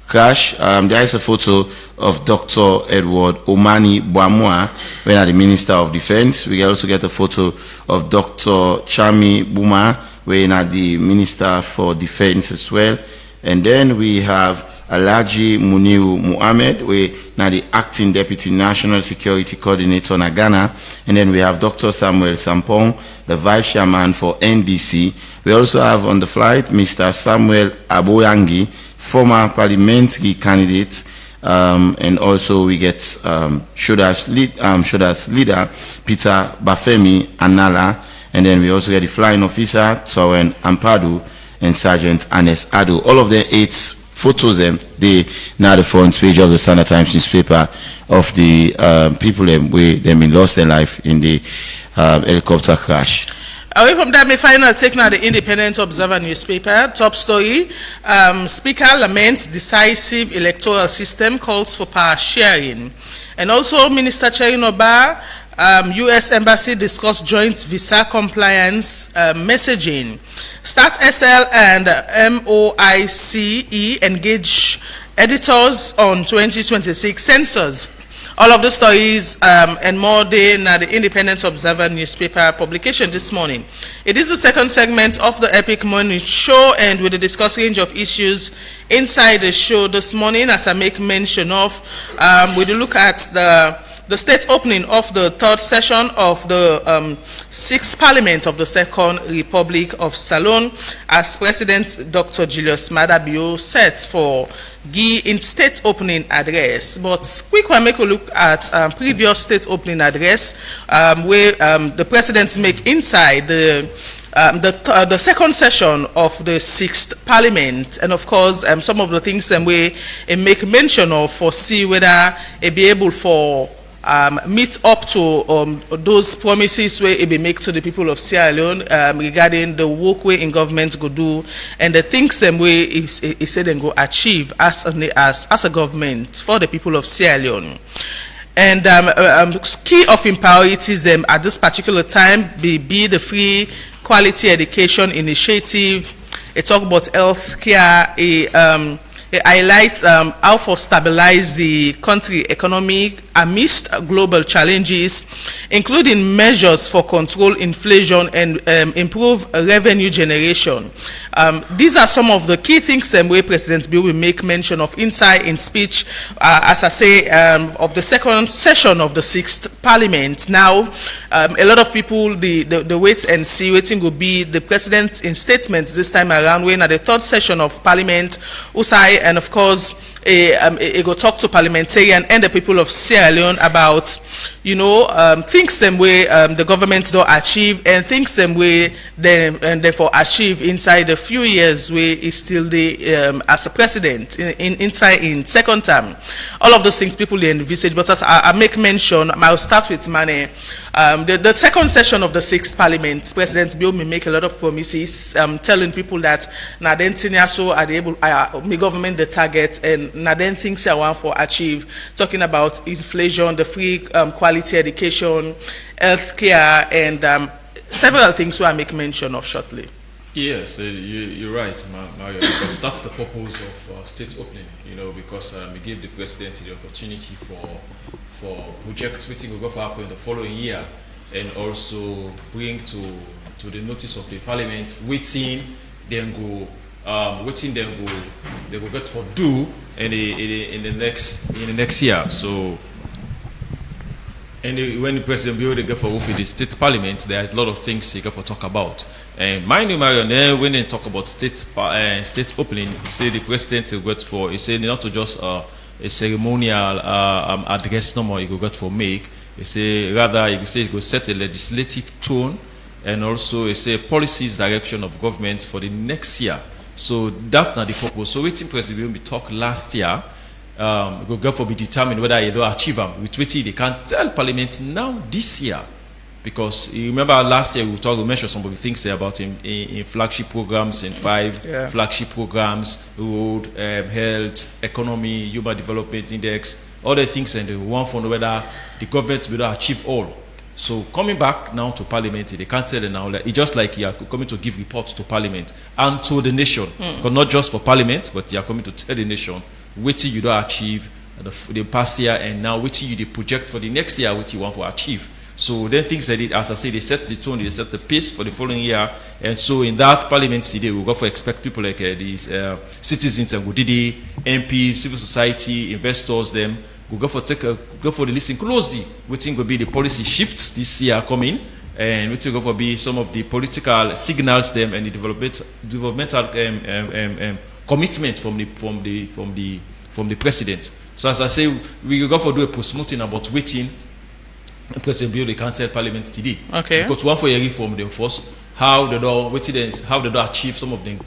crash. There is a photo of Dr. Edward Omani Boamua, when the Minister of Defense. We also get a photo of Dr. Chami Buma, when the Minister for Defense as well. And then we have Alhaji Muniu Muhammad, we now the acting deputy national security coordinator in Ghana, and then we have Dr. Samuel Sampong, the vice chairman for NDC. We also have on the flight Mr. Samuel Aboyangi, former parliamentary candidate, and also we get Shoda's leader Peter Bafemi Anala, and then we also get the flying officer Towen Ampadu and Sergeant Anes Ado. All of the 8 photos they now the front page of the Standard Times newspaper of the people them been lost their life in the helicopter crash. Away from that, my final take now the Independent Observer newspaper. Top story, Speaker laments decisive electoral system, calls for power sharing. And also Minister Cherinoba, U.S. Embassy discuss joint visa compliance messaging. Start SL and MOICE engage editors on 2026 census. All of the stories and more day now the Independent Observer newspaper publication this morning. It is the second segment of the Epic Morning Show, and with a discuss range of issues inside the show this morning, as I make mention of, we look at the state opening of the third session of the 6th Parliament of the Second Republic of Salon, as President Dr. Julius Maada Bio set for in state opening address. But quick one, make a look at previous state opening address where the President make inside the second session of the 6th Parliament, and of course some of the things we make mention of for see whether it be able for meet up to those promises where it be make to the people of Sierra Leone regarding the work way in government go do and the things them way is said and go achieve as a government for the people of Sierra Leone. And key of in priorities them at this particular time be the free quality education initiative. It talk about health care. It highlights how to stabilize the country economy amidst global challenges, including measures for control inflation and improve revenue generation. These are some of the key things that President Bill will make mention of inside in speech, as I say, of the second session of the 6th Parliament. Now, a lot of people, the wait and see, waiting will be the President in statements this time around, when at the third session of Parliament, Usai, and of course, he go talk to parliamentarian and the people of Sierra Leone about, things them way the government don't achieve and things them way and therefore achieve inside the few years where is still the as a president inside in second term. All of those things people they envisage, but as I make mention, I'll start with money. The second session of the 6th Parliament, President Bill may make a lot of promises, telling people that now then so are they able may government the target and now then things I want for achieve, talking about inflation, the free quality education, health care, and several things I make mention of shortly. Yes, you're right, Mario, because that's the purpose of state opening, because we give the president the opportunity for projects which will go for happen the following year, and also bring to the notice of the parliament waiting they go get for do in the next year. So and when the president will get for work with the state parliament, there is a lot of things he got for talk about. And mind you, Marion, when they talk about state opening, say the president will get for, he said not to just a ceremonial address no more, he will get for make. He say rather, he say he will set a legislative tone, and also he say policies direction of government for the next year. So that's not the purpose. So waiting president we talk last year, go for be determined whether you don't achieve them with which they can tell parliament now this year because you remember last year we mentioned some of the things there about in flagship programs, in 5 flagship programs, road, health, economy, human development index, all the things, and we want to know whether the government will achieve all. So coming back now to Parliament, they can't tell it now. It's just like you are coming to give reports to Parliament and to the nation, because not just for Parliament, but you are coming to tell the nation what you don't achieve the past year, and now what you project for the next year, what you want to achieve. So then things that, as I say, they set the tone, they set the pace for the following year. And so in that Parliament today, we've got to expect people like these citizens, and Gudidi, MPs, civil society, investors, them. We'll go for the listing closely. We think will be the policy shifts this year coming, and we think will be some of the political signals them and the developmental commitment from the president. So as I say, we will go for do a post-mortem about waiting. President Bill, they can't tell Parliament today. Okay. Because one for a reform them first, how they do achieve some of the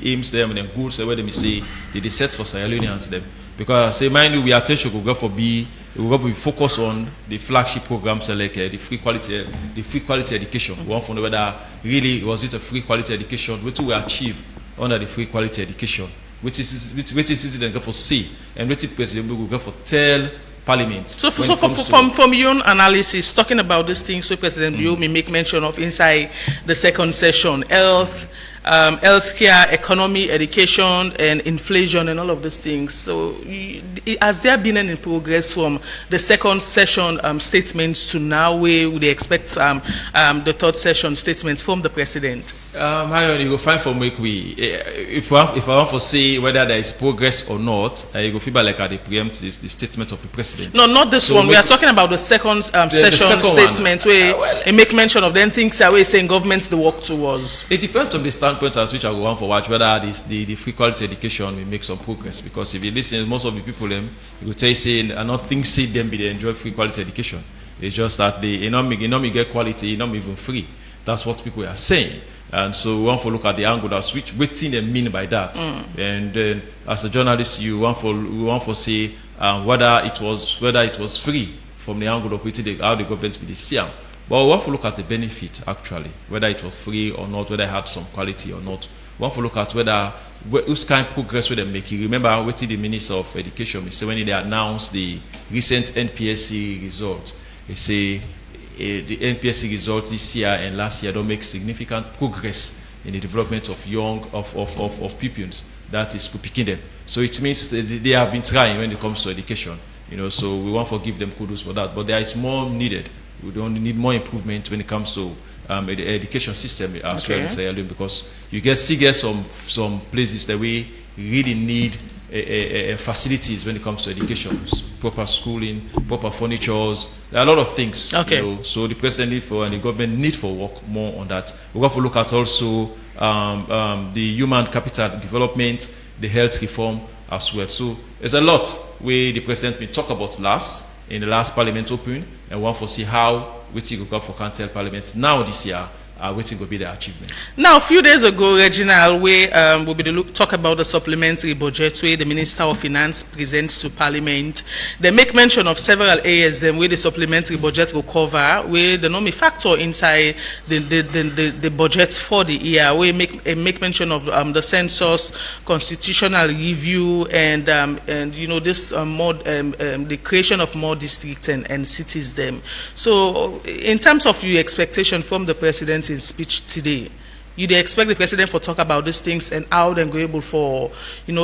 aims them and the goals where they may say they set for Sierra Leoneans them. Because I say, mind you, we attention will go for be focus on the flagship programs like the free quality education. We want to know whether really was it a free quality education, what we achieve under the free quality education, which is citizen go for say, and what President will go for tell Parliament. So from your own analysis, talking about these things, so President you may make mention of inside the second session, health, healthcare, economy, education, and inflation, and all of these things. So has there been any progress from the second session statements to now, where would they expect the third session statements from the President? You will find from if I want to say whether there is progress or not, you will feel like they preempt the statement of the President. No, not this one. We are talking about the second session statement where they make mention of then things are saying government the work towards. It depends on the standpoint as which I go on for watch whether the free quality education will make some progress, because if you listen, most of the people them you will tell you saying I not think see them be they enjoy free quality education. It's just that they not get quality, not even free. That's what people are saying. And so we want to look at the angle that's which thing they mean by that. And then as a journalist, we want to say whether it was free from the angle of how the government will see them. But we want to look at the benefit actually, whether it was free or not, whether it had some quality or not. We want to look at whether whose kind of progress will they make. You remember what the Minister of Education say when they announced the recent NPSC results. They say the NPSC results this year and last year don't make significant progress in the development of pupils. That is picking them. So it means they have been trying when it comes to education. So we want to give them kudos for that. But there is more needed. We don't need more improvement when it comes to the education system as well in Sierra Leone, because you get some places that we really need facilities when it comes to education, proper schooling, proper furnitures. There are a lot of things. So the president and the government need for work more on that. We have to look at also the human capital development, the health reform as well. So there's a lot where the president will talk about in the last Parliament open, and we want to see how we go for Council Parliament now this year. Waiting will be the achievement. Now, a few days ago, Reginald, we'll be talk about the supplementary budget where the Minister of Finance presents to Parliament. They make mention of several areas where the supplementary budget will cover, where the normally factor inside the budget for the year. We make mention of the census, constitutional review, and this the creation of more districts and cities. So, in terms of your expectation from the President in speech today, you expect the president to talk about these things and how they're able for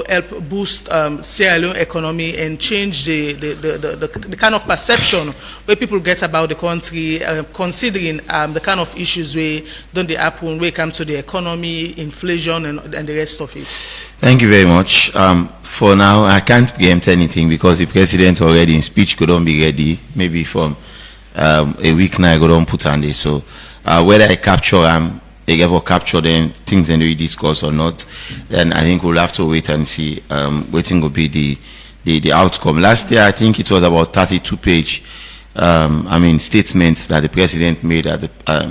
help boost Sierra Leone economy and change the kind of perception where people get about the country, considering the kind of issues where don't they happen when it comes to the economy, inflation, and the rest of it. Thank you very much. For now, I can't preempt anything because the president already in speech couldn't be ready. Maybe from a week now I couldn't put on this. So whether I capture they ever capture them things and we discuss or not, then I think we'll have to wait and see. Waiting will be the outcome. Last year I think it was about 32-page statements that the president made at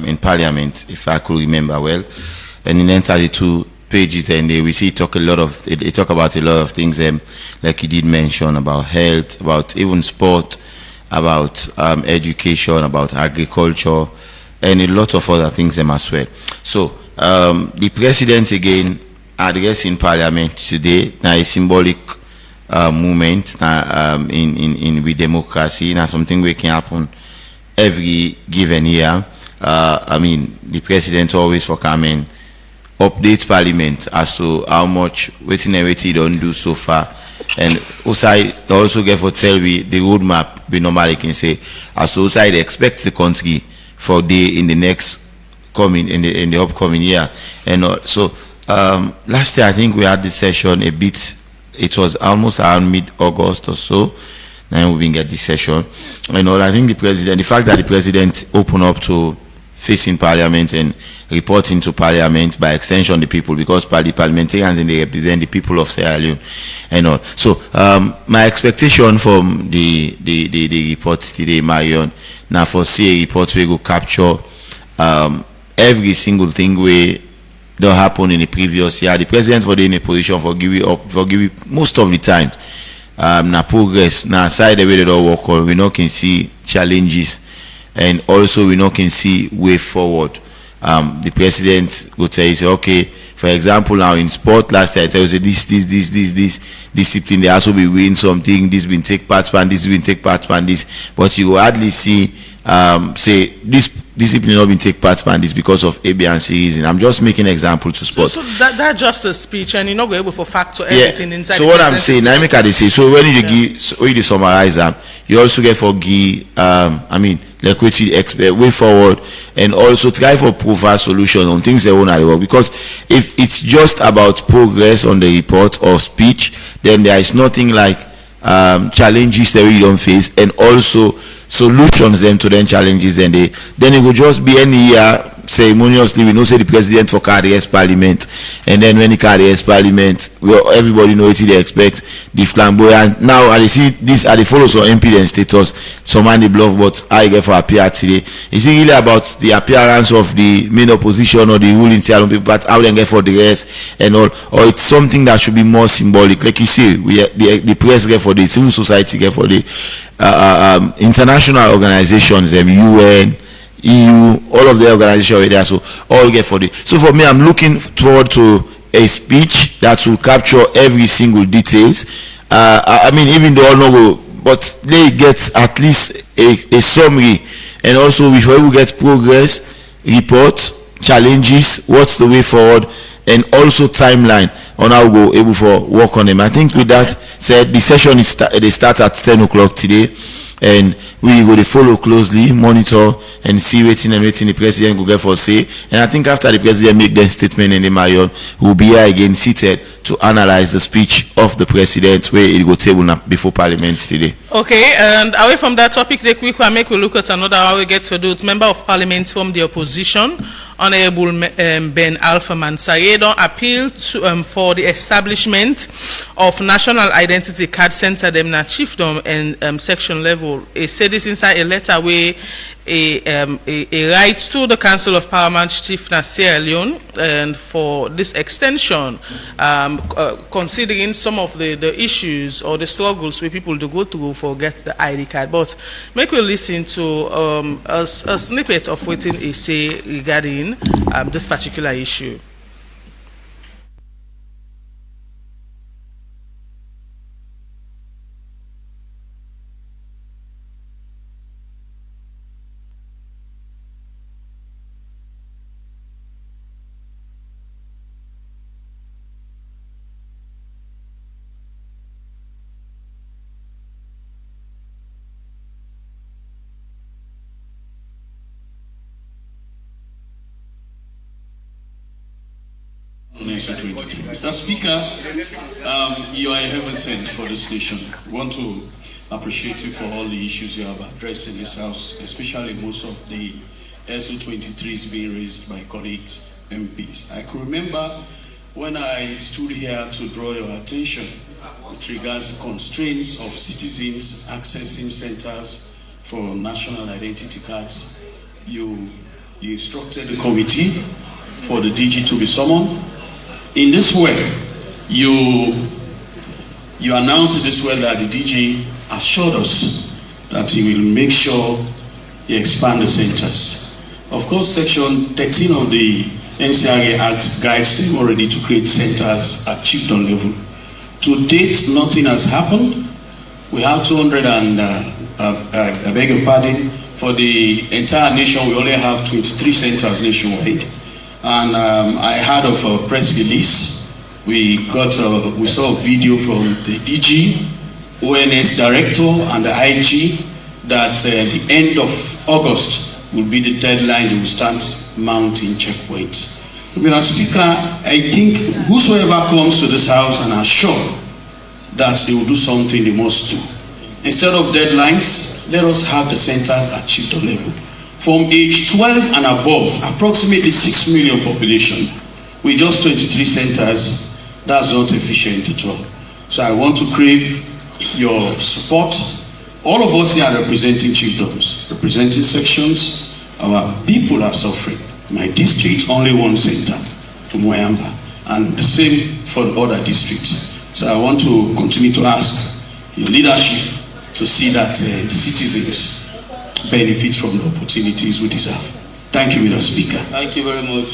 in Parliament, if I could remember well. And in then 32 pages, and we see they talk about a lot of things, like he did mention about health, about even sport, about education, about agriculture, and a lot of other things them as well. So the president again addressing Parliament today, now a symbolic moment in with democracy, now something we can happen every given year. I mean, the president always for coming update Parliament as to how much waiting don't do so far, and also get for tell we the roadmap we normally can say as to outside expect the country for day in the next coming in the upcoming year. And so last year I think we had this session a bit, it was almost around mid-August or so. Now we get this session, and I think the fact that the president opened up to facing Parliament and reporting to Parliament, by extension the people, because the parliamentarians and they represent the people of Sierra Leone and all. So my expectation from the report today, Marion, now for see a report we go capture every single thing we don't happen in the previous year. The president for in a position for give most of the time. Na progress, na side the way they don't work on, we now can see challenges, and also we now can see way forward. The president will tell you, say, okay, for example, now in sport last year, I tell you, say this discipline, they also be win something, this been take part and this been take part and this, but you will hardly see say this discipline not been take part in this because of A, B, and C reason. I'm just making an example to sport. So that's just a speech, and you're not able to factor everything inside. So what I'm saying, I make a say. So when you give, when you summarize them, you also get for give. I mean, like what you expect way forward, and also try for proper solution on things that won't work. Because if it's just about progress on the report or speech, then there is nothing like challenges that we don't face, and also solutions then to them challenges, and then it will just be any year ceremoniously we know say the president for carries Parliament, and then when he carries Parliament, everybody know what they expect, the flamboyant. Now I see this at the follow some impedance status, some man the bluff, but I get for appear today. Is it really about the appearance of the main opposition or the ruling Sierra people, but how they get for the rest and all, or it's something that should be more symbolic, like you say, the press get for the civil society get for the international organizations, UN, EU, all of the organizations are there, so all get for the. So for me, I'm looking forward to a speech that will capture every single details. I mean, even though all know, but they get at least a summary, and also we will get progress, report, challenges, what's the way forward, and also timeline on how we go able for work on them. I think with that said, the session is they start at 10 o'clock today, and we go to follow closely, monitor, and see waiting the president will get for say. And I think after the president make their statement in the Marion, we'll be here again seated to analyze the speech of the president where it go table before Parliament today. Okay, and away from that topic, the quick one make we look at another how we get to do it. Member of Parliament from the opposition, Honorable Ben Alpha Mansaye, don't appeal to for the establishment of National Identity Card Center, them na chiefdom and section level. He said this inside a letter where a right to the Council of Paramount Chief na Sierra Leone, and for this extension, considering some of the issues or the struggles where people do go through for get the ID card. But make we listen to a snippet of what he say regarding this particular issue. Mr. Speaker, you are a heaven sent for this nation. We want to appreciate you for all the issues you have addressed in this House, especially most of the SO23s being raised by colleagues, MPs. I can remember when I stood here to draw your attention with regards to constraints of citizens accessing centers for national identity cards. You instructed the committee for the DG to be summoned. In this way, you announced this way that the DG assured us that he will make sure he expand the centers. Of course, Section 13 of the NCRA Act guides them already to create centers at chiefdom level. To date, nothing has happened. We have 200 and, I beg your pardon, for the entire nation, we only have 23 centers nationwide. And I heard of a press release. We saw a video from the DG, ONS director, and the IG that the end of August will be the deadline they will start mounting checkpoints. Mr. Speaker, I think whosoever comes to this house and are sure that they will do something, they must do. Instead of deadlines, let us have the centers at chiefdom level. From age 12 and above, approximately 6 million population, with just 23 centers, that's not efficient at all. So I want to crave your support. All of us here are representing chiefdoms, representing sections. Our people are suffering. My district, only one center, Moyamba, and the same for the other districts. So I want to continue to ask your leadership to see that the citizens benefit from the opportunities we deserve. Thank you, Mr. Speaker. Thank you very much.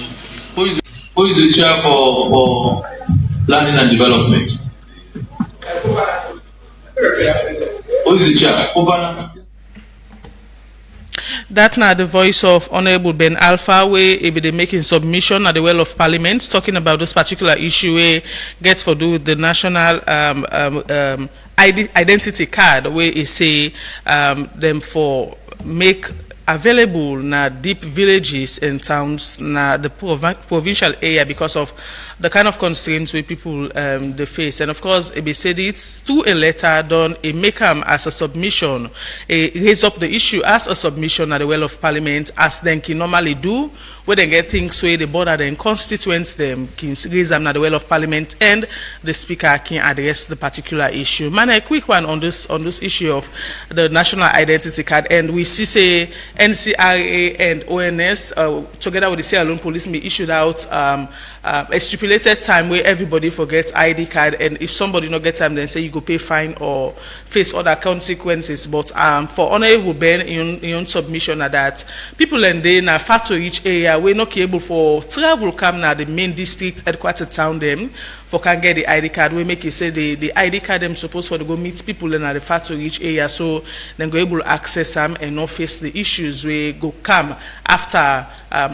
Who is the chair for planning and development? Who is the chair? That now the voice of Honorable Ben Alpha, where he be making submission at the Well of Parliament, talking about this particular issue where gets for do with the national identity card, where he say them for make available na deep villages and towns na the provincial area because of the kind of constraints where people they face. And of course, it be said it's to a letter done, a make them as a submission, raise up the issue as a submission at the Well of Parliament, as then can normally do, where they get things where the border then constituents them can raise them at the Well of Parliament, and the speaker can address the particular issue. Man, a quick one on this issue of the national identity card, and we see say NCRA and ONS together with the Sierra Leone police may issued out a stipulated time where everybody forgets ID card, and if somebody not get time, then say you go pay fine or face other consequences. But for Honorable Ben in submission at that people and they na far to each area we're not able for travel come now the main district headquarter town them for can get the ID card. We make it say the ID card them supposed for to go meet people in the far to each area, so then go able to access them and not face the issues we go come after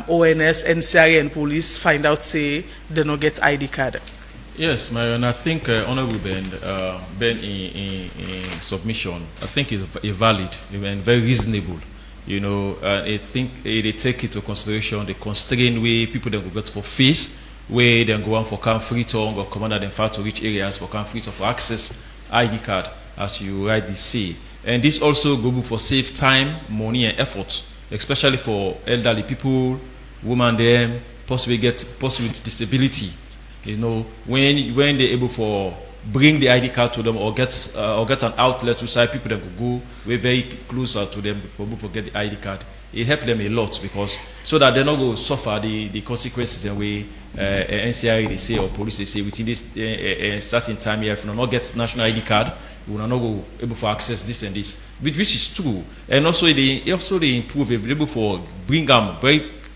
ONS, NCRA and police find out say they not get ID card. Yes, Marion, I think Honorable Ben in submission, I think is valid and very reasonable. You know, I think they take into consideration the constraint way people then go get for face, where they go on for come free tongue or commander them far to reach areas for come free to for access ID card, as you rightly say. And this also go for save time, money and effort, especially for elderly people, women them, possibly with disability. You know, when they're able for bring the ID card to them or get an outlet to side people that could go we're very closer to them for get the ID card. It helped them a lot because so that they're not going to suffer the consequences in way NCRA they say or police they say within this certain time here if you not get national ID card you will not go able for access this and this, which is true. And also they improve if they're able for bring them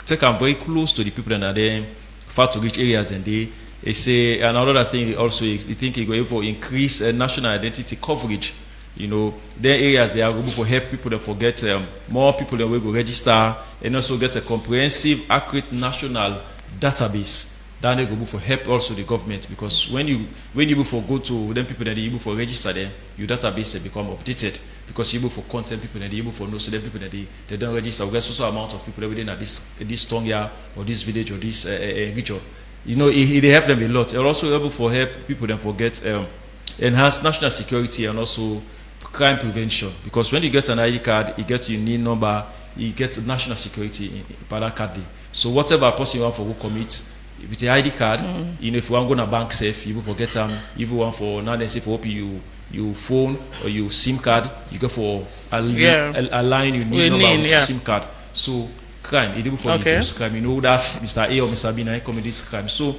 take them very close to the people that are there far to reach areas and they say another thing also you think it will able to increase national identity coverage. You know, their areas they are able to help people that forget more people that will go register and also get a comprehensive, accurate national database. That they go for help also the government because when you able for go to them people that they able for register them, your database become updated because you able for content people that they able for know so them people that they don't register. We get also amount of people that within this town here or this village or this region. You know, it help them a lot. They're also able for help people that forget enhance national security and also crime prevention because when you get an ID card, you get your NIN number, you get national security in that card. So whatever person you want for who commit with the ID card, you know, if you want to go to bank safe, you will forget them. If you want for not necessarily for you phone or you SIM card, you go for a line you need number with SIM card. So crime, it will for reduce crime. You know that Mr. A or Mr. B now commit this crime. So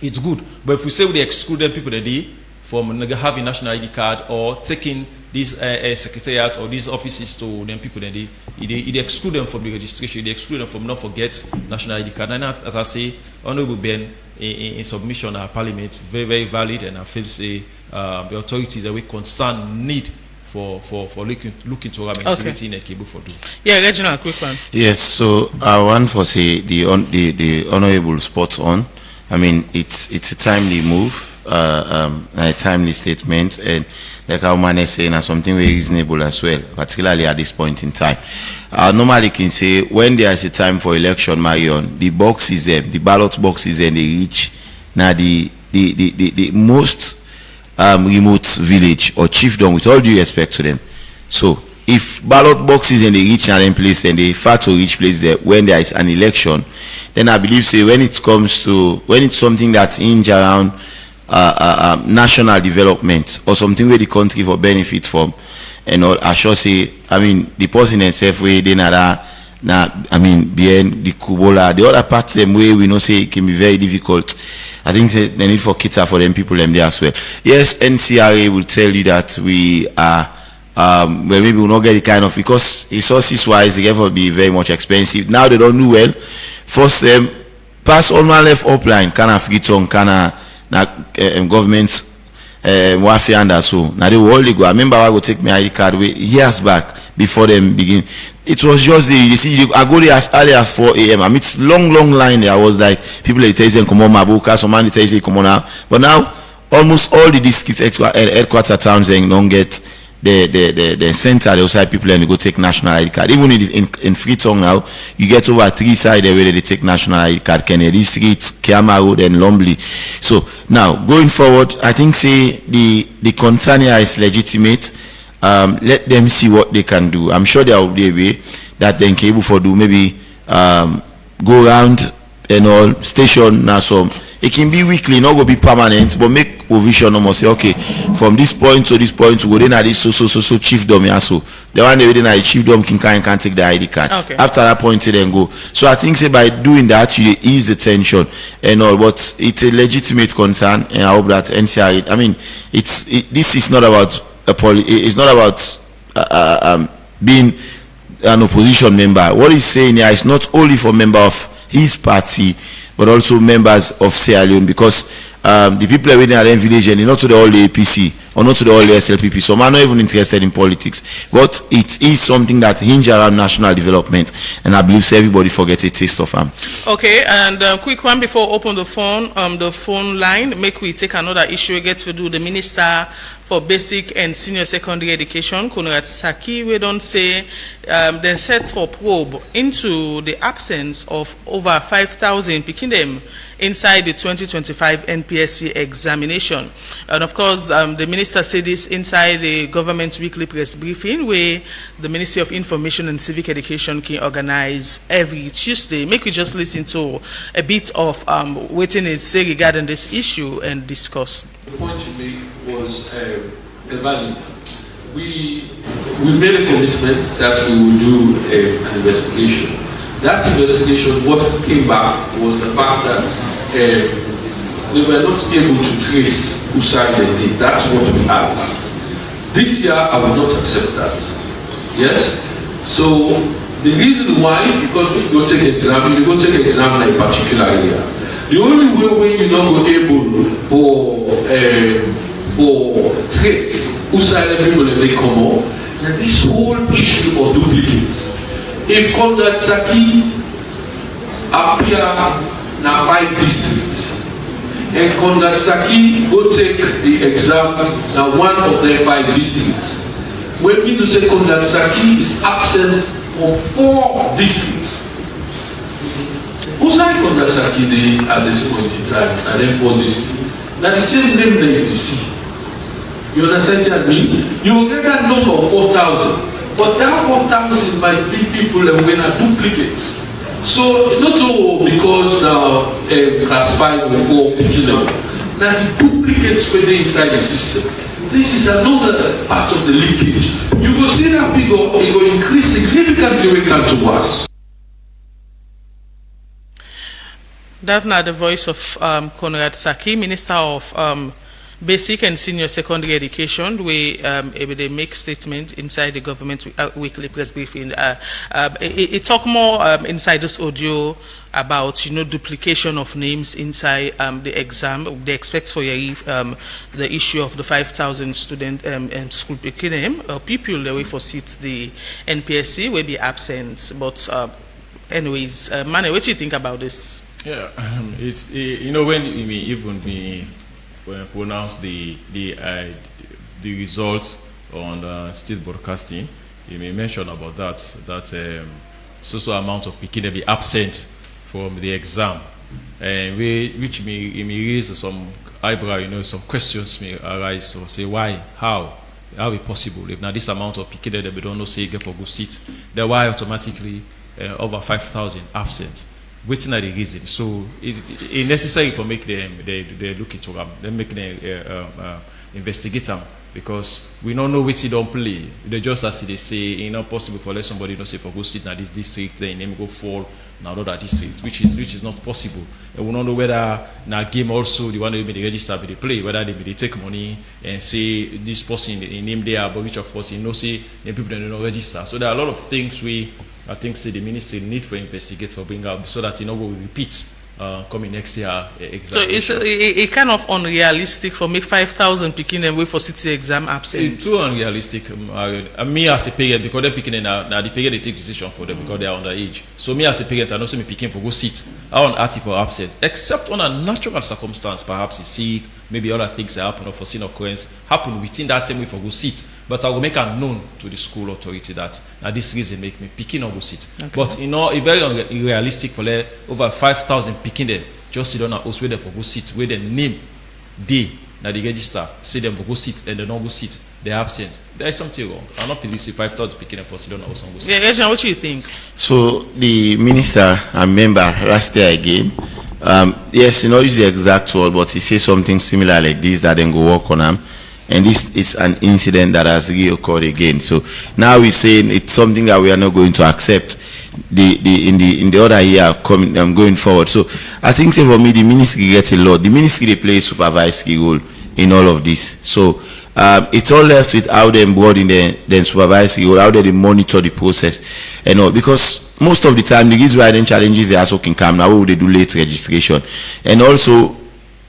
it's good. But if we say we exclude them people that they from having national ID card or taking these secretariat or these offices to them people, then they exclude them from the registration, they exclude them from not forget national ID card. And as I say, Honorable Ben, in submission at Parliament, very, very valid, and I feel say the authorities are with concern need for looking to security in a cable for do. Yeah, Reginald, quick one. Yes, so I want to say the honorable spot on. I mean, it's a timely move, a timely statement, and like how man is saying, something very reasonable as well, particularly at this point in time. Normally can say when there is a time for election, Marion, the box is there, the ballot box is there, they reach now the most remote village or chiefdom, with all due respect to them. So if ballot boxes in the reach and place, then they far to reach place there when there is an election, then I believe say when it's something that's hinge around national development or something where the country for benefit from, and all, I sure say, I mean, the person itself way they being the Kubola, the other parts them way we know say it can be very difficult. I think they need for kita for them people them there as well. Yes, NCRA will tell you that we are well, maybe we'll not get the kind of, because resources wise they will be very much expensive. Now they don't do well. First pass on my left upline, kind of get on kind of governments warfare and so. Now they will only go. I remember I would take my ID card away years back before them begin. It was just you see, I go there as early as 4 a.m. I mean, it's long line there. I was like, people they tell you come on Mabuka, some man they tell you come on now. But now almost all the district headquarter towns they don't get the center, the outside people and they go take national ID card. Even in Freetown now, you get over 3 sides where they take national ID card, Kennedy Street, Kiama Road and Lumley. So now going forward, I think say the concern here is legitimate. Let them see what they can do. I'm sure there will be a way that they can able for do maybe go around and all station now some. It can be weekly, not go be permanent, but make provision almost say okay, from this point to this point to go then at this so chiefdom here so. The one they at chiefdom can take the ID card. Okay. After that point they then go. So I think say by doing that you ease the tension and all, but it's a legitimate concern and I hope that NCRA, I mean this is not about it's not about being an opposition member. What he's saying here is not only for member of his party, but also members of Sierra Leone, because the people living in their village and not to the all the APC or not to the all the SLPP. So I'm not even interested in politics, but it is something that hinges around national development, and I believe so everybody forgets a taste of them. Okay, and quick one before open the phone line. Make we take another issue. We get to do the Minister for Basic and Senior Secondary Education, Conrad Saki, we don't say then set for probe into the absence of over 5,000 picking them inside the 2025 NPSC examination. And of course, the minister said this inside the government weekly press briefing where the Ministry of Information and Civic Education can organize every Tuesday. Make we just listen to a bit of waiting is say regarding this issue and discuss. The point you made was a valid. We made a commitment that we will do an investigation. That investigation, what came back was the fact that they were not able to trace who signed the deed. That's what we have. This year, I will not accept that. Yes? So, the reason why, because when you go take exam, you go take exam in a particular area. The only way you're not able for trace who signed the people if they come up, and this whole issue of duplicates. If Conrad Saki appear now 5 districts, and Conrad Saki go take the exam now one of their 5 districts, we mean to say Conrad Saki is absent from 4 districts. Who signed Conrad Saki at this point in time? And then 4 districts. Now the same name that you see. You understand what I mean? You will get that note of 4,000. But that 4,000 might be people that were not duplicates. So, not all because now classified before picking them. Now, the duplicates were inside the system. This is another part of the leakage. You will see that figure, it will increase significantly when it comes to us. That's now the voice of Conrad Saki, Minister of basic and senior secondary education, they make statement inside the government weekly press briefing. It talk more inside this audio about duplication of names inside the exam. They expect for the issue of the 5,000 student school name people the way for seats the NPSC will be absent. But anyways, Mane, what do you think about this? Yeah, it's when we pronounce the results on state broadcasting, you may mention about that so amount of people will be absent from the exam, and which may raise some eyebrow, some questions may arise or say why, how it possible if now this amount of people that we don't know say get for good seat, then why automatically over 5,000 absent? Waiting at the reason, so it's necessary for make them they look into them, then make them investigate them, because we don't know which they don't play. They just as they say, it's not possible for let somebody say for go sit now this district, then them go fall now another district, which is not possible. And we don't know whether now game also the one that they register they play, whether they take money and say this person in name there, but which of course say the people that don't register. So there are a lot of things I think the ministry need to investigate for bring up so that will repeat coming next year exam. So it's kind of unrealistic for make 5,000 picking them wait for city exam absent. It's too unrealistic. Me as a parent, because they're picking now the parent they take decision for them because they are underage. So me as a parent, I know me picking for go sit. I want article absent, except on a natural circumstance, perhaps it's sick, maybe other things that happen or foreseen occurrence happen within that time we for go sit. But I will make it known to the school authority that now this reason make me picking or go sit. Okay. But it's very unrealistic for over 5,000 picking them just sit on a house where they for go sit, where the name day now they register, say them for go sit and they don't go sit, they're absent. There is something wrong. I'm not feeling 5,000 picking them for sit on a house and go sit. Yeah, Ejna, what do you think? So the minister and member last year again, yes, use the exact word, but he says something similar like this that then go work on them. And this is an incident that has reoccurred again. So now we're saying it's something that we are not going to accept in the other year coming going forward. So I think for me the ministry gets a lot. The ministry they play a supervisory role in all of this. So it's all left with how they embody the supervisory role, how they monitor the process and all, because most of the time the reason why then challenges they are so can come now where they do late registration, and also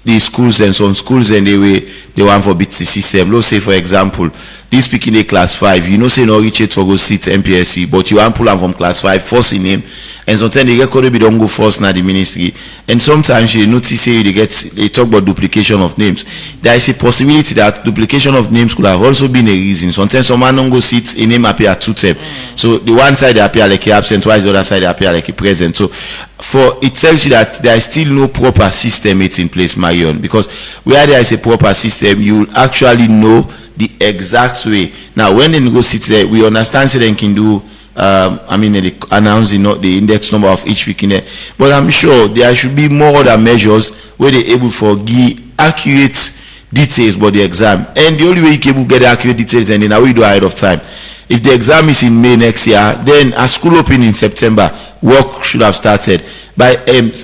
the schools and some schools and they want for BT system. Let's say for example, this speaking a class 5, say no reach it for go sit MPSC, but you want pull them from class 5 first in name, and sometimes they record be don't go first now the ministry, and sometimes you notice they talk about duplication of names. There is a possibility that duplication of names could have also been a reason. Sometimes someone don't go sit a name appear two time, so the one side they appear like he absent, while the other side they appear like he present. So for it tells you that there is still no proper system it's in place, Marion, because where there is a proper system you actually know the exact way. Now when they go sit there, we understand they can do they announce the index number of each week in there, but I'm sure there should be more other measures where they're able to give accurate details about the exam, and the only way you can able to get accurate details and then we do ahead of time. If the exam is in May next year, then a school opening in September, work should have started by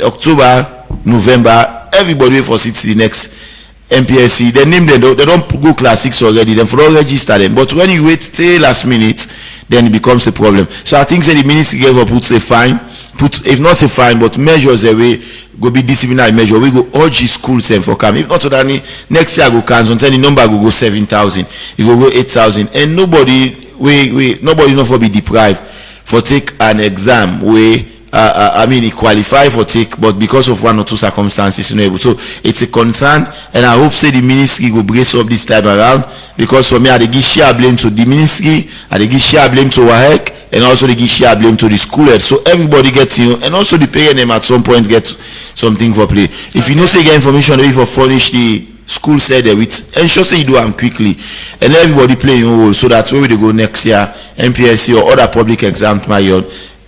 October, November. Everybody wait for the next MPSC. They name them, they don't go class 6 already, then for all register them. But when you wait till last minute, then it becomes a problem. So I think that the ministry gave up puts a fine, if not a fine, but measures away go be disciplinary measure. We go urge the schools them for come. If not that next year go cancel, until the number go 7,000, it will go 8,000, and nobody not for be deprived for take an exam where he qualify for take, but because of one or two circumstances you're not able. So it's a concern, and I hope say the ministry will brace up this time around, because for me I dey give share blame to the ministry, I dey give share blame to WAEC, and also they give share blame to the school head. So everybody gets and also the parent them at some point get something for play. If you know say get information maybe for furnish the school said with ensure say you do them quickly, and everybody play your role, so that when they go next year MPSC or other public exams,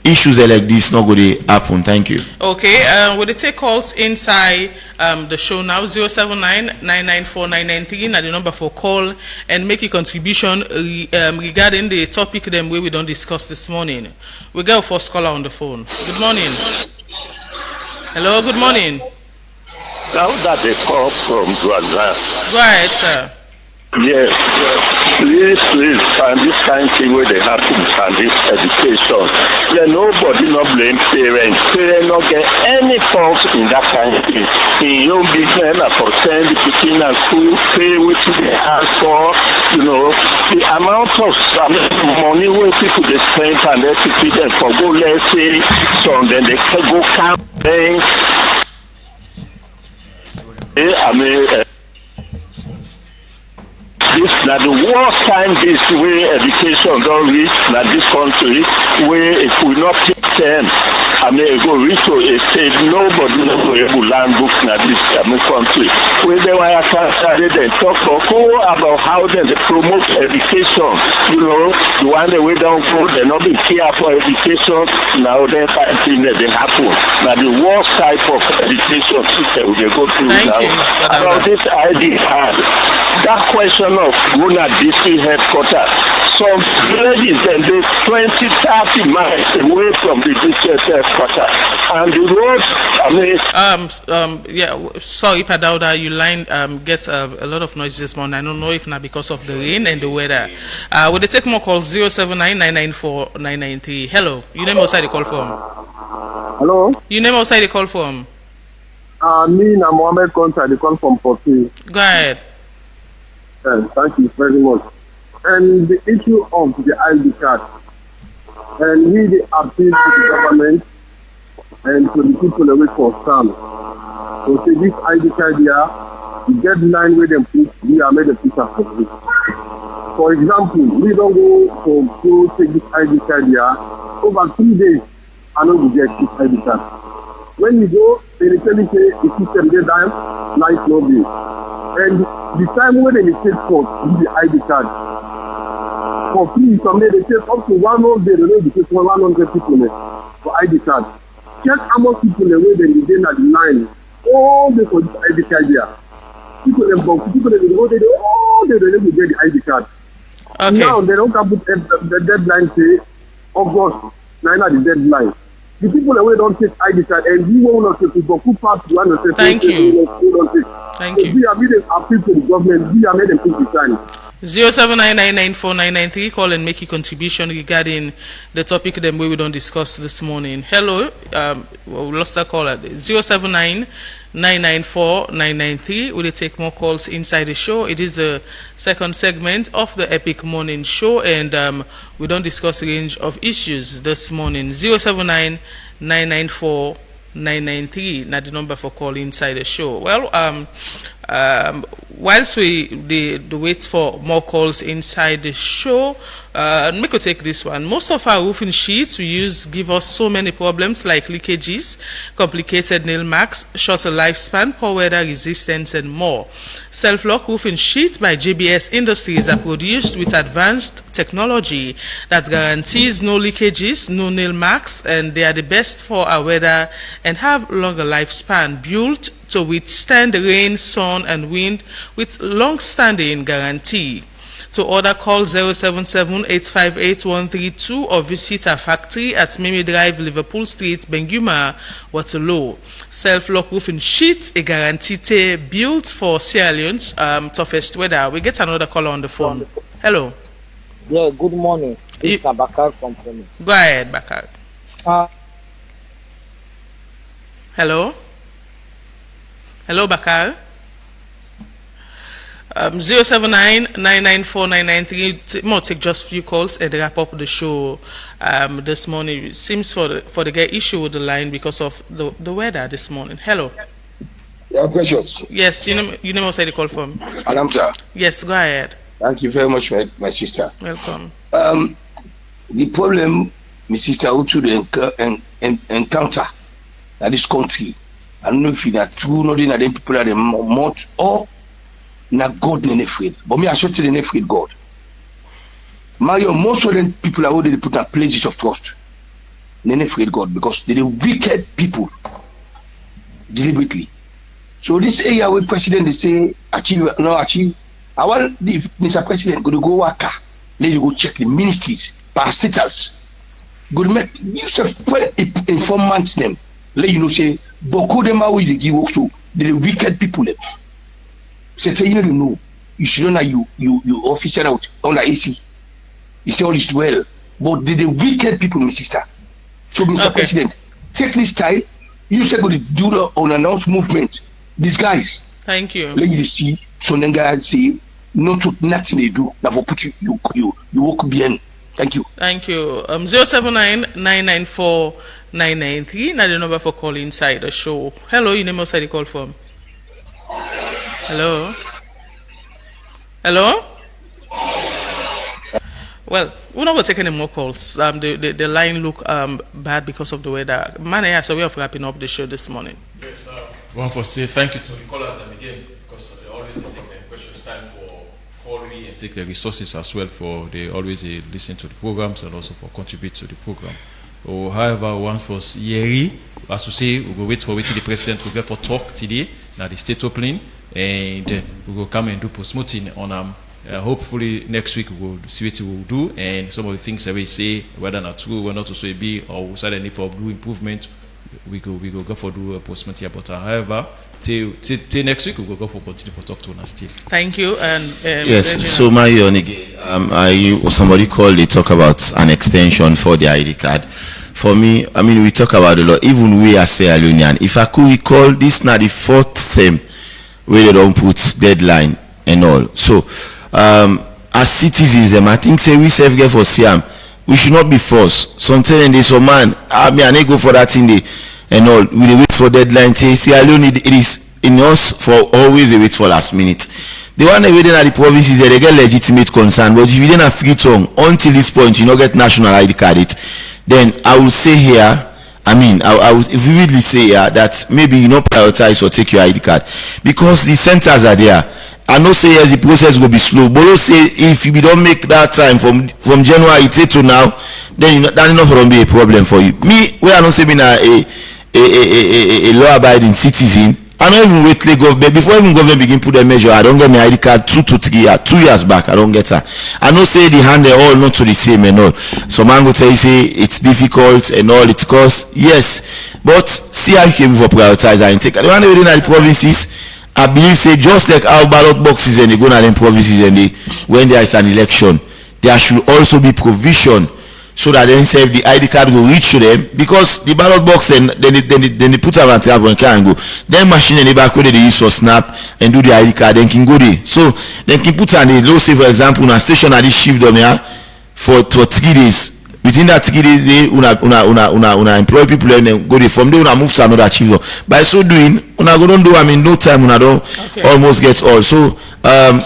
issues like this not going to happen. Thank you. Okay, will they take calls inside the show now? 079-994-993 now the number for call and make a contribution regarding the topic them we don't discuss this morning. We got our first caller on the phone. Good morning. Hello, good morning. Now that they call from Brazil. Go ahead, sir. Yes, please, and this kind of thing where they happen and this education. Then nobody not blame parents. Parents not get any fault in that kind of thing. In your business, for send the people at school, pay what they ask for, the amount of money where people they spend and they teach them for go, let's say, so then they can go campaign. This na the worst time this way education don't reach na this country where if we not teach them, it go reach to a stage nobody no go able learn books na this country. Where they were started and talk about how they promote education. The one that we don't go, they not be care for education. Now they fighting that they happen. Now the worst type of education system we go through now. About this ID card, that question of going at DC headquarters. Some villages and they 20-30 miles away from the district headquarters. And the roads, sorry, Padauda, your line gets a lot of noise this morning. I don't know if not because of the rain and the weather. Will they take more calls? 079-994-993. Hello, you name outside the call from? Hello? You name outside the call from? Me and Mohammed Konta, the call from Porti. Go ahead. Thank you very much. And the issue of the ID card, and we the appeal to the government and to the people away for some. So say this ID card here, the deadline where them put, we are made a piece of it. For example, we don't go to take this ID card here, over 3 days, I know we get this ID card. When you go, they tell you say the system deadline, life no be. And the time when they take for the ID card, for free, some day they take up to 100 days, they take 100 people for ID card. Check how much people away they get at the line, all day for this ID card here. People they go all day they get the ID card. Okay. Now they don't come put the deadline say August, 9 at the deadline. The people away don't take ID card and we will not take people who pass to one. Thank you. Thank you. We are made appeal to the government. We are made them put the time. 07999949993. Call and make a contribution regarding the topic that we don't discuss this morning. Hello, we lost that call at 07999949993. Will you take more calls inside the show? It is the second segment of the Epic Morning Show, and we don't discuss a range of issues this morning. 07999949993. Now the number for call inside the show. Well, whilst we wait for more calls inside the show, we could take this one. Most of our roofing sheets we use give us so many problems like leakages, complicated nail marks, shorter lifespan, poor weather resistance, and more. Self-lock roofing sheets by JBS Industries are produced with advanced technology that guarantees no leakages, no nail marks, and they are the best for our weather and have longer lifespan, built to withstand rain, sun, and wind with long-standing guarantee. To order, call 077-858-132 or visit our factory at Mimi Drive, Liverpool Street, Benguma, Waterloo. Self-lock roofing sheets, a guarantee built for Sierra Leone's toughest weather. We get another caller on the phone. Hello. Yeah, good morning. It's Bakar from Premise. Go ahead, Bakar. Hello. Hello, Bakar. 07999949993. More take just few calls and wrap up the show this morning. It seems for the guy issue with the line because of the weather this morning. Hello. You have questions? Yes, you know what I call from. Alamsa. Yes, go ahead. Thank you very much, my sister. Welcome. The problem, my sister, also the encounter that this country. I don't know if you're true, not in them people are the much or not God and afraid. But me, I should tell them afraid God. Mario, most of them people are already put in places of trust. They're afraid God because they're the wicked people deliberately. So this area where president they say achieve. I want if Mr. President go to go work, let you go check the ministries, parastatals. Go to make use of informants them. Let you know say Boko them are we give work so The wicked people. Say you don't know. You should know you officer out on the AC. You say all is well. But the wicked people, my sister. So Mr. President, take this time. You should go to do the unannounced movement. These guys. Thank you. Let you see. So then guys say nothing they do. Now for put you walk bien. Thank you. Thank you. 079-994-993. Now the number for calling inside the show. Hello, you name outside the call from. Hello. Hello. Well, we're not going to take any more calls. The line look bad because of the weather. Man, so we are wrapping up the show this morning. Yes, one for say thank you to the callers and again because they always take the precious time for calling and take the resources as well for they always listen to the programs and also for contribute to the program. Or however, one for Yeri, as we say, we will wait for the president will get for talk today. Now the state opening and we will come and do post-mortem on hopefully next week we will see what we will do and some of the things that we say whether not true or not also be or we start any for do improvement we go for do a post-mortem but however till next week we will go for continue for talk to us still. Thank you and yes so Marion again somebody called they talk about an extension for the ID card. For me, I mean we talk about a lot even we as Sierra Leonean. If I could recall this now the 4th term where they don't put deadline and all. So as citizens, I think say we self get for Siam, we should not be forced. Sometimes they so man, I go for that thing day and all. We wait for deadline. Sierra Leone it is in us for always they wait for last minute. The one they waiting at the provinces they get legitimate concern, but if you didn't have free tongue until this point, you not get national ID card it. Then I will say here. I mean, I would vividly say that maybe you not prioritize or take your ID card because the centers are there. I know say yes, the process will be slow, but don't say if you don't make that time from January to now, then that enough will be a problem for you. Me, where I don't say me now a law-abiding citizen, I don't even wait till government before even government begin put a measure. I don't get my ID card 2 to 3 years, 2 years back. I don't get her. I know say the hand they all not to the same and all. Some man go tell you say it's difficult and all it costs. Yes, but see how you can for prioritize and take. The one within the provinces, I believe say just like our ballot boxes and they go to them provinces and they when there is an election, there should also be provision. So that then say the ID card will reach to them because the ballot box and then they put them at the and can go. Then machine in the back where they use for snap and do the ID card then can go there. So they can put on the low say for example on a station at this shift on here for 3 days. Within that 3 days they una employ people and then go there from there una move to another chief. By so doing una go don't do I mean no time una don't almost get all. So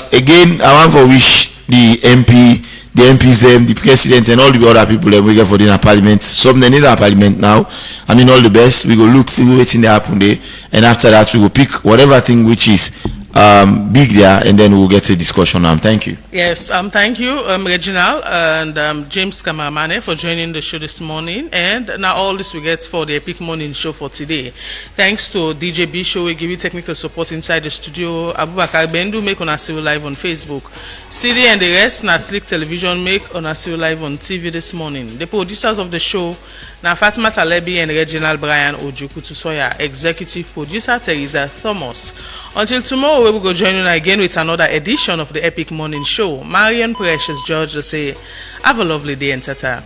again I want for wish the MP the MPs, the president, and all the other people that we get for the parliament. Some they need our parliament now. I mean, all the best. We go look through what's in the happen there, and after that, we will pick whatever thing which is big there, and then we'll get a discussion. Thank you. Yes, thank you, Reginald and James Kamamane for joining the show this morning. And now all this we get for the Epic Morning Show for today. Thanks to DJ B Show, we give you technical support inside the studio. Abubakar Bendu make on us live on Facebook. CD and the rest, na Slick Television make on us live on TV this morning. The producers of the show, na Fatima Talebi and Reginald Brian Ojukutusoya, executive producer Teresa Thomas. Until tomorrow, we will go join you again with another edition of the Epic Morning Show. Marion Precious George will say, have a lovely day and tata.